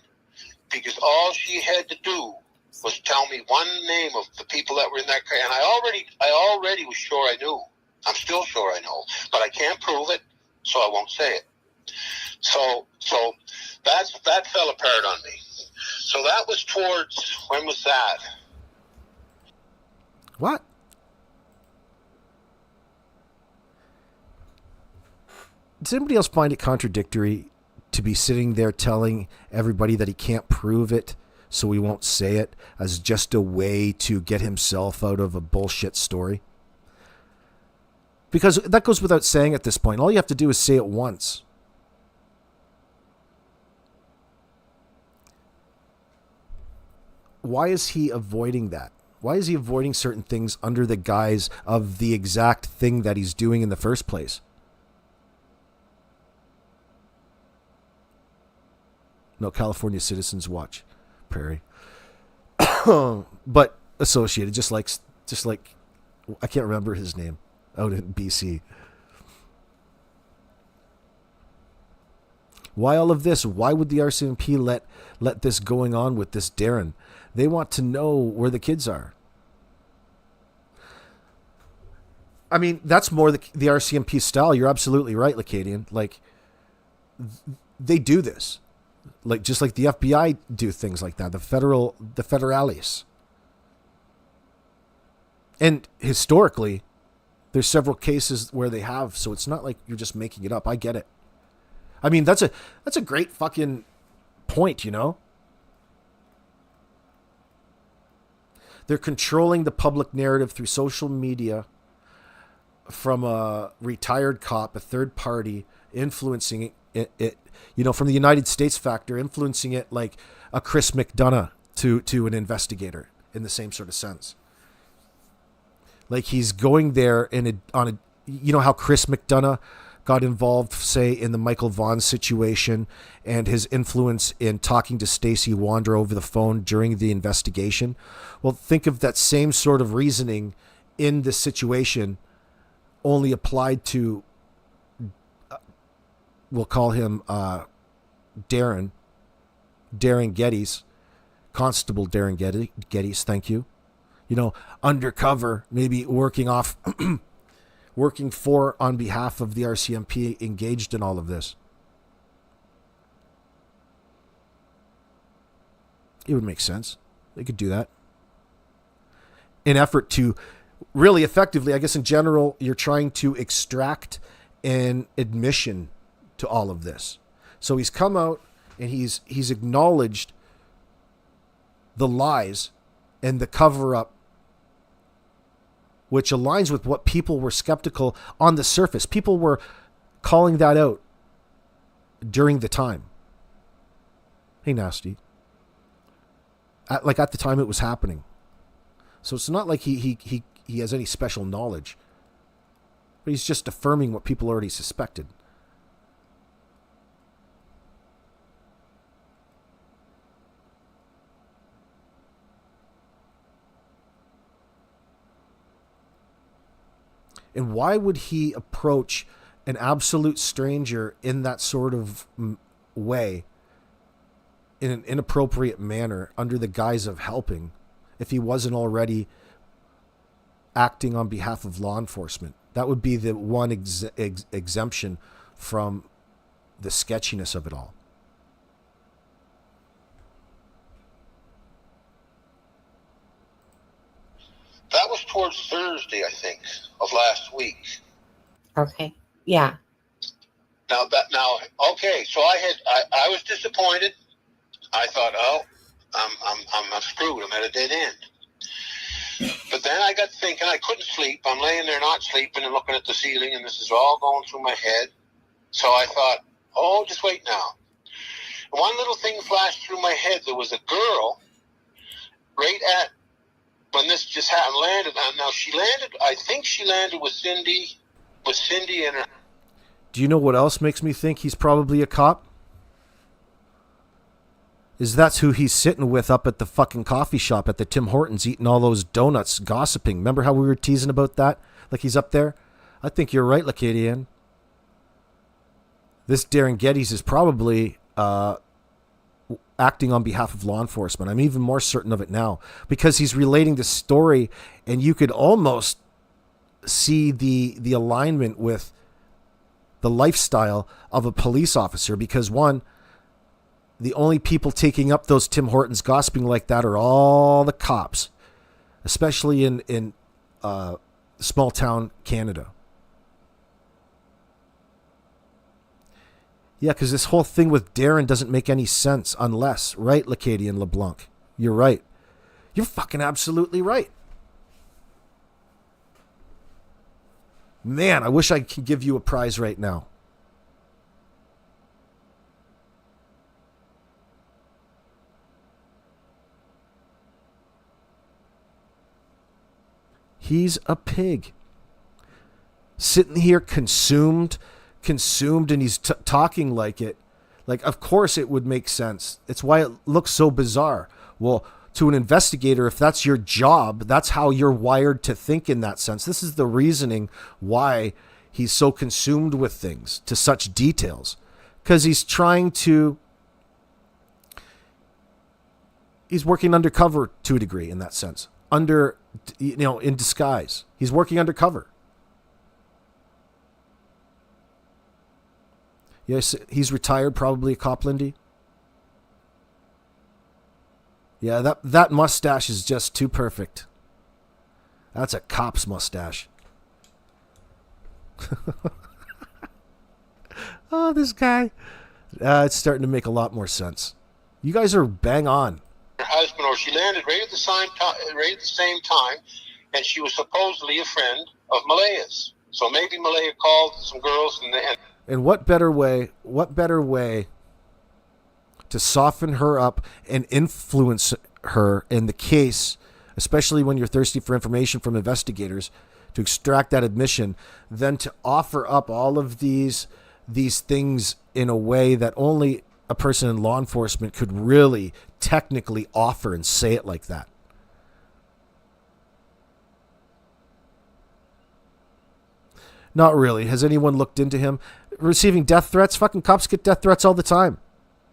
because all she had to do was tell me one name of the people that were in that car, and I already was sure I knew. I'm still sure I know, but I can't prove it, so I won't say it. So that fell apart on me. So that was towards, when was that? What? Does anybody else find it contradictory to be sitting there telling everybody that he can't prove it, so he won't say it, as just a way to get himself out of a bullshit story? Because that goes without saying at this point. All you have to do is say it once. Why is he avoiding that? Why is he avoiding certain things under the guise of the exact thing that he's doing in the first place? No, California Citizens Watch, Prairie. But associated, just like I can't remember his name out in BC. Why all of this? Why would the RCMP let this going on with this Darren? They want to know where the kids are. I mean, that's more the RCMP style. You're absolutely right, Lacadian. Like, they do this. Like, just like the FBI do things like that. The federales. And historically, there's several cases where they have, so it's not like you're just making it up. I get it. I mean, that's a great fucking point, you know? They're controlling the public narrative through social media from a retired cop, a third party, influencing it you know, from the United States factor, influencing it like a Chris McDonough to an investigator in the same sort of sense. Like he's going there on a, you know how Chris McDonough got involved, say, in the Michael Vaughn situation and his influence in talking to Stacey Wander over the phone during the investigation. Well, think of that same sort of reasoning in this situation, only applied to, we'll call him Darren Geddes, Constable Darren Geddes, thank you. You know, undercover, maybe working for, on behalf of the RCMP, engaged in all of this. It would make sense. They could do that. In effort to really effectively, I guess in general, you're trying to extract an admission to all of this. So he's come out and he's acknowledged the lies and the cover-up, which aligns with what people were skeptical on the surface. People were calling that out during the time. Hey, Nasty. At the time it was happening. So it's not like he has any special knowledge. But he's just affirming what people already suspected. And why would he approach an absolute stranger in that sort of way, in an inappropriate manner, under the guise of helping, if he wasn't already acting on behalf of law enforcement? That would be the one exemption from the sketchiness of it all. That was towards Thursday, I think, of last week. Okay. Yeah. Okay. So I was disappointed. I thought, oh, I'm screwed. I'm at a dead end. But then I got thinking. I couldn't sleep. I'm laying there not sleeping and looking at the ceiling, and this is all going through my head. So I thought, oh, just wait now. One little thing flashed through my head. There was a girl right at, when this just happened, landed. Now she landed, I think she landed with Cindy and her. Do you know what else makes me think he's probably a cop? Is that's who he's sitting with up at the fucking coffee shop at the Tim Hortons, eating all those donuts, gossiping. Remember how we were teasing about that? Like he's up there? I think you're right, Lacadian. This Darren Geddes is probably acting on behalf of law enforcement. I'm even more certain of it now because he's relating the story, and you could almost see the alignment with the lifestyle of a police officer, because one, the only people taking up those Tim Hortons gossiping like that are all the cops, especially in small town Canada. Yeah, because this whole thing with Darren doesn't make any sense unless, right, Lacadian LeBlanc? You're right. You're fucking absolutely right. Man, I wish I could give you a prize right now. He's a pig. Sitting here consumed, and he's talking like it. Like, of course it would make sense. It's why it looks so bizarre. Well, to an investigator, if that's your job, that's how you're wired to think in that sense. This is the reasoning why he's so consumed with things to such details. Because he's working undercover to a degree in that sense. In disguise. He's working undercover. Yes, he's retired, probably a cop, Lindy. Yeah, that mustache is just too perfect. That's a cop's mustache. Oh, this guy. It's starting to make a lot more sense. You guys are bang on. Her husband, or she landed right at the same time, and she was supposedly a friend of Malaya's. So maybe Malaya called some girls, and what better way to soften her up and influence her in the case, especially when you're thirsty for information from investigators, to extract that admission, than to offer up all of these things in a way that only a person in law enforcement could really technically offer and say it like that. Not really. Has anyone looked into him receiving death threats? Fucking cops get death threats all the time.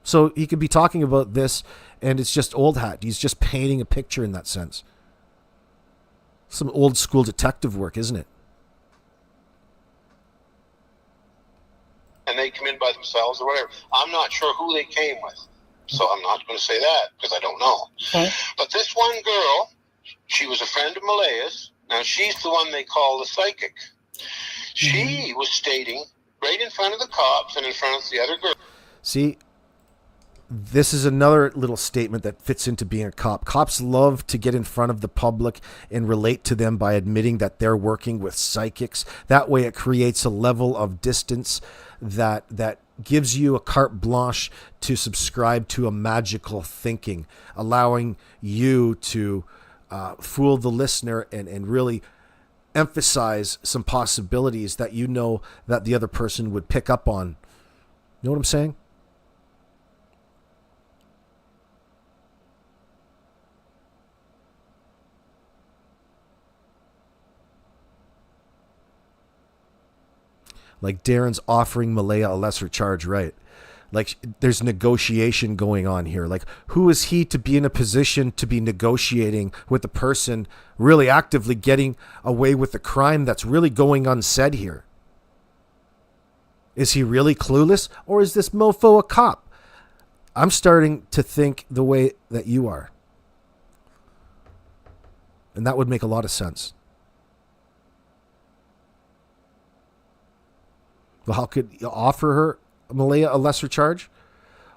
So he could be talking about this, and it's just old hat. He's just painting a picture in that sense. Some old school detective work, isn't it? and they come in by themselves or whatever. I'm not sure who they came with, so I'm not going to say that because I don't know. Okay. But this one girl, she was a friend of Malaya's. Now, she's the one they call the psychic. She was stating right in front of the cops and in front of the other girl. See, this is another little statement that fits into being a cop. Cops love to get in front of the public and relate to them by admitting that they're working with psychics. That way it creates a level of distance that gives you a carte blanche to subscribe to a magical thinking, allowing you to fool the listener and really emphasize some possibilities that you know that the other person would pick up on. You know what I'm saying? Like Darren's offering Malaya a lesser charge, right? Like there's negotiation going on here. Like who is he to be in a position to be negotiating with the person really actively getting away with the crime that's really going unsaid here? Is he really clueless, or is this mofo a cop? I'm starting to think the way that you are. And that would make a lot of sense. Well, how could you offer her, Malaya, a lesser charge?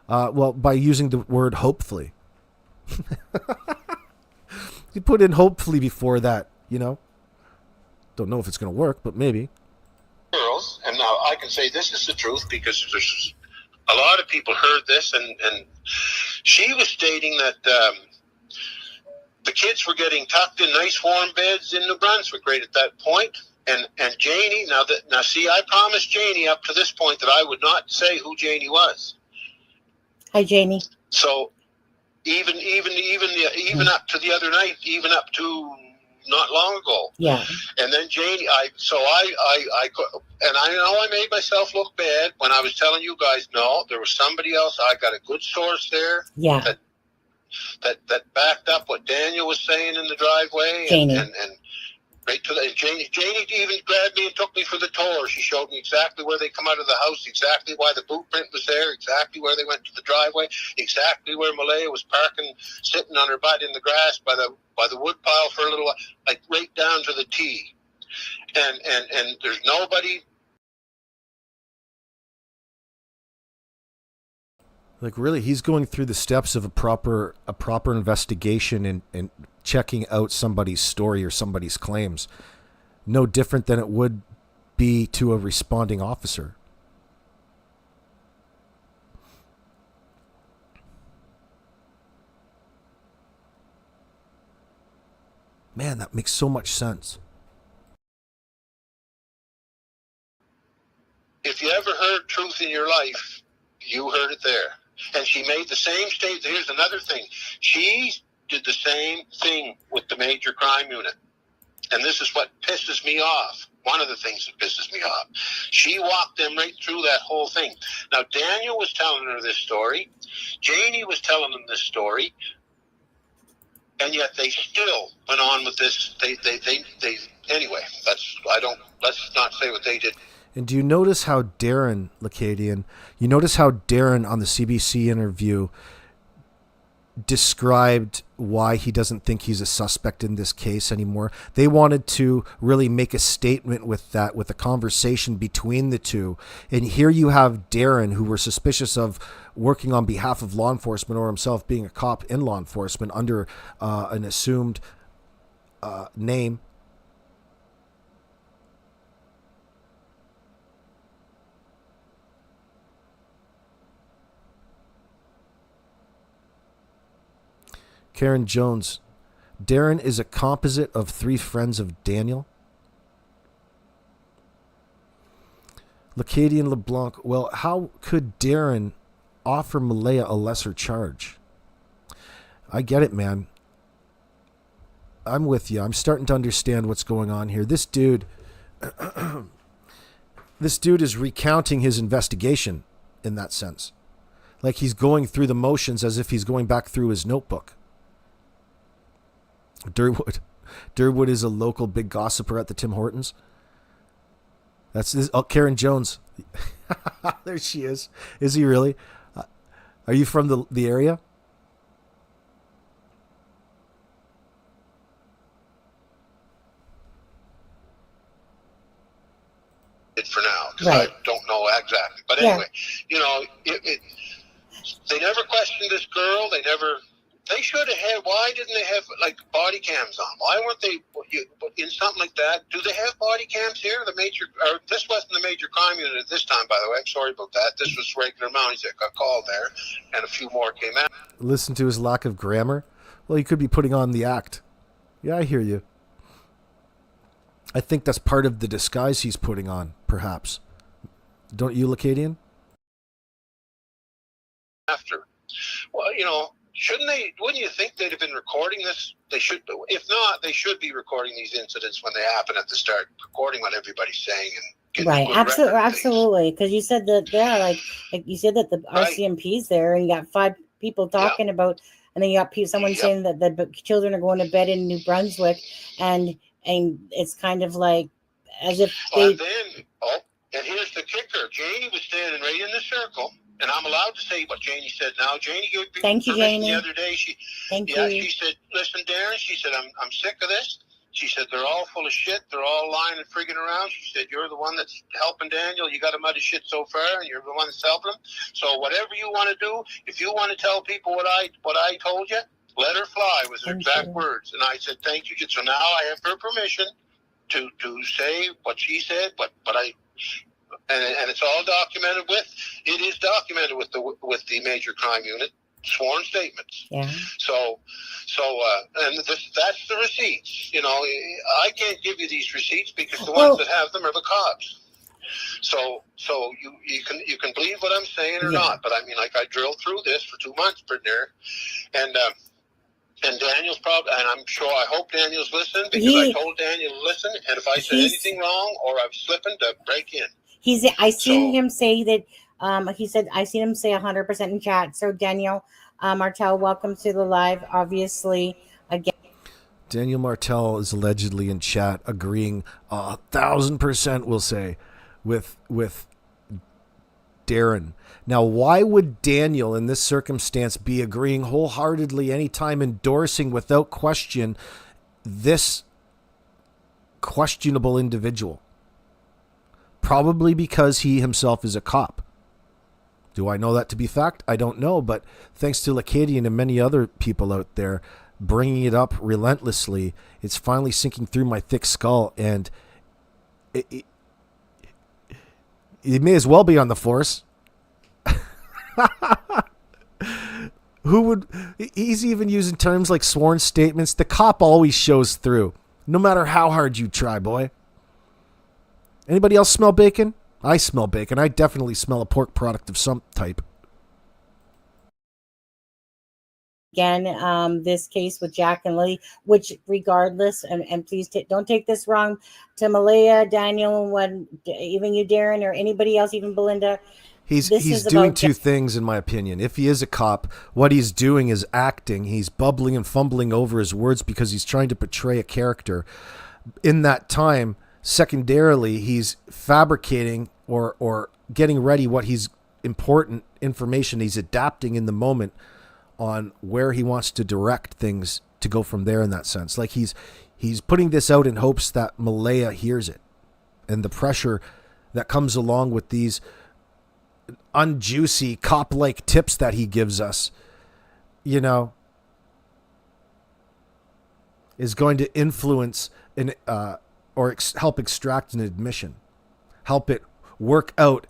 Well, by using the word hopefully. You put in hopefully before that, you know. Don't know if it's going to work, but maybe. Girls, and now I can say this is the truth because there's a lot of people heard this, and she was stating that the kids were getting tucked in nice warm beds in New Brunswick right at that point. And Janie, now see, I promised Janie up to this point that I would not say who Janie was. Hi, Janie. So even up to the other night, even up to not long ago. Yeah. And then Janie, I and I know I made myself look bad when I was telling you guys, no, there was somebody else. I got a good source there. Yeah. That backed up what Daniel was saying in the driveway. Janie. And right to the, Janie even grabbed me and took me for the tour. She showed me exactly where they come out of the house, exactly why the boot print was there, exactly where they went to the driveway, exactly where Malaya was parking, sitting on her butt in the grass by the wood pile for a little while, like right down to the T. And there's nobody. Like really, he's going through the steps of a proper investigation and checking out somebody's story or somebody's claims. No different than it would be to a responding officer. Man, that makes so much sense. in your life, you heard it there. And she made the same statement. Here's another thing. She did the same thing with the major crime unit. And this is what pisses me off. One of the things that pisses me off. She walked them right through that whole thing. Now, Daniel was telling her this story. Janie was telling them this story. And yet they still went on with this. Anyway, let's not say what they did. And do you notice how Darren, Lacadian, you notice how Darren on the CBC interview described why he doesn't think he's a suspect in this case anymore? They wanted to really make a statement with that, with a conversation between the two. And here you have Darren, who were suspicious of working on behalf of law enforcement or himself being a cop in law enforcement under an assumed name. Karen Jones, Darren is a composite of three friends of Daniel. Lacadian LeBlanc, well, how could Darren offer Malaya a lesser charge? I get it, man. I'm with you. I'm starting to understand what's going on here. This dude is recounting his investigation in that sense. Like he's going through the motions as if he's going back through his notebook. Durwood is a local big gossiper at the Tim Hortons. That's this. Oh, Karen Jones. There she is. Is he really? Are you from the area? For now, because Right. I don't know exactly. But anyway, you know, they never questioned this girl. They should have had. Why didn't they have like body cams on? Why weren't they in something like that? Do they have body cams here? This wasn't the major crime unit at this time, by the way. I'm sorry about that. This was regular Mounties that got called there, and a few more came out. Listen to his lack of grammar. Well, he could be putting on the act. Yeah, I hear you. I think that's part of the disguise he's putting on, perhaps. Don't you, Lacadian? After, well, you know. Wouldn't you think they'd have been recording this? They should. If not, they should be recording these incidents when they happen at the start, recording what everybody's saying and Right, absolutely. Because you said that like you said that the RCMP's there, and you got 5 people talking about, and then you got someone saying that the children are going to bed in New Brunswick, and it's kind of like as if they. And here's the kicker: Janie was standing right in the circle. And I'm allowed to say what Janie said now. Janie gave people permission the other day. She said, listen, Darren, she said, I'm sick of this. She said, they're all full of shit. They're all lying and frigging around. She said, you're the one that's helping Daniel. You got him out of shit so far, and you're the one that's helping him. So whatever you want to do, if you want to tell people what I told you, let her fly was her exact words. And I said, thank you. So now I have her permission to say what she said, but I... And it's all documented it is documented with the major crime unit sworn statements. Yeah. So and that's the receipts. You know, I can't give you these receipts because the ones that have them are the cops. So you can believe what I'm saying or not, but I mean, like I drilled through this for 2 months, pretty near, and Daniel's probably, and I'm sure, I hope Daniel's listening because I told Daniel to listen, and if I said anything wrong or I'm slipping, to break in. I seen him say that. He said I seen him say 100% in chat. So Daniel Martel, welcome to the live. Obviously, again, Daniel Martel is allegedly in chat, agreeing 1,000%. We'll say with Darren. Now, why would Daniel in this circumstance be agreeing wholeheartedly, anytime endorsing without question this questionable individual? Probably because he himself is a cop. Do I know that to be fact? I don't know, but thanks to Lacadian and many other people out there bringing it up relentlessly, it's finally sinking through my thick skull, and it may as well be on the force. He's even using terms like sworn statements. The cop always shows through, no matter how hard you try, boy. Anybody else smell bacon? I smell bacon. I definitely smell a pork product of some type. Again, this case with Jack and Lilly, which regardless, and please don't take this wrong, to Malaya, Daniel, when even you, Darren, or anybody else, even Belinda. He's doing two things, in my opinion. If he is a cop, what he's doing is acting. He's bubbling and fumbling over his words because he's trying to portray a character. In that time, secondarily, he's fabricating or getting ready what he's important information. He's adapting in the moment on where he wants to direct things to go from there in that sense. Like he's putting this out in hopes that Malaya hears it. And the pressure that comes along with these unjuicy cop-like tips that he gives us, you know, is going to influence help extract an admission, help it work out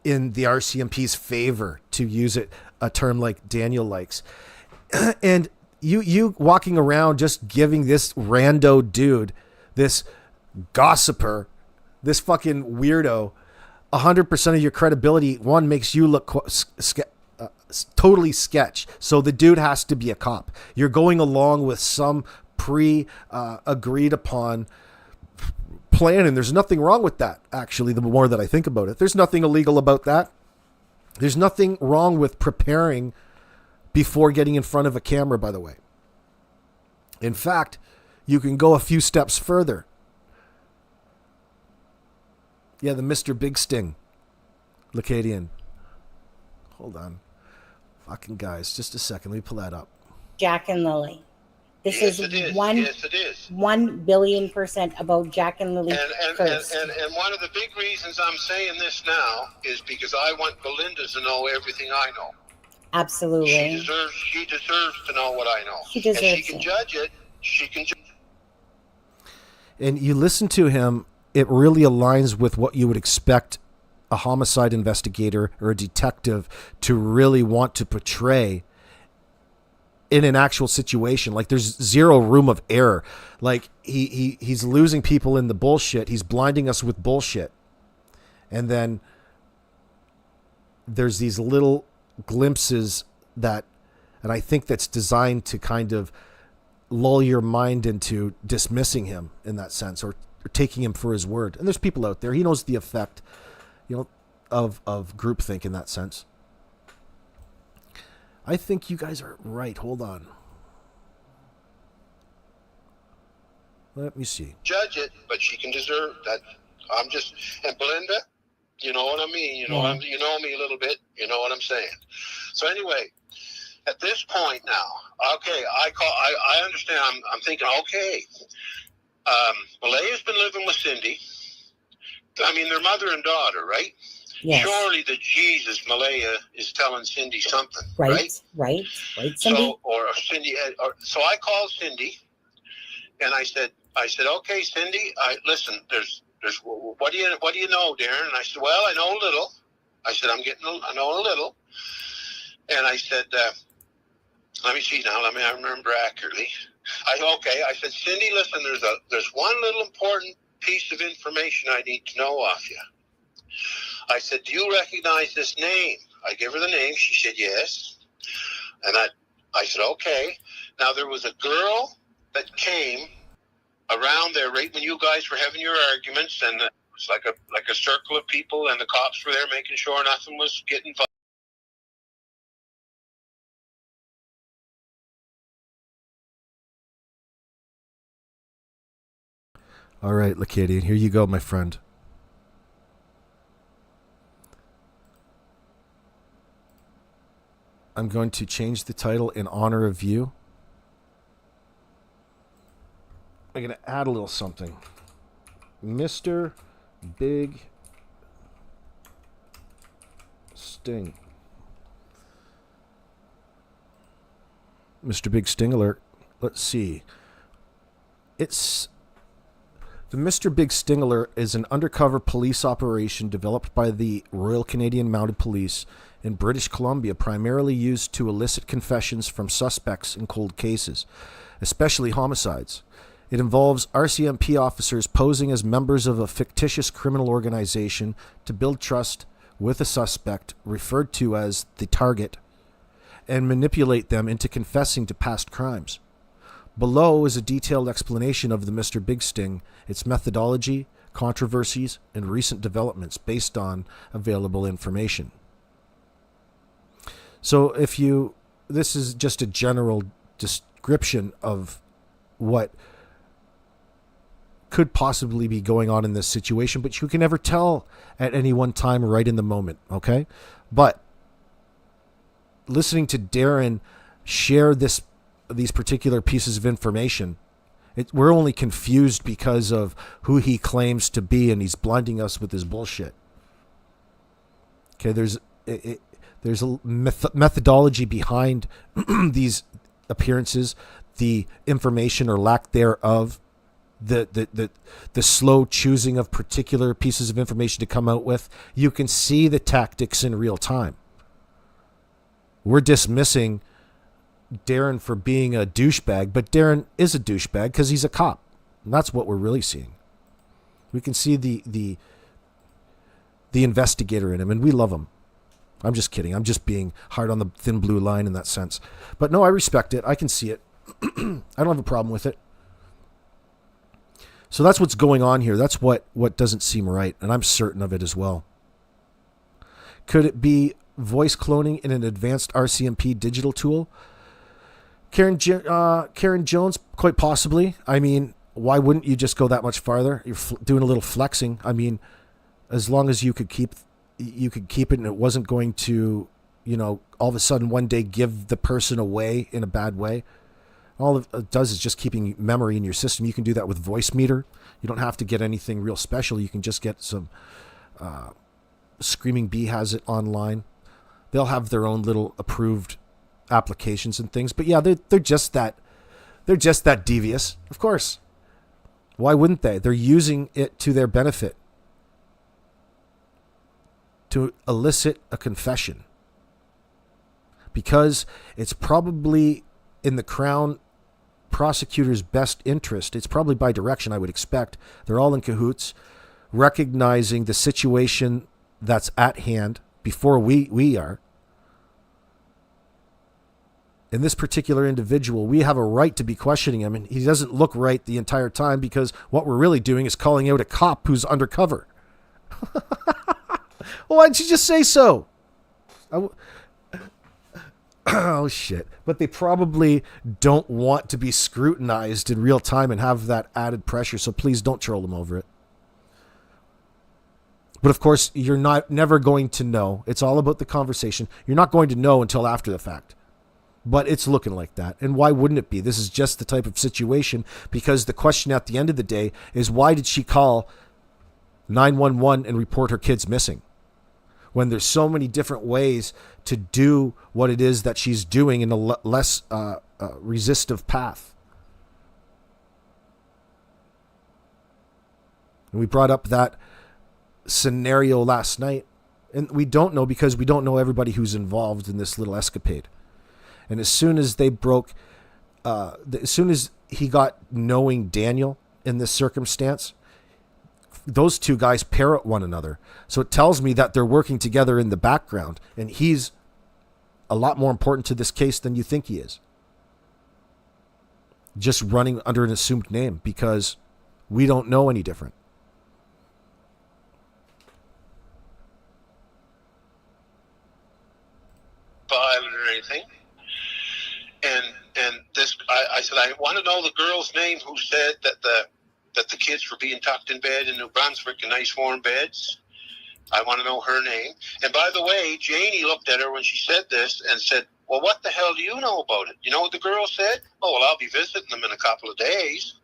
in the RCMP's favor, to use a term like Daniel likes. And you walking around just giving this rando dude, this gossiper, this fucking weirdo, 100% of your credibility, one, makes you look totally sketch. So the dude has to be a cop. You're going along with some agreed upon plan, and there's nothing wrong with that. Actually, the more that I think about it, there's nothing illegal about that. There's nothing wrong with preparing before getting in front of a camera, by the way. In fact, you can go a few steps further. Yeah, the Mr. Big Sting. Lacadian. Hold on. Fucking guys, just a second. Let me pull that up. Jack and Lilly. This Yes, is it is. one. Yes, it is. 1,000,000,000% about Jack and Lilly first. And one of the big reasons I'm saying this now is because I want Belinda to know everything I know. Absolutely. She deserves to know what I know. She deserves and she can it. judge it. She can judge. And you listen to him, it really aligns with what you would expect a homicide investigator or a detective to really want to portray in an actual situation. Like, there's zero room of error. Like, he's losing people in the bullshit. He's blinding us with bullshit. And then there's these little glimpses that, and I think that's designed to kind of lull your mind into dismissing him in that sense, or taking him for his word. And there's people out there, he knows the effect, of groupthink in that sense. I think you guys are right. Hold on. Let me see. Judge it, but she can deserve that. And Belinda, you know what I mean. You know, you know me a little bit. You know what I'm saying. So anyway, at this point now, okay, I understand. I'm thinking, okay, Malaya's been living with Cindy. I mean, they're mother and daughter, right? Yes. Surely the Jesus Malaya is telling Cindy something, right? Right, Cindy. So I called Cindy, and I said, okay, Cindy, listen. There's what do you know, Darren? And I said, well, I know a little. I said, I know a little, and I said, let me see now. I remember accurately. I said, Cindy, listen. There's one little important piece of information I need to know off you. I said, do you recognize this name? I gave her the name. She said, yes. And I said, okay. Now, there was a girl that came around there right when you guys were having your arguments, and it was like a circle of people, and the cops were there making sure nothing was getting violent. All right, Lacadian, here you go, my friend. I'm going to change the title in honor of you. I'm going to add a little something. Mr. Big Sting. Mr. Big Sting alert. Let's see. The Mr. Big Sting alert is an undercover police operation developed by the Royal Canadian Mounted Police in British Columbia, primarily used to elicit confessions from suspects in cold cases, especially homicides. It involves RCMP officers posing as members of a fictitious criminal organization to build trust with a suspect referred to as the target and manipulate them into confessing to past crimes. Below is a detailed explanation of the Mr. Big Sting, its methodology, controversies, and recent developments based on available information. So this is just a general description of what could possibly be going on in this situation, but you can never tell at any one time right in the moment, okay? But listening to Darren share these particular pieces of information, we're only confused because of who he claims to be, and he's blinding us with his bullshit. Okay, there's a methodology behind these appearances, the information or lack thereof, the slow choosing of particular pieces of information to come out with. You can see the tactics in real time. We're dismissing Darren for being a douchebag, but Darren is a douchebag because he's a cop. And that's what we're really seeing. We can see the investigator in him, and we love him. I'm just kidding. I'm just being hard on the thin blue line in that sense. But no, I respect it. I can see it. I don't have a problem with it. So that's what's going on here. That's what doesn't seem right, and I'm certain of it as well. Could it be voice cloning in an advanced RCMP digital tool? Karen Jones, quite possibly. I mean, why wouldn't you just go that much farther? You're doing a little flexing. I mean, as long as you could keep it, and it wasn't going to, all of a sudden one day give the person away in a bad way. All it does is just keeping memory in your system. You can do that with Voice Meter. You don't have to get anything real special. You can just get some. Screaming Bee has it online. They'll have their own little approved applications and things. But yeah, they're just that devious. Of course. Why wouldn't they? They're using it to their benefit to elicit a confession, because it's probably in the Crown prosecutor's best interest. It's probably by direction, I would expect. They're all in cahoots, recognizing the situation that's at hand before we are. In this particular individual, we have a right to be questioning him, and he doesn't look right the entire time, because what we're really doing is calling out a cop who's undercover. Well, why'd you just say so? Oh, shit. But they probably don't want to be scrutinized in real time and have that added pressure, so please don't troll them over it. But of course, you're never going to know. It's all about the conversation. You're not going to know until after the fact. But it's looking like that. And why wouldn't it be? This is just the type of situation, because the question at the end of the day is, why did she call 911 and report her kids missing, when there's so many different ways to do what it is that she's doing in a less resistive path? And we brought up that scenario last night, and we don't know, because we don't know everybody who's involved in this little escapade. And as soon as they broke, as soon as he got knowing Daniel in this circumstance, those two guys parrot one another. So it tells me that they're working together in the background, and he's a lot more important to this case than you think he is. Just running under an assumed name, because we don't know any different. Violent or anything. And this, I said, I want to know the girl's name who said that the kids were being tucked in bed in New Brunswick in nice warm beds. I want to know her name. And by the way, Janie looked at her when she said this and said, well, what the hell do you know about it? You know what the girl said? Oh, well, I'll be visiting them in a couple of days.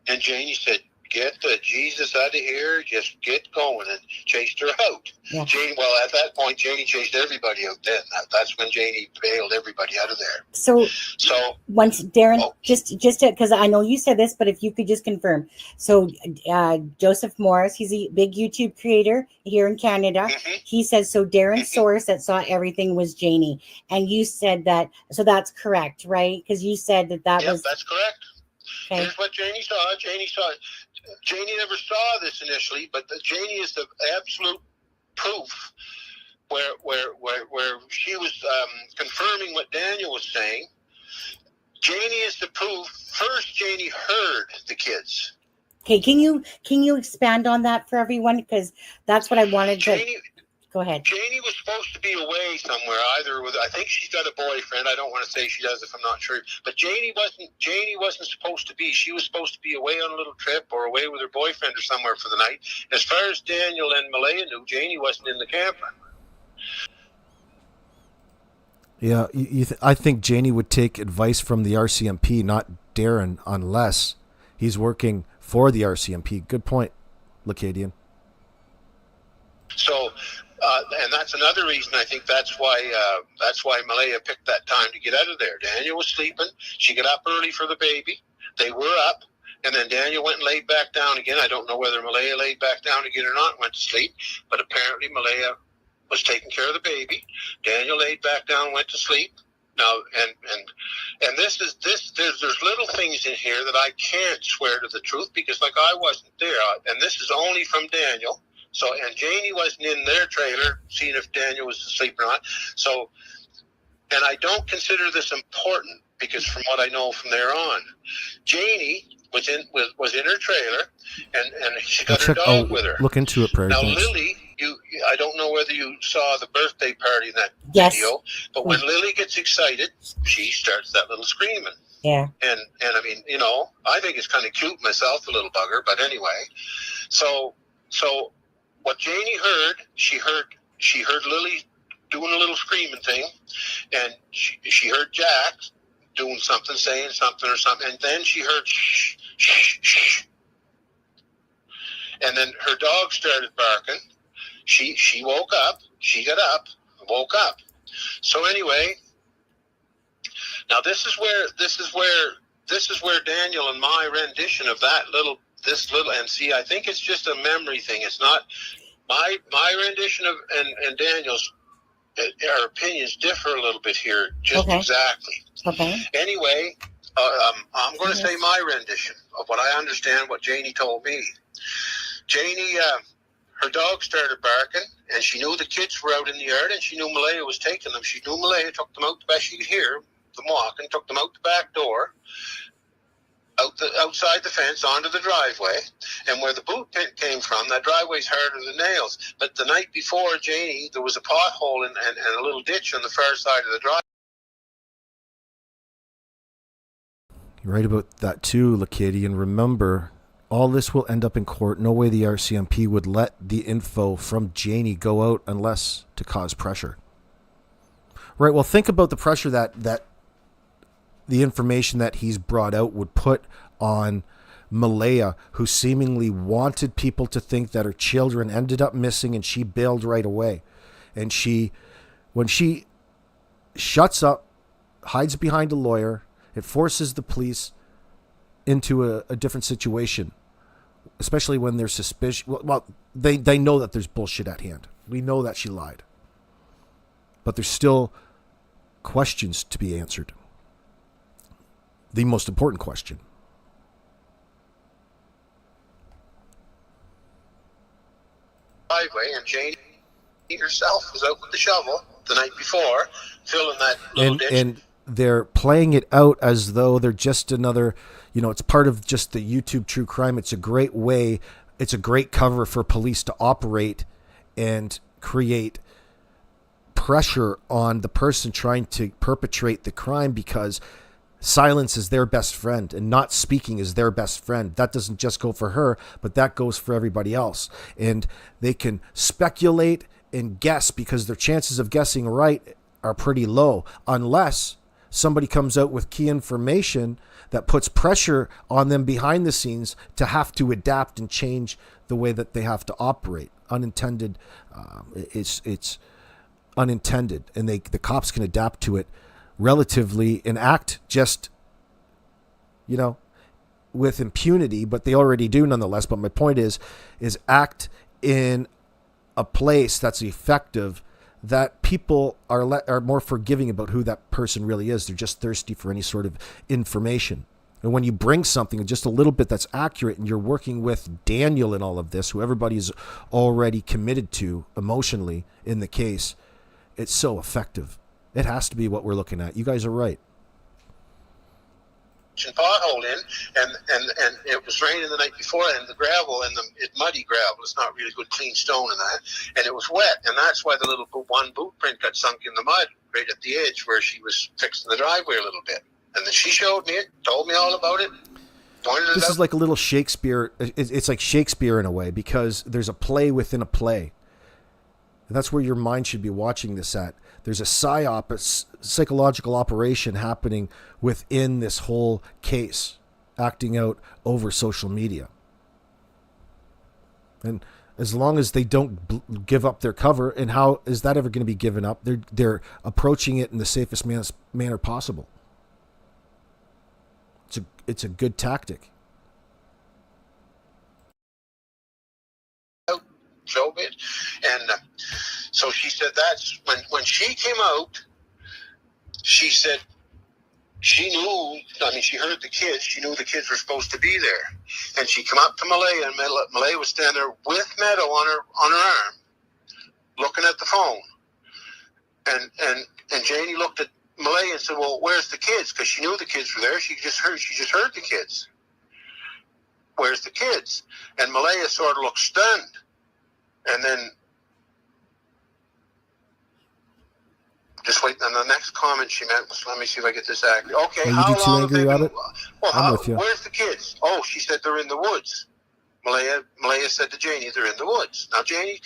And Janie said, get the Jesus out of here, just get going, and chased her out. Yeah. Well, at that point, Janie chased everybody out then. That's when Janie bailed everybody out of there. So once Darren, just because I know you said this, but if you could just confirm. So Joseph Morris, he's a big YouTube creator here in Canada. Mm-hmm. He says, so Darren's source that saw everything was Janie. And you said that, so that's correct, right? Because you said that was... That's correct. Okay. Here's what Janie saw. Janie never saw this initially, but Janie is the absolute proof where she was confirming what Daniel was saying. Janie is the proof. First, Janie heard the kids. Okay, can you expand on that for everyone? Because that's what I wanted to. Go ahead. Janie was supposed to be away somewhere, either with, I think she's got a boyfriend. I don't want to say she does if I'm not sure. But Janie wasn't supposed to be. She was supposed to be away on a little trip or away with her boyfriend or somewhere for the night. As far as Daniel and Malaya knew, Janie wasn't in the camper. Yeah, I think Janie would take advice from the RCMP, not Darren, unless he's working for the RCMP. Good point, Lacadian. So, and that's another reason I think that's why Malaya picked that time to get out of there. Daniel was sleeping. She got up early for the baby. They were up, and then Daniel went and laid back down again. I don't know whether Malaya laid back down again or not, went to sleep, but apparently Malaya was taking care of the baby. Daniel laid back down, went to sleep. Now, and there's little things in here that I can't swear to the truth because, like, I wasn't there, and this is only from Daniel. So, and Janie wasn't in their trailer, seeing if Daniel was asleep or not. So, and I don't consider this important because from what I know from there on, Janie was in her trailer, and she got her dog with her. Look into it, Prairie. Now, Thanks. Lily, I don't know whether you saw the birthday party in that Yes. video, but when Lily gets excited, she starts that little screaming. Yeah. And I mean, I think it's kind of cute myself, the little bugger. But anyway, so what Janie heard, she heard Lily doing a little screaming thing, and she heard Jack doing something, saying something or something, and then she heard shh, shh, shh. And then her dog started barking. She woke up. She got up, woke up. So anyway, now this is where Daniel and my rendition of this little, and see, I think it's just a memory thing. It's not my rendition of and Daniel's. Our opinions differ a little bit here, just exactly. Okay. Anyway, I'm going to say my rendition of what I understand, what Janie told me. Janie, her dog started barking, and she knew the kids were out in the yard, and she knew Malaya was taking them. She knew Malaya took them out the back. She could hear them walking, took them out the back door, outside the fence, onto the driveway. And where the boot came from, that driveway's harder than nails. But the night before, Janie, there was a pothole and a little ditch on the far side of the driveway. You're right about that too, Lacady. And remember, all this will end up in court. No way the RCMP would let the info from Janie go out unless to cause pressure. Right, well, think about the pressure that the information that he's brought out would put on Malaya, who seemingly wanted people to think that her children ended up missing, and she bailed right away. And when she shuts up, hides behind a lawyer, it forces the police into a different situation, especially when there's suspicion. Well, they know that there's bullshit at hand. We know that she lied. But there's still questions to be answered. The most important question. Driveway, and Janie herself was out with the shovel the night before, filling that little ditch. And they're playing it out as though they're just another, it's part of just the YouTube true crime. It's a great way, it's a great cover for police to operate and create pressure on the person trying to perpetrate the crime, because silence is their best friend and not speaking is their best friend. That doesn't just go for her, but that goes for everybody else. And they can speculate and guess because their chances of guessing right are pretty low, unless somebody comes out with key information that puts pressure on them behind the scenes to have to adapt and change the way that they have to operate. Unintended, it's unintended, and the cops can adapt to it relatively and act just, with impunity, but they already do nonetheless. But my point is act in a place that's effective, that people are more forgiving about who that person really is. They're just thirsty for any sort of information. And when you bring something just a little bit that's accurate and you're working with Daniel in all of this, who everybody's already committed to emotionally in the case, it's so effective. It has to be what we're looking at. You guys are right. Pothole in, and it was raining the night before, and the gravel and it's muddy gravel. It's not really good clean stone and that, and it was wet, and that's why the little one boot print got sunk in the mud right at the edge where she was fixing the driveway a little bit. And then she showed me it, told me all about it. This is like a little Shakespeare. It's like Shakespeare in a way, because there's a play within a play. And that's where your mind should be watching this at. There's a psyop, a psychological operation happening within this whole case, acting out over social media. And as long as they don't give up their cover, and how is that ever going to be given up? They're approaching it in the safest manner possible. It's a good tactic. Show it, and so she said that's when she came out. She said she knew. I mean, she heard the kids. She knew the kids were supposed to be there, and she came up to Malaya, and Malaya was standing there with Meadow on her arm, looking at the phone, and Janie looked at Malaya and said, "Well, where's the kids?" Because she knew the kids were there. She just heard the kids. Where's the kids? And Malaya sort of looked stunned. And then, just wait. And the next comment she meant was, "Let me see if I get this accurate." Okay, how long have they been? Well, I'm with you. Where's the kids? Oh, she said they're in the woods. Malaya said to Janie, "They're in the woods." Now Janie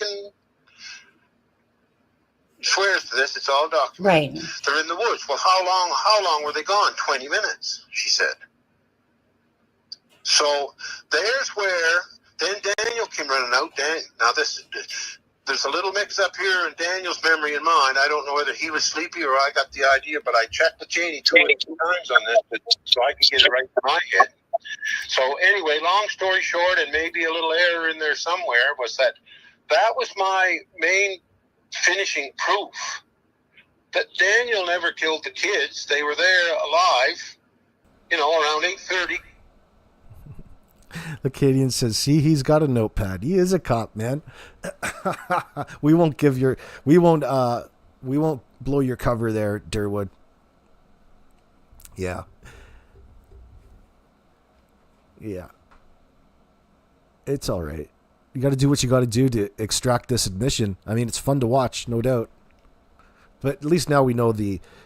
swears to this. It's all documented. Right. They're in the woods. Well, how long were they gone? 20 minutes, she said. So there's where. Then Daniel came running out. There's a little mix-up here in Daniel's memory and mine. I don't know whether he was sleepy or I got the idea, but I checked with Janie two times on this so I could get it right in my head. So anyway, long story short, and maybe a little error in there somewhere, was that was my main finishing proof that Daniel never killed the kids. They were there alive, around 8:30. Acadian says, "See, he's got a notepad. He is a cop, man." we won't blow your cover there, Durwood. Yeah. It's all right. You got to do what you got to do to extract this admission. I mean, it's fun to watch, no doubt. But at least now we know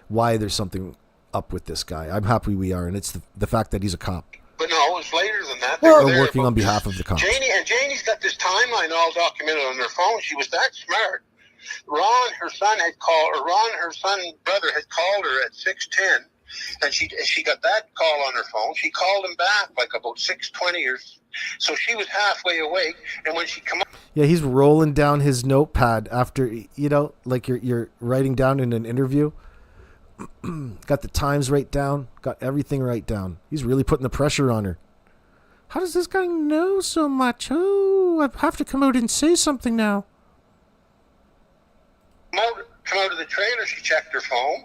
why there's something up with this guy. I'm happy we are, and it's the fact that he's a cop. But no, it was later than that. They were working on behalf of the cops. Janie's got this timeline all documented on her phone. She was that smart. Ron, her son brother had called her at 6:10, and she got that call on her phone. She called him back like about 6:20 or so. She was halfway awake, and when she come up, yeah, he's rolling down his notepad after like you're writing down in an interview. Got the times right down, got everything right down. He's really putting the pressure on her. How does this guy know so much? Oh, I have to come out and say something now. come out of the trailer, she checked her phone,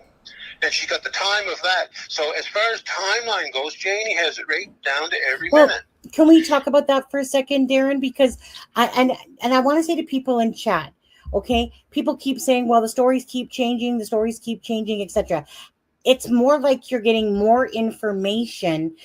and she got the time of that. So as far as timeline goes, Janie has it right down to every minute. Can we talk about that for a second, Darren? Because I want to say to people in chat, okay, people keep saying, well, the stories keep changing, etc. It's more like you're getting more information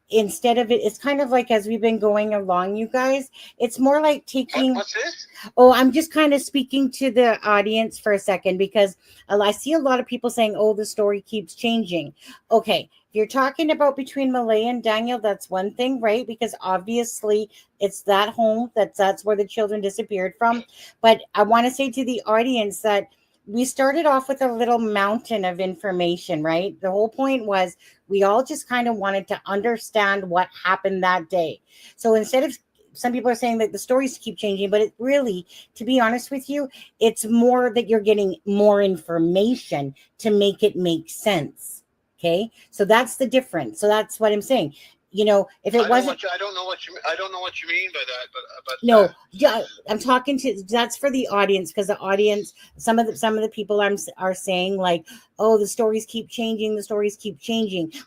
instead of it's kind of like as we've been going along, you guys, it's more like taking. What's this? Oh, I'm just kind of speaking to the audience for a second because I see a lot of people saying, oh, the story keeps changing. Okay, you're talking about between Malaya and Daniel. That's one thing, right? Because obviously it's that home that's where the children disappeared from. But I want to say to the audience that we started off with a little mountain of information, right? The whole point was we all just kind of wanted to understand what happened that day. So instead of, some people are saying that the stories keep changing, but it really, to be honest with you, it's more that you're getting more information to make it make sense. Okay. So that's the difference. So that's what I'm saying. You know, if it wasn't, I don't know what you mean by that, but no, yeah, I'm talking to, that's for the audience, because the audience, some of the people are saying like, oh, the stories keep changing, but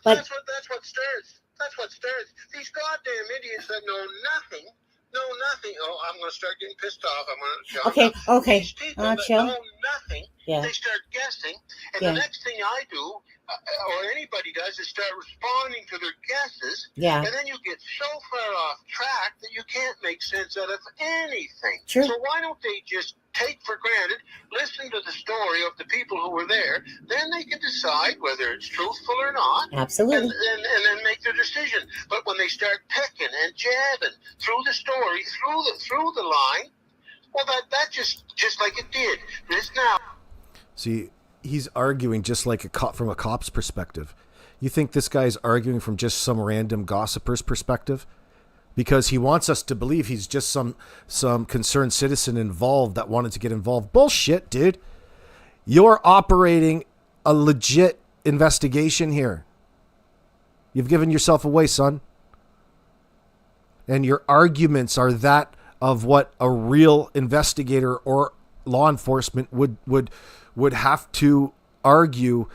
that's what starts. that's what starts. These goddamn idiots that know nothing. Oh, I'm going to start getting pissed off. I'm going to. Okay. These people that Chill. know nothing, Yeah. they start guessing, and Yeah. the next thing I do, or anybody does, is start responding to their guesses. Yeah. And then you get so far off track that you can't make sense out of anything. True. So why don't they just take for granted, listen to the story of the people who were there, then they can decide whether it's truthful or not. Absolutely. And then make their decision. But when they start picking and jabbing through the story, through the line, well, that just like it did this now. See, he's arguing just like a cop from a cop's perspective. You think this guy's arguing from just some random gossiper's perspective? Because he wants us to believe he's just some concerned citizen involved that wanted to get involved. Bullshit, dude. You're operating a legit investigation here. You've given yourself away, son. And your arguments are that of what a real investigator or law enforcement would have to argue,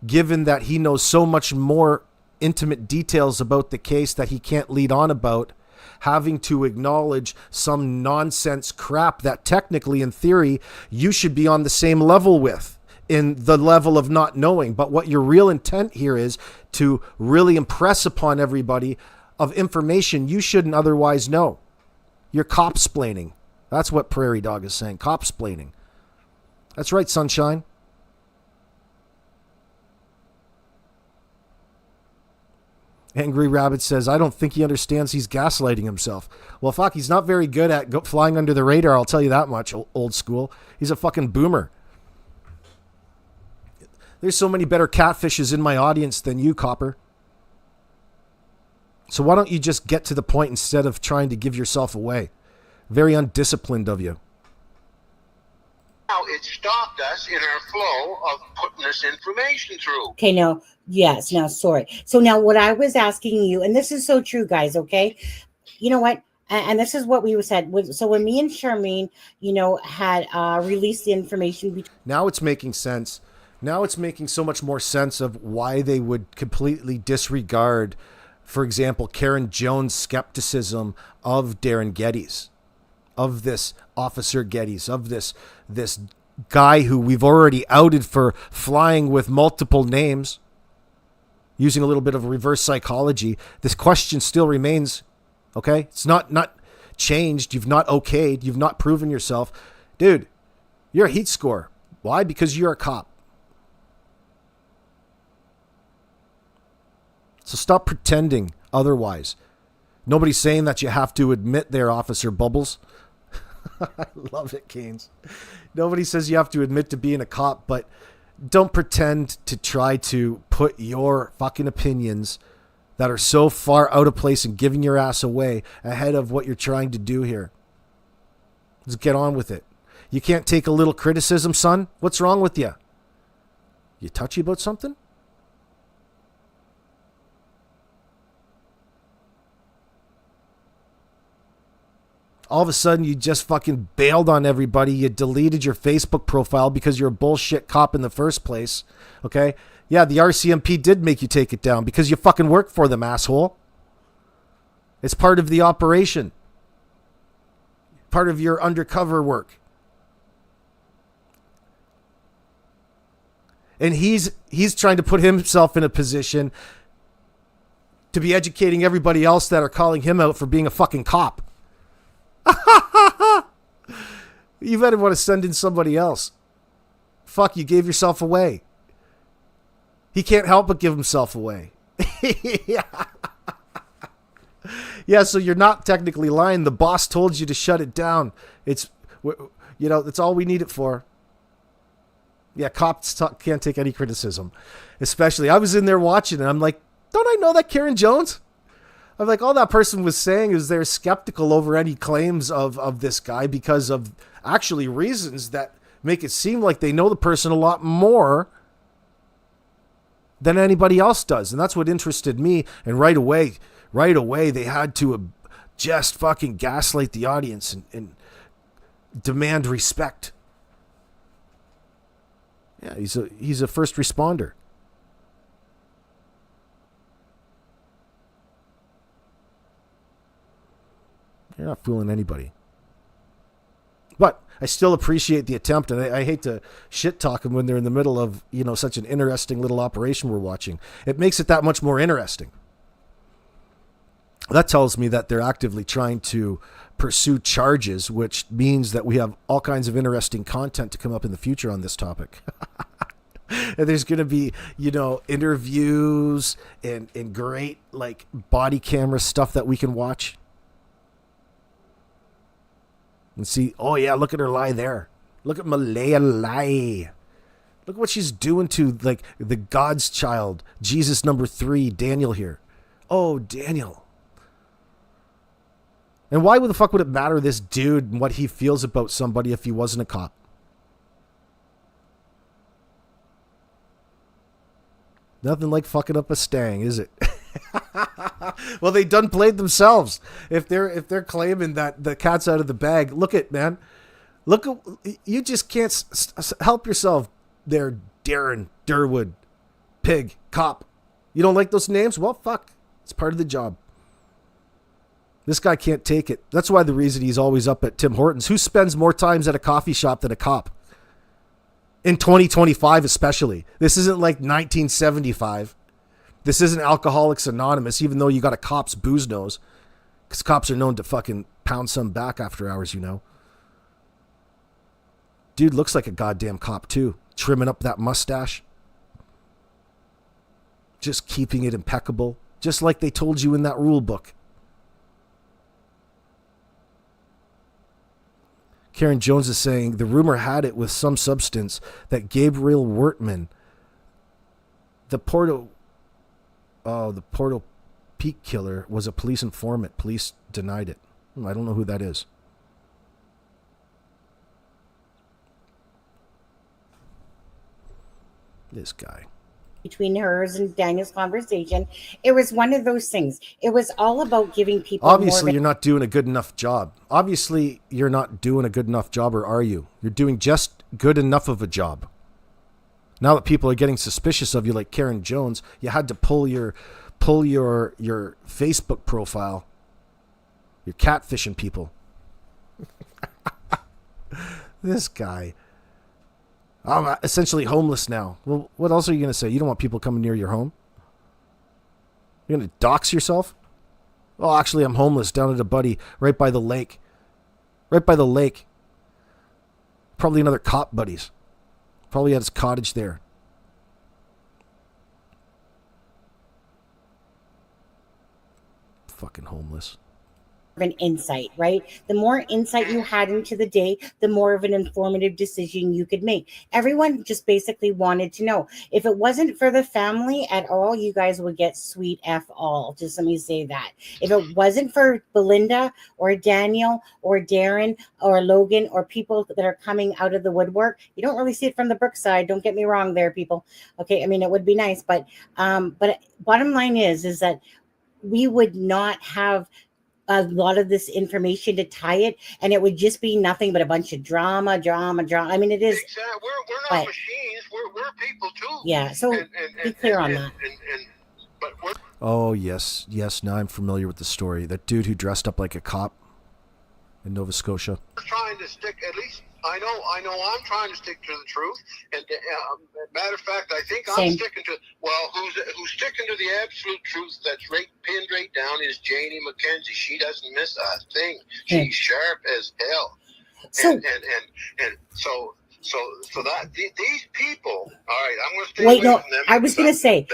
given that he knows so much more intimate details about the case that he can't lead on about, having to acknowledge some nonsense crap that technically, in theory, you should be on the same level with, in the level of not knowing. But what your real intent here is to really impress upon everybody of information you shouldn't otherwise know. You're cop-splaining. That's what Prairie Dog is saying, cop-splaining. That's right, Sunshine. Angry Rabbit says, I don't think he understands he's gaslighting himself. Well, fuck, he's not very good at flying under the radar, I'll tell you that much, old school. He's a fucking boomer. There's so many better catfishes in my audience than you, Copper. So why don't you just get to the point instead of trying to give yourself away? Very undisciplined of you. Now it stopped us in our flow of putting this information through. Okay, now, yes, now, sorry. So now what I was asking you, and this is so true, guys, okay? You know what? And this is what we said. So when me and Charmaine, had released the information. Now it's making sense. Now it's making so much more sense of why they would completely disregard, for example, Karen Jones' skepticism of Darren Geddes, of this Officer Geddes, of this guy who we've already outed for flying with multiple names. Using a little bit of reverse psychology, this question still remains, okay? It's not changed. You've not okayed. You've not proven yourself. Dude, you're a heat score. Why? Because you're a cop. So stop pretending otherwise. Nobody's saying that you have to admit there, Officer Bubbles. I love it, Keynes. Nobody says you have to admit to being a cop, but don't pretend to try to put your fucking opinions that are so far out of place and giving your ass away ahead of what you're trying to do here. Just get on with it. You can't take a little criticism, son? What's wrong with you? You touchy about something? All of a sudden, you just fucking bailed on everybody. You deleted your Facebook profile because you're a bullshit cop in the first place. Okay? Yeah, the RCMP did make you take it down because you fucking work for them, asshole. It's part of the operation. Part of your undercover work. And he's trying to put himself in a position to be educating everybody else that are calling him out for being a fucking cop. You better want to send in somebody else. Fuck, you gave yourself away. He can't help but give himself away. Yeah, so you're not technically lying. The boss told you to shut it down. It's, that's all we need it for. Yeah, cops can't take any criticism. Especially, I was in there watching and I'm like, don't I know that Karen Jones? I'm like, all that person was saying is they're skeptical over any claims of this guy because of actually reasons that make it seem like they know the person a lot more than anybody else does. And that's what interested me. And right away, they had to just fucking gaslight the audience and demand respect. Yeah, he's a first responder. You're not fooling anybody. But I still appreciate the attempt, and I hate to shit talk them when they're in the middle of, such an interesting little operation we're watching. It makes it that much more interesting. That tells me that they're actively trying to pursue charges, which means that we have all kinds of interesting content to come up in the future on this topic. And there's going to be, interviews and great, body camera stuff that we can watch. And see, oh yeah, look at her lie there. Look at Malaya lie. Look at what she's doing to, the God's child, Jesus number 3, Daniel here. Oh, Daniel. And why the fuck would it matter this dude and what he feels about somebody if he wasn't a cop? Nothing like fucking up a stang, is it? Well, they done played themselves. If they're claiming that the cat's out of the bag, look at, man. Look at, you just can't help yourself there, Darren, Durwood, Pig, Cop. You don't like those names? Well, fuck. It's part of the job. This guy can't take it. That's why the reason he's always up at Tim Hortons. Who spends more times at a coffee shop than a cop? In 2025 especially. This isn't like 1975. This isn't Alcoholics Anonymous, even though you got a cop's booze nose. Because cops are known to fucking pound some back after hours, Dude looks like a goddamn cop too. Trimming up that mustache. Just keeping it impeccable. Just like they told you in that rule book. Karen Jones is saying the rumor had it with some substance that Gabriel Wertman, the Porto Peak killer, was a police informant. Police denied it. I don't know who that is. This guy. Between hers and Daniel's conversation, it was one of those things. It was all about giving people. Obviously, you're not doing a good enough job. Obviously, you're not doing a good enough job, or are you? You're doing just good enough of a job. Now that people are getting suspicious of you, like Karen Jones, you had to pull your Facebook profile. You're catfishing people. This guy. I'm essentially homeless now. Well, what else are you going to say? You don't want people coming near your home? You're going to dox yourself? Oh, actually, I'm homeless down at a buddy right by the lake. Right by the lake. Probably another cop buddies. Probably at his cottage there. Fucking homeless. An insight, right? The more insight you had into the day, the more of an informative decision you could make. Everyone just basically wanted to know. If it wasn't for the family at all, you guys would get sweet F all. Just let me say that. If it wasn't for Belinda or Daniel or Darren or Logan or people that are coming out of the woodwork, you don't really see it from the Brook side. Don't get me wrong there, people. Okay, I mean, it would be nice, but bottom line is that we would not have a lot of this information to tie it, and it would just be nothing but a bunch of drama. I mean, it is. Exactly. We're not machines. We're people too. Yeah. So be clear on that. Oh yes. Now I'm familiar with the story. That dude who dressed up like a cop in Nova Scotia. We're trying to stick. At least I know. I'm trying to stick to the truth. And matter of fact, I think I'm sticking to. Well, who's sticking to the absolute truth? That's pinned right down is Janie McKenzie. She doesn't miss a thing. She's sharp as hell. So that these people. All right, I'm going to stay away from them. I was going to say.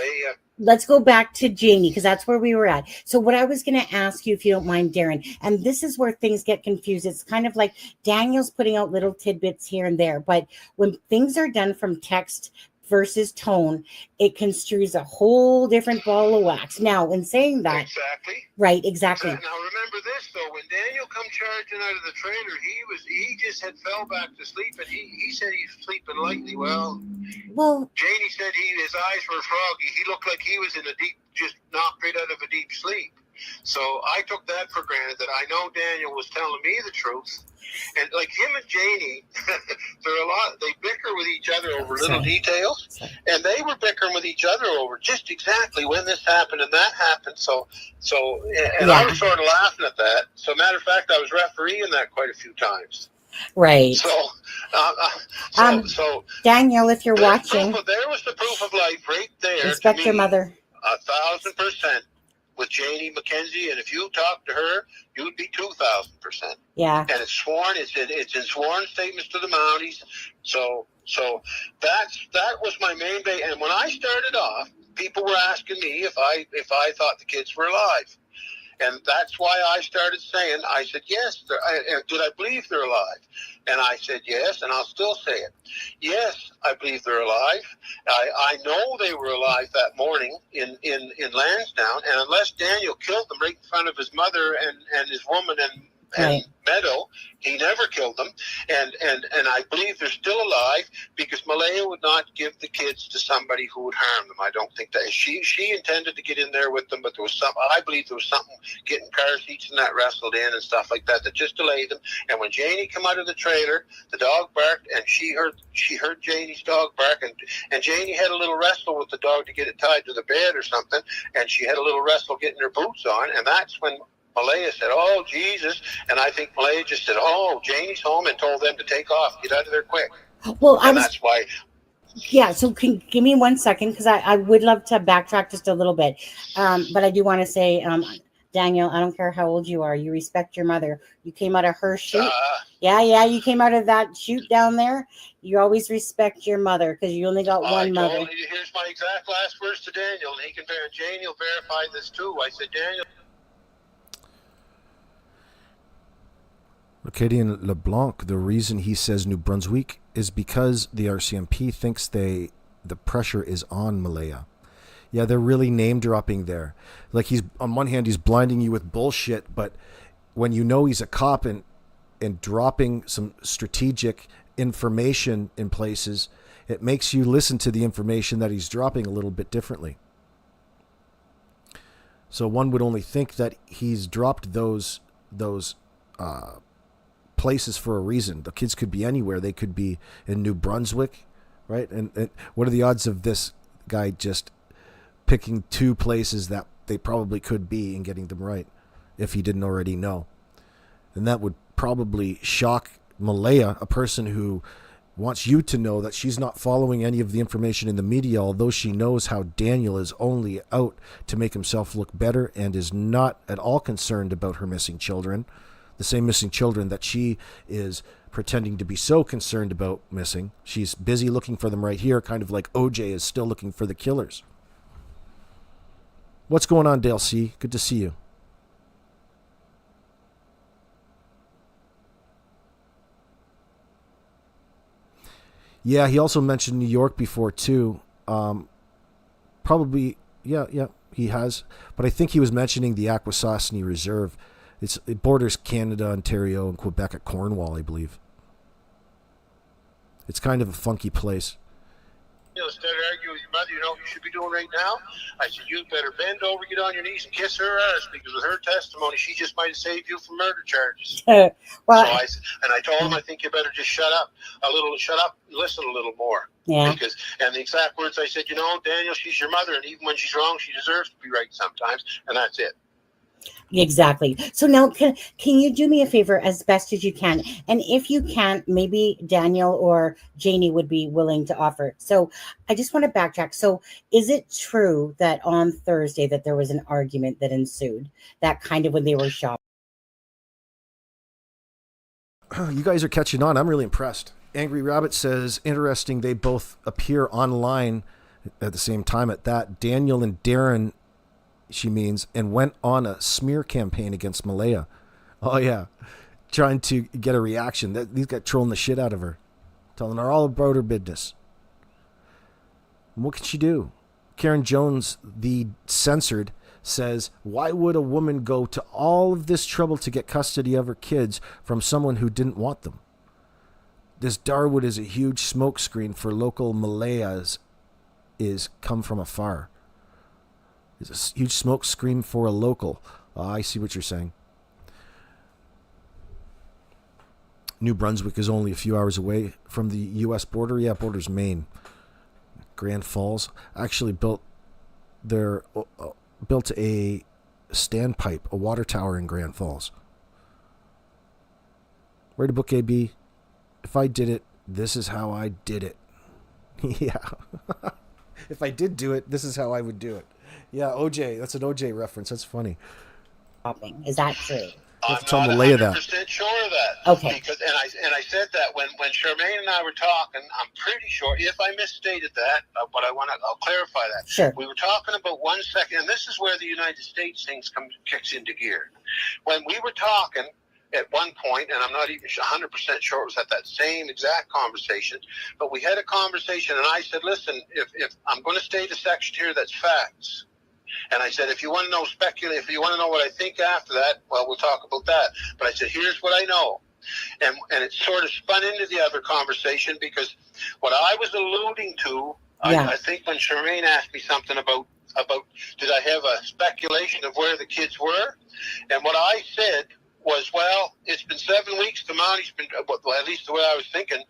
Let's go back to Janie, because that's where we were at. So what I was going to ask you, if you don't mind, Darren, and this is where things get confused. It's kind of like Daniel's putting out little tidbits here and there, but when things are done from text versus tone, it construes a whole different ball of wax. Now, in saying that, exactly. Now remember this though: when Daniel come charging out of the trailer, he just had fell back to sleep, and he said he was sleeping lightly. Well, Janie said his eyes were froggy. He looked like he was in a deep, just knocked right out of a deep sleep. So I took that for granted, that I know Daniel was telling me the truth. And like him and Janie, they bicker with each other over little details. And they were bickering with with each other over just exactly when this happened and that happened. And Yeah. I was sort of laughing at that. So, matter of fact, I was refereeing that quite a few times. Right. So Daniel, if you're watching, there was the proof of life right there. respect to your me, mother. 1,000% with Janie McKenzie, and if you talk to her, you'd be 2,000%. Yeah. And it's sworn. It's in sworn statements to the Mounties. So that was my main base. And when I started off, people were asking me if I thought the kids were alive. And that's why I started saying, I said, yes, did I believe they're alive? And I said, yes, and I'll still say it. Yes, I believe they're alive. I know they were alive that morning in Lansdowne, and unless Daniel killed them right in front of his mother and his woman and Right. Meadow, he never killed them, and I believe they're still alive because Malaya would not give the kids to somebody who would harm them. I don't think that she intended to get in there with them, but there was I believe there was something getting car seats and that wrestled in and stuff like that just delayed them. And when Janie came out of the trailer, the dog barked, and she heard Janie's dog bark, and Janie had a little wrestle with the dog to get it tied to the bed or something, and she had a little wrestle getting her boots on, and that's when Malaya said, "Oh, Jesus." And I think Malaya just said, "Oh, Janie's home," and told them to take off, get out of there quick. Well, That's why. Yeah, so give me 1 second, because I would love to backtrack just a little bit. But I do want to say, Daniel, I don't care how old you are, you respect your mother. You came out of her shoot. Yeah, you came out of that shoot down there. You always respect your mother because you only got one mother. Here's my exact last words to Daniel, and he can Janie will verify this too. I said, Daniel. Acadian LeBlanc, the reason he says New Brunswick is because the RCMP thinks the pressure is on Malaya. Yeah, they're really name dropping there. Like, he's on one hand he's blinding you with bullshit, but when you know he's a cop and dropping some strategic information in places, it makes you listen to the information that he's dropping a little bit differently. So one would only think that he's dropped those places for a reason. The kids could be anywhere. They could be in New Brunswick, right? And what are the odds of this guy just picking two places that they probably could be and getting them right if he didn't already know? And that would probably shock Malaya, a person who wants you to know that she's not following any of the information in the media, although she knows how Daniel is only out to make himself look better and is not at all concerned about her missing children. The same missing children that she is pretending to be so concerned about missing. She's busy looking for them right here, kind of like OJ is still looking for the killers. What's going on, Dale C? Good to see you. Yeah, he also mentioned New York before, too. Probably, yeah, he has. But I think he was mentioning the Akwesasne Reserve. It borders Canada, Ontario, and Quebec at Cornwall, I believe. It's kind of a funky place. Instead of arguing with your mother, you know what you should be doing right now? I said, you better bend over, get on your knees, and kiss her ass, because with her testimony, she just might have saved you from murder charges. I told him, I think you better just shut up, listen a little more. Yeah. And the exact words I said, Daniel, she's your mother, and even when she's wrong, she deserves to be right sometimes, and that's it. Exactly. So now can you do me a favor as best as you can? And if you can't, maybe Daniel or Janie would be willing to offer. So I just want to backtrack. So is it true that on Thursday that there was an argument that ensued, that kind of when they were shopping? You guys are catching on. I'm really impressed. Angry Rabbit says, interesting, they both appear online at the same time at that. Daniel and Darren, she means, and went on a smear campaign against Malaya. Oh, yeah. Trying to get a reaction. These guys trolling the shit out of her. Telling her all about her business. And what can she do? Karen Jones, the censored, says, why would a woman go to all of this trouble to get custody of her kids from someone who didn't want them? This Darwood is a huge smokescreen for local Malayas is come from afar. It's a huge smoke screen for a local. I see what you're saying. New Brunswick is only a few hours away from the U.S. border. Yeah, border's Maine. Grand Falls actually built a standpipe, a water tower in Grand Falls. Write a book, AB. If I did it, this is how I did it. Yeah. If I did do it, this is how I would do it. Yeah, OJ. That's an OJ reference. That's funny. Is that true? I'm tell not Malaya 100% sure of that. Okay. Because I said that when Charmaine and I were talking, I'm pretty sure. If I misstated that, but I'll clarify that. Sure. We were talking about 1 second, and this is where the United States kicks into gear. When we were talking at one point, and I'm not even 100% sure it was at that same exact conversation, but we had a conversation, and I said, listen, if I'm going to state a section here that's facts. And I said, if you want to know if you want to know what I think after that, well, we'll talk about that. But I said, here's what I know. And it sort of spun into the other conversation, because what I was alluding to, I think when Charmaine asked me something about did I have a speculation of where the kids were? And what I said was, well, it's been 7 weeks. The Mounties been, well, at least the way I was thinking,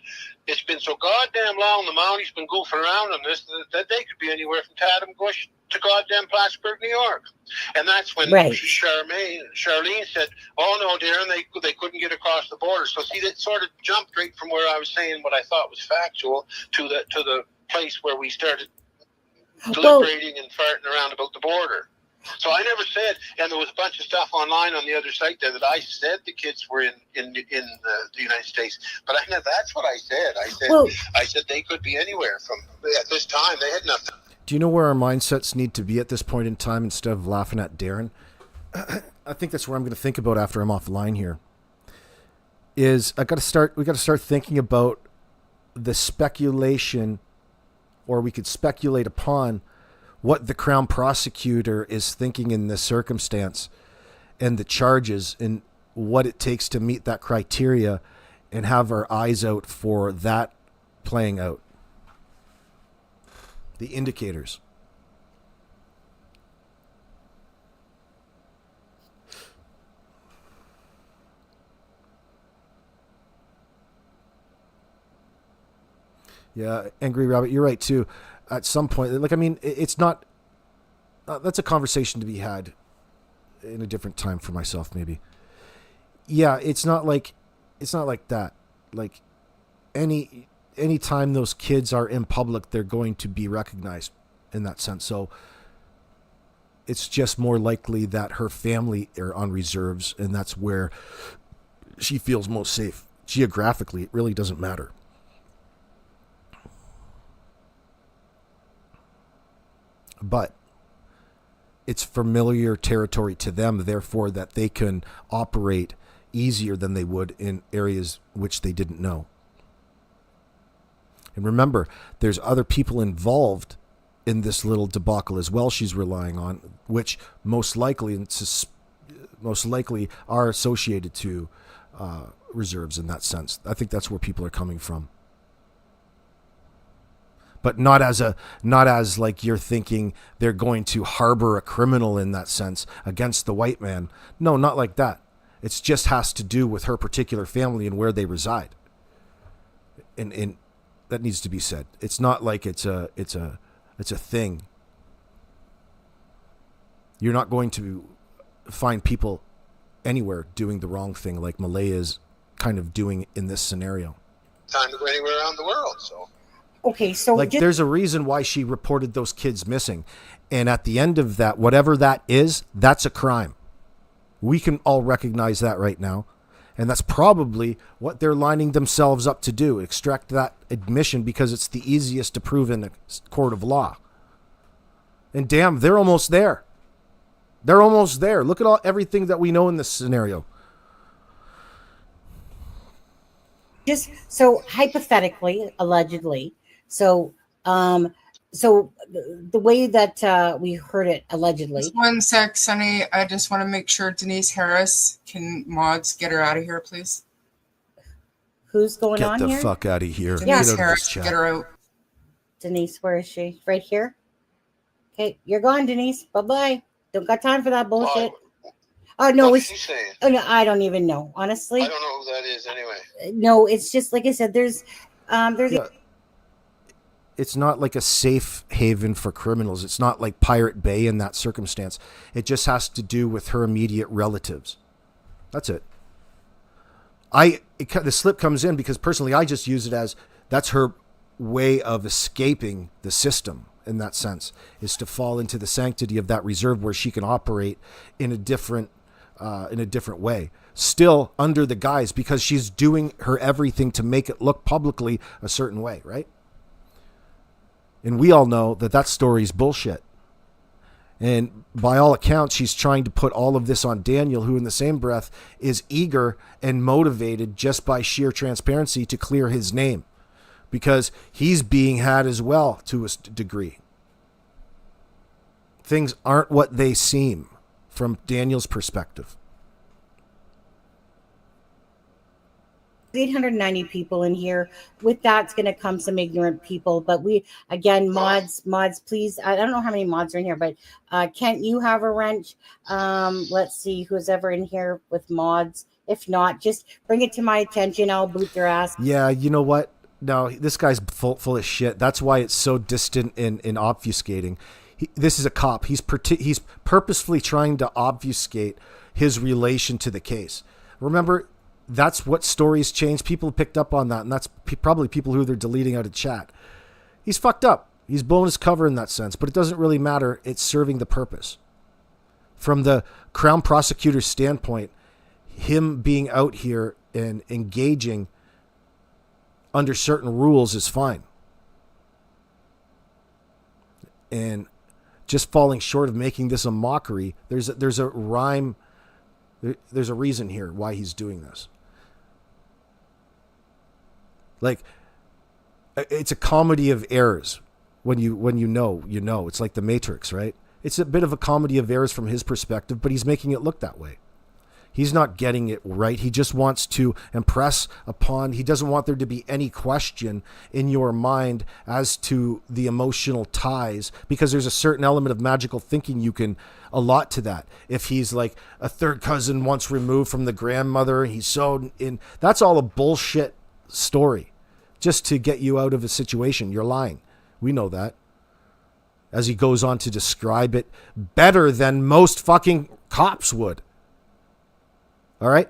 it's been so goddamn long. The Mounties been goofing around on this that they could be anywhere from Tatumbush to goddamn Plattsburgh, New York. And that's when Charlene said, "Oh no, Darren, they couldn't get across the border." So see, that sort of jumped right from where I was saying what I thought was factual to the place where we started deliberating and farting around about the border. So I never said, and there was a bunch of stuff online on the other site there that I said the kids were in the United States, but that's what I said. I said they could be anywhere from at this time. They had nothing. Do you know where our mindsets need to be at this point in time instead of laughing at Darren? I think that's where I'm going to think about after I'm offline here. We got to start thinking about the speculation, or we could speculate upon what the Crown prosecutor is thinking in this circumstance, and the charges, and what it takes to meet that criteria, and have our eyes out for that playing out. The indicators. Yeah, Angry Rabbit, you're right too. At some point, it's not. That's a conversation to be had in a different time for myself, maybe. Yeah, it's not like that. Like any time those kids are in public, they're going to be recognized in that sense. So it's just more likely that her family are on reserves, and that's where she feels most safe. Geographically, it really doesn't matter. But it's familiar territory to them, therefore that they can operate easier than they would in areas which they didn't know. And remember, there's other people involved in this little debacle as well she's relying on, which most likely are associated to reserves in that sense. I think that's where people are coming from. But not as like you're thinking they're going to harbor a criminal in that sense against the white man. No, not like that. It just has to do with her particular family and where they reside. And that needs to be said. It's not like it's a thing. You're not going to find people anywhere doing the wrong thing like Malaya is kind of doing in this scenario. Time to go anywhere around the world, so. Okay, so there's a reason why she reported those kids missing. And at the end of that, whatever that is, that's a crime. We can all recognize that right now. And that's probably what they're lining themselves up to do, extract that admission, because it's the easiest to prove in a court of law. And damn, they're almost there. They're almost there. Look at everything that we know in this scenario. Just so hypothetically, allegedly, so the way that we heard it allegedly. Just 1 sec, Sonny. I just want to make sure Denise Harris can mods get her out of here, please. Who's going on here? here? Get the fuck out of here. Denise Harris, get her out. Denise, where is she? Right here? Okay, you're gone, Denise. Bye-bye. Don't got time for that bullshit. Oh, no, what's she saying? Oh, no, I don't even know, honestly. I don't know who that is anyway. No, it's just like I said, there's Yeah. it's not like a safe haven for criminals. It's not like Pirate Bay in that circumstance. It just has to do with her immediate relatives. That's it. The slip comes in because personally I just use it as that's her way of escaping the system in that sense, is to fall into the sanctity of that reserve where she can operate in a different way, still under the guise, because she's doing her everything to make it look publicly a certain way, right? And we all know that story is bullshit. And by all accounts, she's trying to put all of this on Daniel, who in the same breath is eager and motivated just by sheer transparency to clear his name, because he's being had as well to a degree. Things aren't what they seem from Daniel's perspective. 890 people in here. With that's going to come some ignorant people. But we, again, mods, please. I don't know how many mods are in here, but Kent, you have a wrench. Let's see who's ever in here with mods. If not, just bring it to my attention. I'll boot their ass. Yeah, you know what? No, this guy's full of shit. That's why it's so distant and obfuscating. This is a cop. He's purposefully trying to obfuscate his relation to the case. Remember, that's what stories change. People picked up on that, and that's probably people who they're deleting out of chat. He's fucked up. He's blown his cover in that sense, but it doesn't really matter. It's serving the purpose. From the Crown prosecutor's standpoint, him being out here and engaging under certain rules is fine. And just falling short of making this a mockery, there's a rhyme, there's a reason here why he's doing this. Like, it's a comedy of errors. When you know, you know. It's like the Matrix, right? It's a bit of a comedy of errors from his perspective, but he's making it look that way. He's not getting it right. He just wants to impress upon, he doesn't want there to be any question in your mind as to the emotional ties, because there's a certain element of magical thinking you can allot to that. If he's like a third cousin once removed from the grandmother, he's so in, that's all a bullshit story just to get you out of a situation. You're lying. We know that. As he goes on to describe it better than most fucking cops would. All right?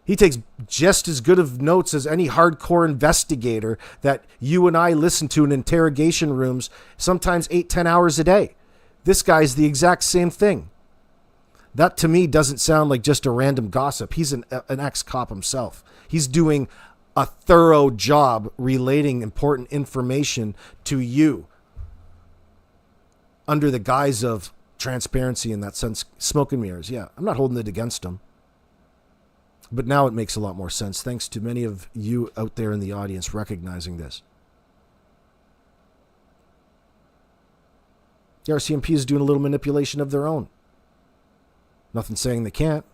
He takes just as good of notes as any hardcore investigator that you and I listen to in interrogation rooms, sometimes 8-10 hours a day. This guy's the exact same thing. That to me doesn't sound like just a random gossip. He's an ex-cop himself. He's doing a thorough job relating important information to you under the guise of transparency in that sense. Smoke and mirrors. Yeah, I'm not holding it against him. But now it makes a lot more sense, thanks to many of you out there in the audience recognizing this. The RCMP is doing a little manipulation of their own. Nothing saying they can't.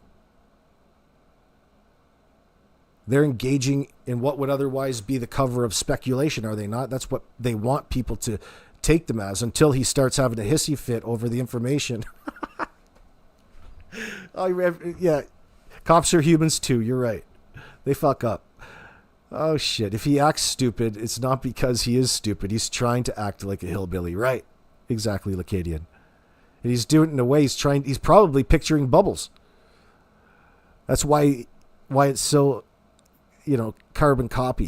They're engaging in what would otherwise be the cover of speculation, are they not? That's what they want people to take them as, until he starts having a hissy fit over the information. Yeah. Cops are humans too. You're right. They fuck up. Oh shit. If he acts stupid, it's not because he is stupid. He's trying to act like a hillbilly. Right. Exactly, Lacadian. And he's doing it in a way he's probably picturing bubbles. That's why it's so, carbon copy.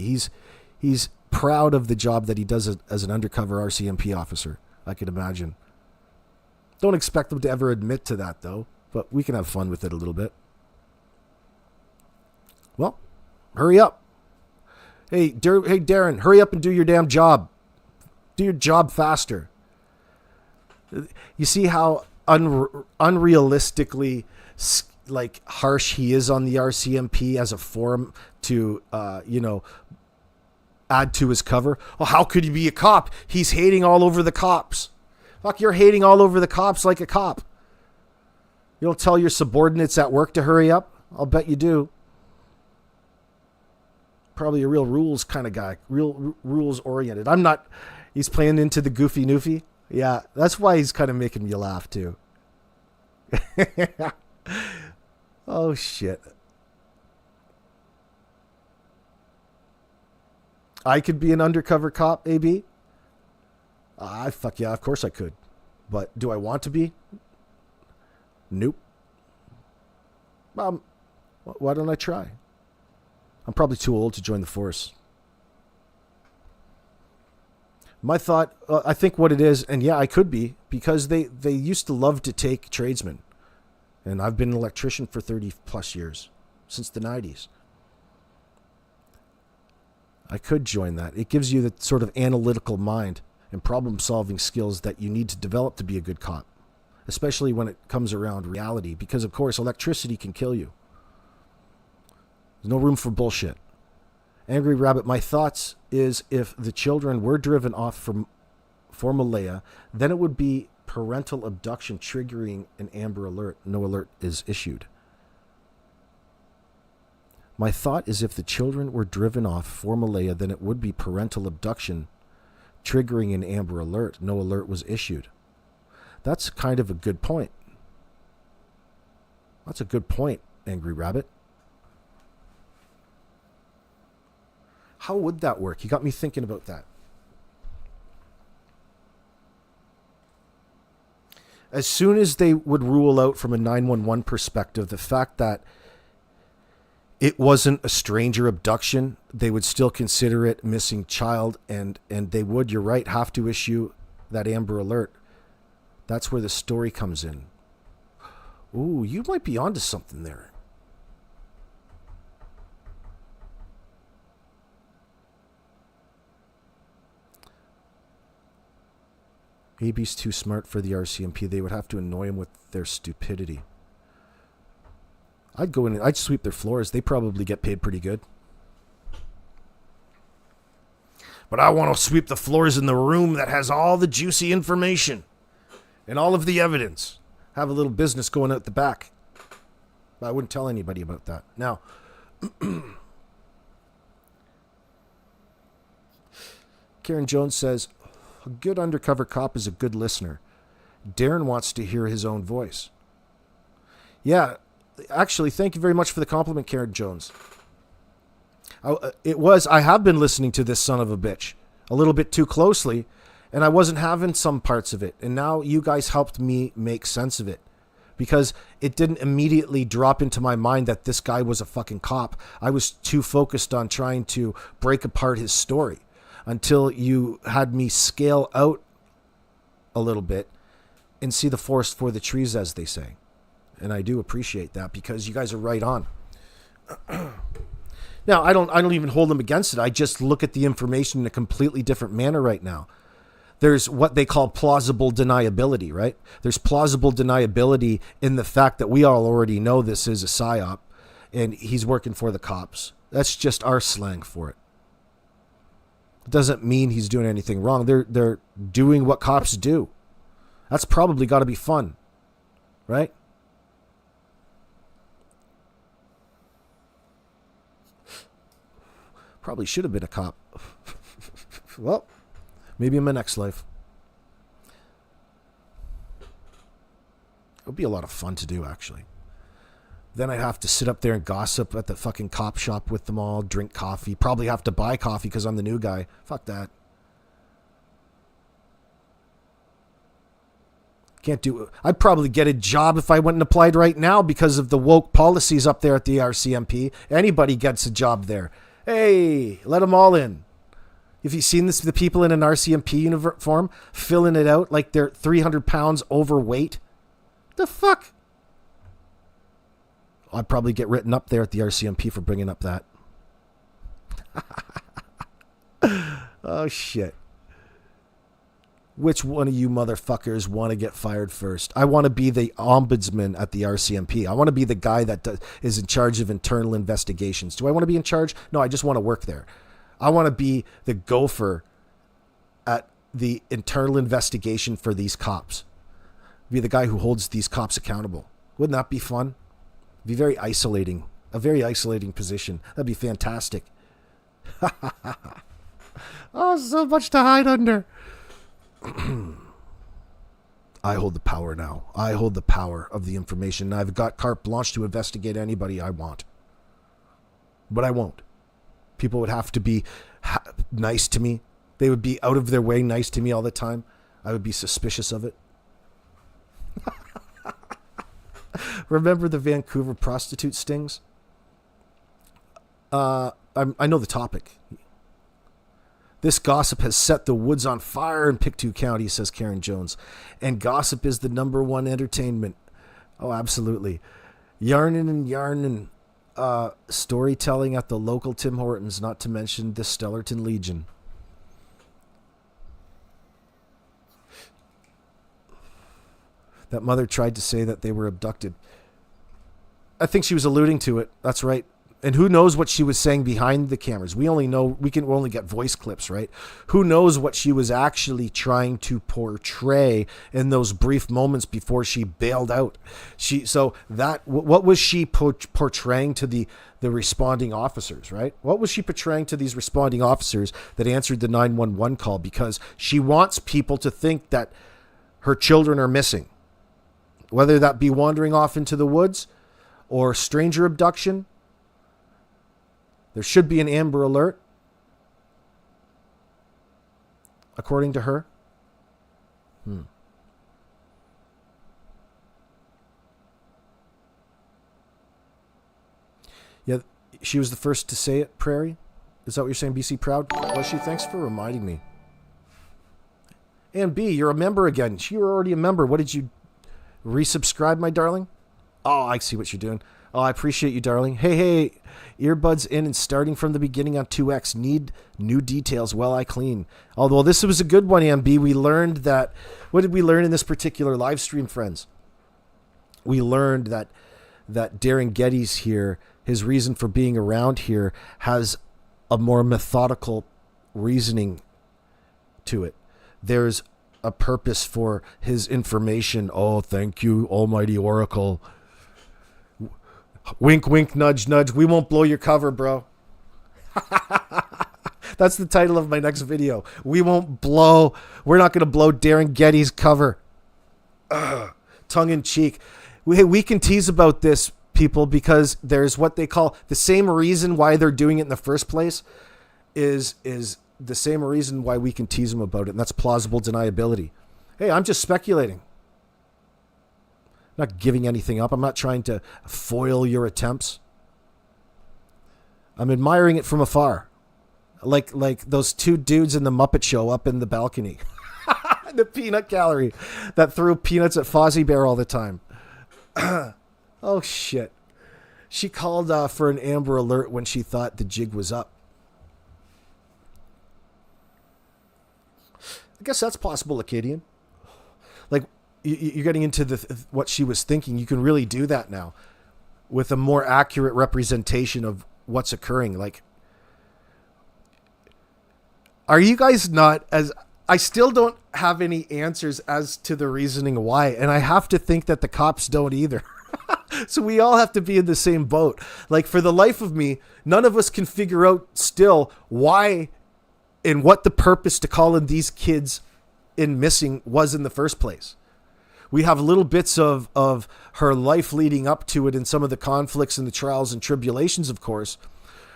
He's proud of the job that he does as an undercover RCMP officer, I could imagine. Don't expect him to ever admit to that though, but we can have fun with it a little bit. Well, hurry up. Hey, Darren, hurry up and do your damn job. Do your job faster. You see how unrealistically harsh he is on the RCMP as a forum to, add to his cover? Well, how could he be a cop? He's hating all over the cops. Fuck, you're hating all over the cops like a cop. You don't tell your subordinates at work to hurry up? I'll bet you do. Probably a real rules kind of guy, real rules oriented. I'm not, he's playing into the goofy noofy. Yeah, that's why he's kind of making me laugh too. Oh shit. I could be an undercover cop, AB. Fuck yeah, of course I could. But do I want to be? Nope. Why don't I try? I'm probably too old to join the force. My thought, I think what it is, and yeah, I could be, because they used to love to take tradesmen. And I've been an electrician for 30 plus years, since the 90s. I could join that. It gives you the sort of analytical mind and problem-solving skills that you need to develop to be a good cop, especially when it comes around reality, because, of course, electricity can kill you. There's no room for bullshit. Angry Rabbit, my thoughts is if the children were driven off for Malaya, then it would be parental abduction triggering an Amber Alert. No alert is issued. My thought is if the children were driven off for Malaya, then it would be parental abduction triggering an Amber Alert. No alert was issued. That's kind of a good point. That's a good point, Angry Rabbit. How would that work? You got me thinking about that. As soon as they would rule out from a 911 perspective the fact that it wasn't a stranger abduction, they would still consider it missing child, and they would, you're right, have to issue that Amber Alert. That's where the story comes in. Ooh, you might be onto something there. AB's too smart for the RCMP. They would have to annoy him with their stupidity. I'd go in and I'd sweep their floors. They probably get paid pretty good. But I want to sweep the floors in the room that has all the juicy information and all of the evidence. Have a little business going out the back. But I wouldn't tell anybody about that. Now, Karen Jones says, a good undercover cop is a good listener. Darren wants to hear his own voice. Yeah, actually, thank you very much for the compliment, Karen Jones. I have been listening to this son of a bitch a little bit too closely, and I wasn't having some parts of it. And now you guys helped me make sense of it, because it didn't immediately drop into my mind that this guy was a fucking cop. I was too focused on trying to break apart his story until you had me scale out a little bit and see the forest for the trees, as they say. And I do appreciate that, because you guys are right on. Now, I don't even hold them against it. I just look at the information in a completely different manner right now. There's what they call plausible deniability, right? There's plausible deniability in the fact that we all already know this is a psyop and he's working for the cops. That's just our slang for it. It doesn't mean he's doing anything wrong. They're doing what cops do. That's probably got to be fun, right? Probably should have been a cop. Well, maybe in my next life. It would be a lot of fun to do, actually. Then I'd have to sit up there and gossip at the fucking cop shop with them all, drink coffee, probably have to buy coffee because I'm the new guy. Fuck that. Can't do it. I'd probably get a job if I went and applied right now because of the woke policies up there at the RCMP. Anybody gets a job there. Hey, let them all in. Have you seen this? The people in an RCMP uniform filling it out like they're 300 pounds overweight? The fuck? I'd probably get written up there at the RCMP for bringing up that. Oh, shit. Which one of you motherfuckers want to get fired first? I want to be the ombudsman at the RCMP. I want to be the guy that is in charge of internal investigations. Do I want to be in charge? No, I just want to work there. I want to be the gopher at the internal investigation for these cops. Be the guy who holds these cops accountable. Wouldn't that be fun? It'd be very isolating. A very isolating position. That'd be fantastic. Oh, so much to hide under. I hold the power now. I hold the power of the information. I've got carte blanche to investigate anybody I want. But I won't. People would have to be nice to me. they would be out of their way nice to me all the time, I would be suspicious of it. Remember the Vancouver prostitute stings? I know the topic. This gossip has set the woods on fire in Pictou County, says Karen Jones. And gossip is the number one entertainment. Oh, absolutely. Yarning and yarning. Storytelling at the local Tim Hortons, not to mention the Stellarton Legion. That mother tried to say that they were abducted. I think she was alluding to it. That's right. And who knows what she was saying behind the cameras? We only know, we can only get voice clips, right? Who knows what she was actually trying to portray in those brief moments before she bailed out? What was she portraying to the responding officers, right? What was she portraying to these responding officers that answered the 911 call? Because she wants people to think that her children are missing, whether that be wandering off into the woods or stranger abduction. There should be an Amber Alert, according to her. Yeah, she was the first to say it, Prairie. Is that what you're saying, BC Proud? Was she? Thanks for reminding me. And B, you're a member again. You were already a member. What did you resubscribe, my darling? Oh, I see what you're doing. Oh, I appreciate you, darling. Hey, earbuds in and starting from the beginning on 2X. Need new details while I clean. Although this was a good one, MB. We learned that, what did we learn in this particular live stream, friends? We learned that Darren Geddes here, his reason for being around here, has a more methodical reasoning to it. There's a purpose for his information. Oh, thank you, Almighty Oracle. Wink, wink, nudge, nudge. We won't blow your cover, bro. That's the title of my next video. We're not going to blow Darren Geddes' cover. Tongue in cheek. We can tease about this, people, because there's what they call the same reason why they're doing it in the first place is the same reason why we can tease them about it, and that's plausible deniability. Hey, I'm just speculating. I'm not giving anything up. I'm not trying to foil your attempts. I'm admiring it from afar. Like those two dudes in the Muppet Show up in the balcony. The peanut gallery that threw peanuts at Fozzie Bear all the time. Oh, shit. She called for an Amber Alert when she thought the jig was up. I guess that's possible, Acadian. Like, you're getting into what she was thinking. You can really do that now with a more accurate representation of what's occurring. Like, are you guys not as... I still don't have any answers as to the reasoning why, and I have to think that the cops don't either. So we all have to be in the same boat. Like, for the life of me, none of us can figure out still why and what the purpose to calling these kids in missing was in the first place. We have little bits of her life leading up to it and some of the conflicts and the trials and tribulations, of course.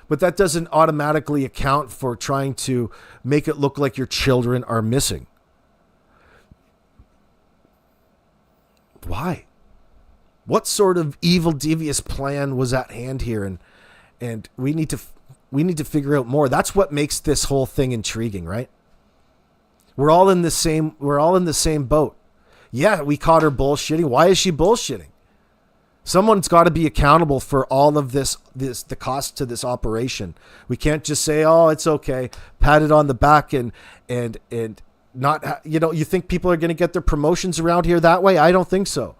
But that doesn't automatically account for trying to make it look like your children are missing. Why? What sort of evil, devious plan was at hand here? And we need to figure out more. That's what makes this whole thing intriguing, right? We're all in the same boat. Yeah, we caught her bullshitting. Why is she bullshitting? Someone's got to be accountable for all of this, the cost to this operation. We can't just say, "Oh, it's okay," pat it on the back and not, you think people are going to get their promotions around here that way? I don't think so.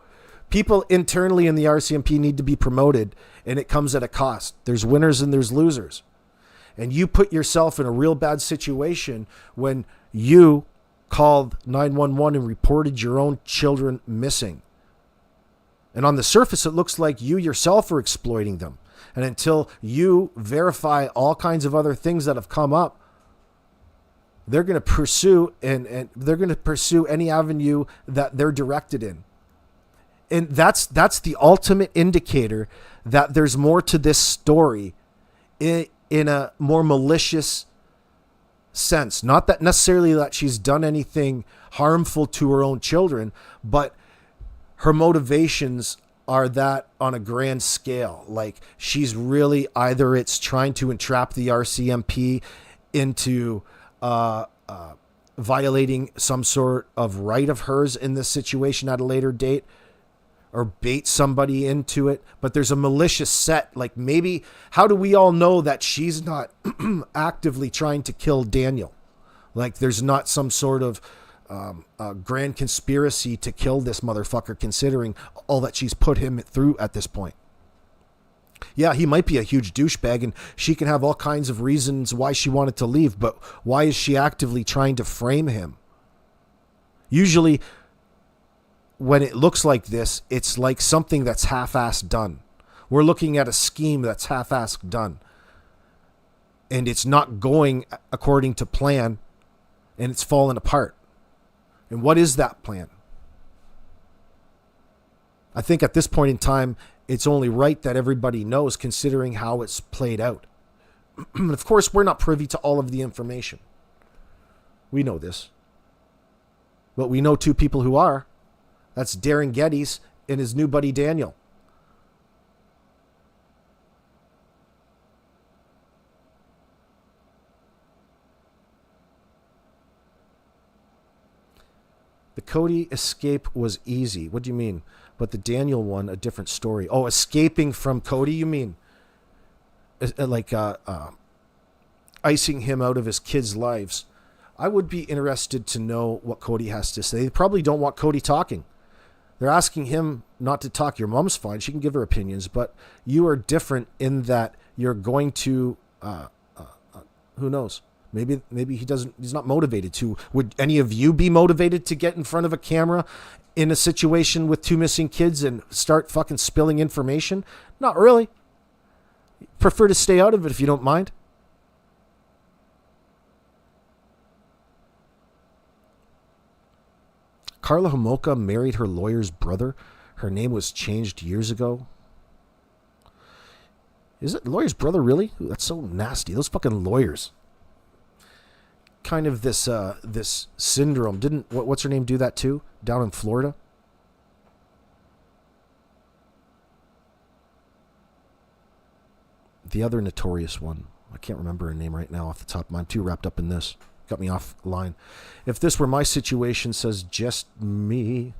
People internally in the RCMP need to be promoted, and it comes at a cost. There's winners and there's losers. And you put yourself in a real bad situation when you called 911 and reported your own children missing. And on the surface, it looks like you yourself are exploiting them. And until you verify all kinds of other things that have come up, they're going to pursue and they're going to pursue any avenue that they're directed in. And that's the ultimate indicator that there's more to this story in a more malicious sense. Not that necessarily that she's done anything harmful to her own children, but her motivations are that on a grand scale. Like, she's really, either it's trying to entrap the RCMP into violating some sort of right of hers in this situation at a later date, or bait somebody into it. But there's a malicious set. Like, maybe, how do we all know that she's not actively trying to kill Daniel? Like, there's not some sort of grand conspiracy to kill this motherfucker, considering all that she's put him through at this point. Yeah, he might be a huge douchebag, and she can have all kinds of reasons why she wanted to leave, but why is she actively trying to frame him? Usually, when it looks like this, it's like something that's half-assed done. We're looking at a scheme that's half-assed done. And it's not going according to plan, and it's fallen apart. And what is that plan? I think at this point in time, it's only right that everybody knows, considering how it's played out. Of course, we're not privy to all of the information. We know this. But we know two people who are. That's Darren Geddes and his new buddy Daniel. The Cody escape was easy. What do you mean? But the Daniel one, a different story. Oh, escaping from Cody, you mean? Like icing him out of his kids' lives. I would be interested to know what Cody has to say. They probably don't want Cody talking. They're asking him not to talk. Your mom's fine. She can give her opinions. But you are different in that you're going to... who knows? Maybe he's not motivated to. Would any of you be motivated to get in front of a camera in a situation with two missing kids and start fucking spilling information? Not really. Prefer to stay out of it if you don't mind. Carla Homolka married her lawyer's brother. Her name was changed years ago. Is it lawyer's brother, really? Ooh, that's so nasty. Those fucking lawyers. Kind of this this syndrome. Didn't what's her name do that too? Down in Florida? The other notorious one. I can't remember her name right now off the top of my mind. I'm too wrapped up in this. Got me off line. If this were my situation, says just me,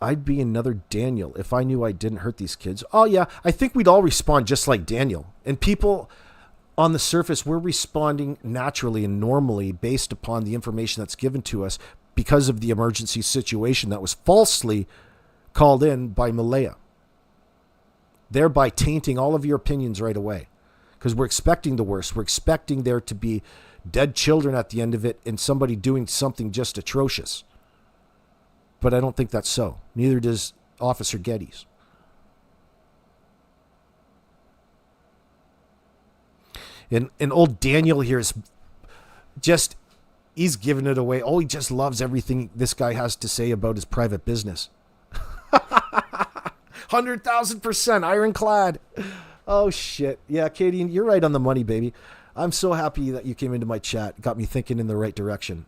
I'd be another Daniel if I knew I didn't hurt these kids. Oh yeah, I think we'd all respond just like Daniel. And people on the surface, we're responding naturally and normally based upon the information that's given to us because of the emergency situation that was falsely called in by Malaya, thereby tainting all of your opinions right away. Because we're expecting the worst. We're expecting there to be dead children at the end of it and somebody doing something just atrocious. But I don't think that's so. Neither does Officer Geddes. And old Daniel here is just, he's giving it away. Oh, he just loves everything this guy has to say about his private business. 100,000% ironclad. Oh, shit. Yeah, Katie, you're right on the money, baby. I'm so happy that you came into my chat. Got me thinking in the right direction.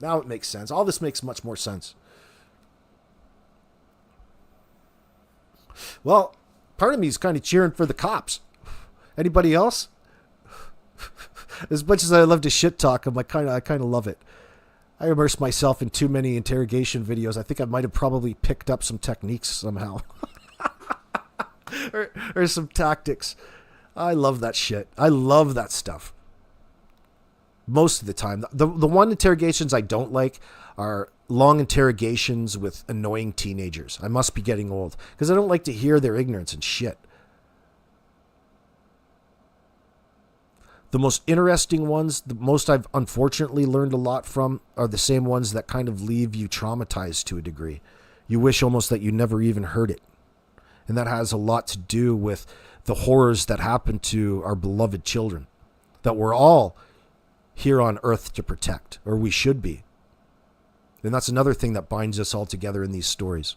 Now it makes sense. All this makes much more sense. Well, part of me is kind of cheering for the cops. Anybody else? As much as I love to shit talk them, I kind of love it. I immerse myself in too many interrogation videos. I think I might have probably picked up some techniques somehow. or some tactics. I love that shit. I love that stuff. Most of the time. The one interrogations I don't like are long interrogations with annoying teenagers. I must be getting old because I don't like to hear their ignorance and shit. The most interesting ones, the most I've unfortunately learned a lot from, are the same ones that kind of leave you traumatized to a degree. You wish almost that you never even heard it. And that has a lot to do with the horrors that happen to our beloved children that we're all here on earth to protect, or we should be. And that's another thing that binds us all together in these stories.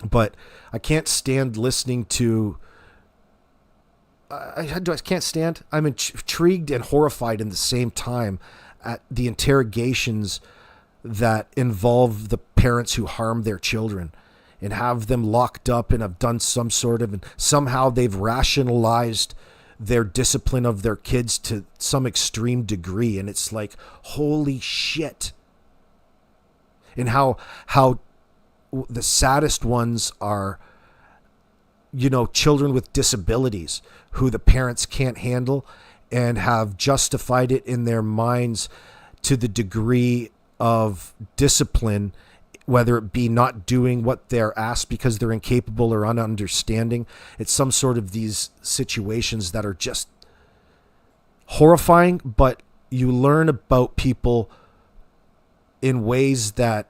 But I can't stand listening to I can't stand. I'm intrigued and horrified in the same time at the interrogations that involve the parents who harm their children and have them locked up and have done some sort of, and somehow they've rationalized their discipline of their kids to some extreme degree. And it's like, holy shit. And how the saddest ones are, you know, children with disabilities who the parents can't handle and have justified it in their minds to the degree of discipline, whether it be not doing what they're asked because they're incapable or ununderstanding. It's some sort of these situations that are just horrifying, but you learn about people in ways that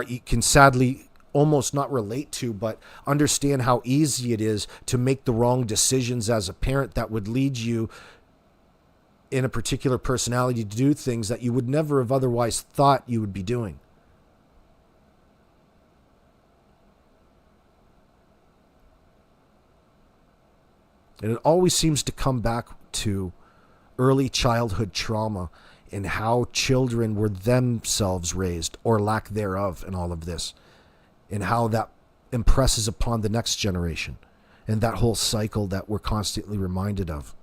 you can sadly almost not relate to, but understand how easy it is to make the wrong decisions as a parent that would lead you in a particular personality to do things that you would never have otherwise thought you would be doing. And it always seems to come back to early childhood trauma and how children were themselves raised or lack thereof in all of this, and how that impresses upon the next generation, and that whole cycle that we're constantly reminded of.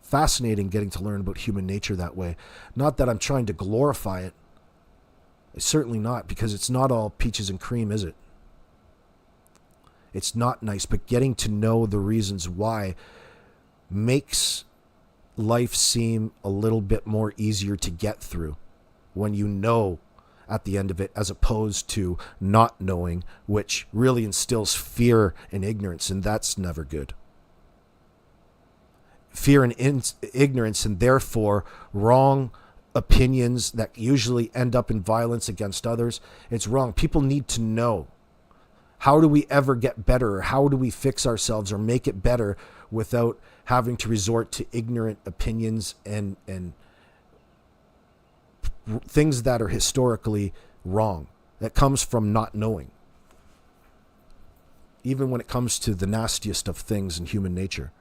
Fascinating getting to learn about human nature that way. Not that I'm trying to glorify it. It's certainly not, because it's not all peaches and cream, is it? It's not nice, but getting to know the reasons why makes life seem a little bit more easier to get through when you know at the end of it, as opposed to not knowing, which really instills fear and ignorance, and that's never good. Fear and ignorance, and therefore wrong opinions that usually end up in violence against others. It's wrong. People need to know. How do we ever get better? Or how do we fix ourselves or make it better without having to resort to ignorant opinions and things that are historically wrong? That comes from not knowing. Even when it comes to the nastiest of things in human nature.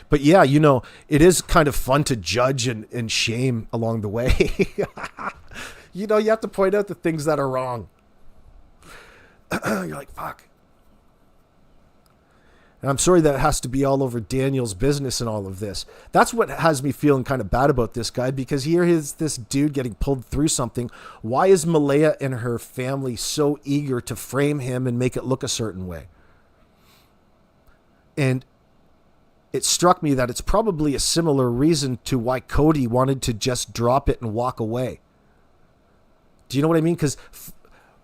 But yeah, you know, it is kind of fun to judge and shame along the way. You know, you have to point out the things that are wrong. You're like, fuck. And I'm sorry that it has to be all over Daniel's business and all of this. That's what has me feeling kind of bad about this guy, because here is this dude getting pulled through something. Why is Malaya and her family so eager to frame him and make it look a certain way? And it struck me that it's probably a similar reason to why Cody wanted to just drop it and walk away. Do you know what I mean? Because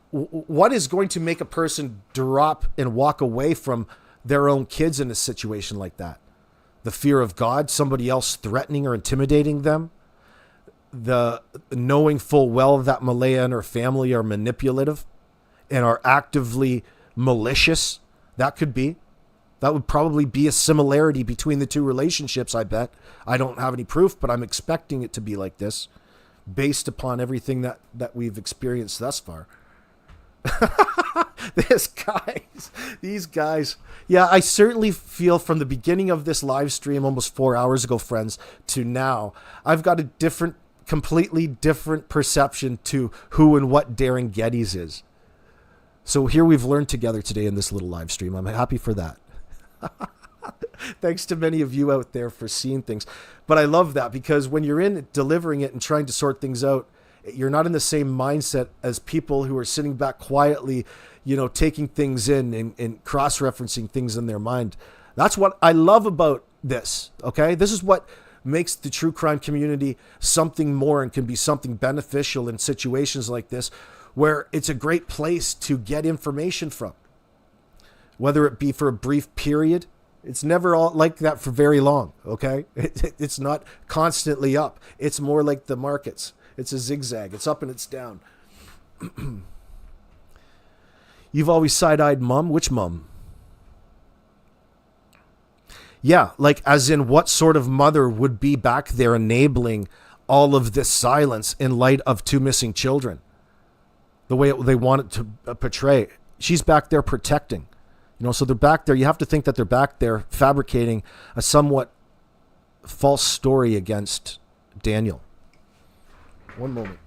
what is going to make a person drop and walk away from their own kids in a situation like that? The fear of God, somebody else threatening or intimidating them, the knowing full well that Malaya and her family are manipulative and are actively malicious. That could be. That would probably be a similarity between the two relationships, I bet. I don't have any proof, but I'm expecting it to be like this based upon everything that we've experienced thus far. These guys. Yeah, I certainly feel from the beginning of this live stream almost 4 hours ago, friends, to now, I've got a completely different perception to who and what Darren Geddes is. So here we've learned together today in this little live stream. I'm happy for that. Thanks to many of you out there for seeing things. But I love that, because when you're in it, delivering it and trying to sort things out, you're not in the same mindset as people who are sitting back quietly, you know, taking things in and cross-referencing things in their mind. That's what I love about this, okay? This is what makes the true crime community something more and can be something beneficial in situations like this, where it's a great place to get information from. Whether it be for a brief period, it's never all like that for very long, okay? It's not constantly up. It's more like the markets. It's a zigzag. It's up and it's down. You've always side-eyed mum? Which mum? Yeah, like as in what sort of mother would be back there enabling all of this silence in light of two missing children? The way they want it to portray. She's back there protecting. So they're back there. You have to think that they're back there fabricating a somewhat false story against Daniel. One moment.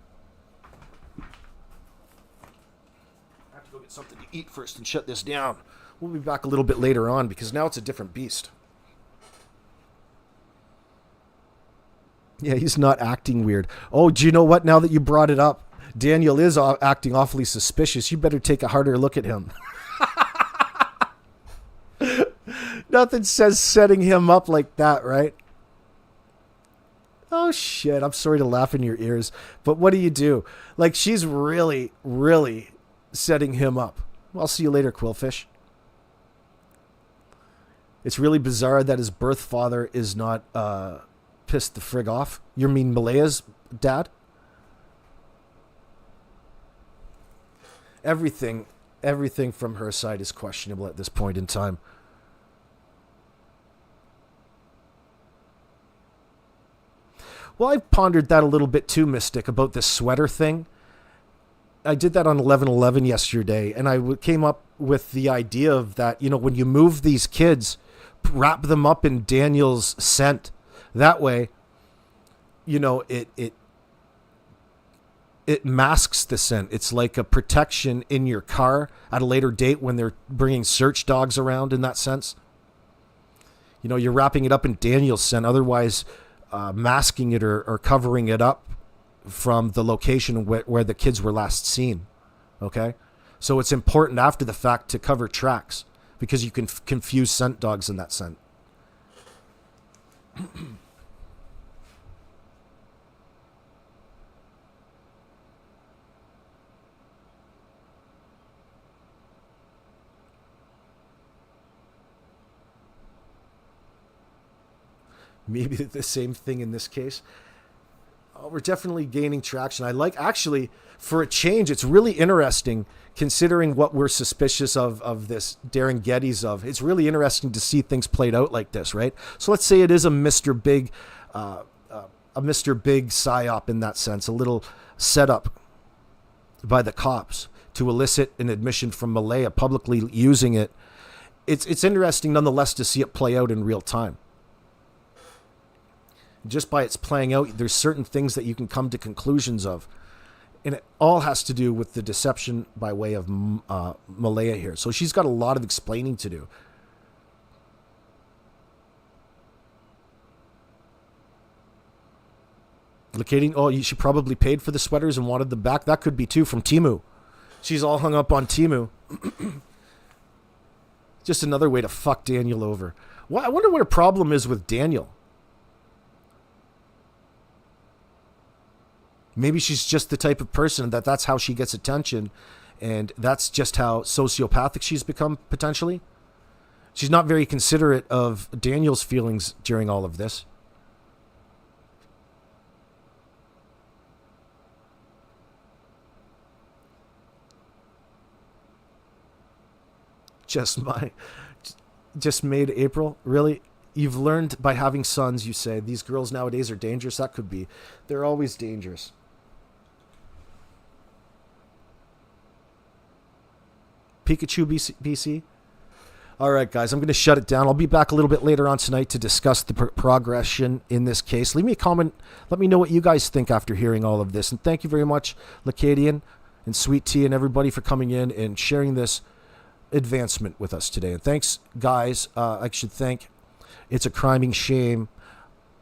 I have to go get something to eat first and shut this down. We'll be back a little bit later on because now it's a different beast. Yeah, he's not acting weird. Oh, do you know what? Now that you brought it up, Daniel is acting awfully suspicious. You better take a harder look at him. Nothing says setting him up like that, right? Oh, shit. I'm sorry to laugh in your ears. But what do? Like, she's really, really setting him up. I'll see you later, Quillfish. It's really bizarre that his birth father is not pissed the frig off. You mean Malaya's dad? Everything from her side is questionable at this point in time. Well, I've pondered that a little bit too, Mystic, about this sweater thing. I did that on 11/11 yesterday, and I came up with the idea of that, when you move these kids, wrap them up in Daniel's scent. That way, it masks the scent. It's like a protection in your car at a later date when they're bringing search dogs around in that sense. You're wrapping it up in Daniel's scent. Otherwise, masking it or covering it up from the location where the kids were last seen. Okay? So it's important after the fact to cover tracks because you can confuse scent dogs in that scent. Maybe the same thing in this case. We're definitely gaining traction. Actually, for a change, it's really interesting considering what we're suspicious of this Darren Geddes of. It's really interesting to see things played out like this, right? So let's say it is a Mr. Big psyop in that sense, a little setup by the cops to elicit an admission from Malaya publicly using it. It's interesting nonetheless to see it play out in real time. Just by its playing out, there's certain things that you can come to conclusions of. And it all has to do with the deception by way of Malaya here. So she's got a lot of explaining to do. Locating, she probably paid for the sweaters and wanted them back. That could be too from Temu. She's all hung up on Temu. Just another way to fuck Daniel over. Well, I wonder what her problem is with Daniel. Maybe she's just the type of person that's how she gets attention, and that's just how sociopathic she's become, potentially. She's not very considerate of Daniel's feelings during all of this. Just made April? Really? You've learned by having sons, you say, these girls nowadays are dangerous? That could be. They're always dangerous. Pikachu BC. All right, guys, I'm going to shut it down. I'll be back a little bit later on tonight to discuss the progression in this case. Leave me a comment. Let me know what you guys think after hearing all of this. And thank you very much, Lacadian and Sweet Tea and everybody for coming in and sharing this advancement with us today. And thanks, guys. I should thank It's a Criming Shame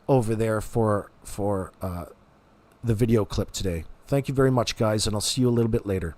over there for the video clip today. Thank you very much, guys, and I'll see you a little bit later.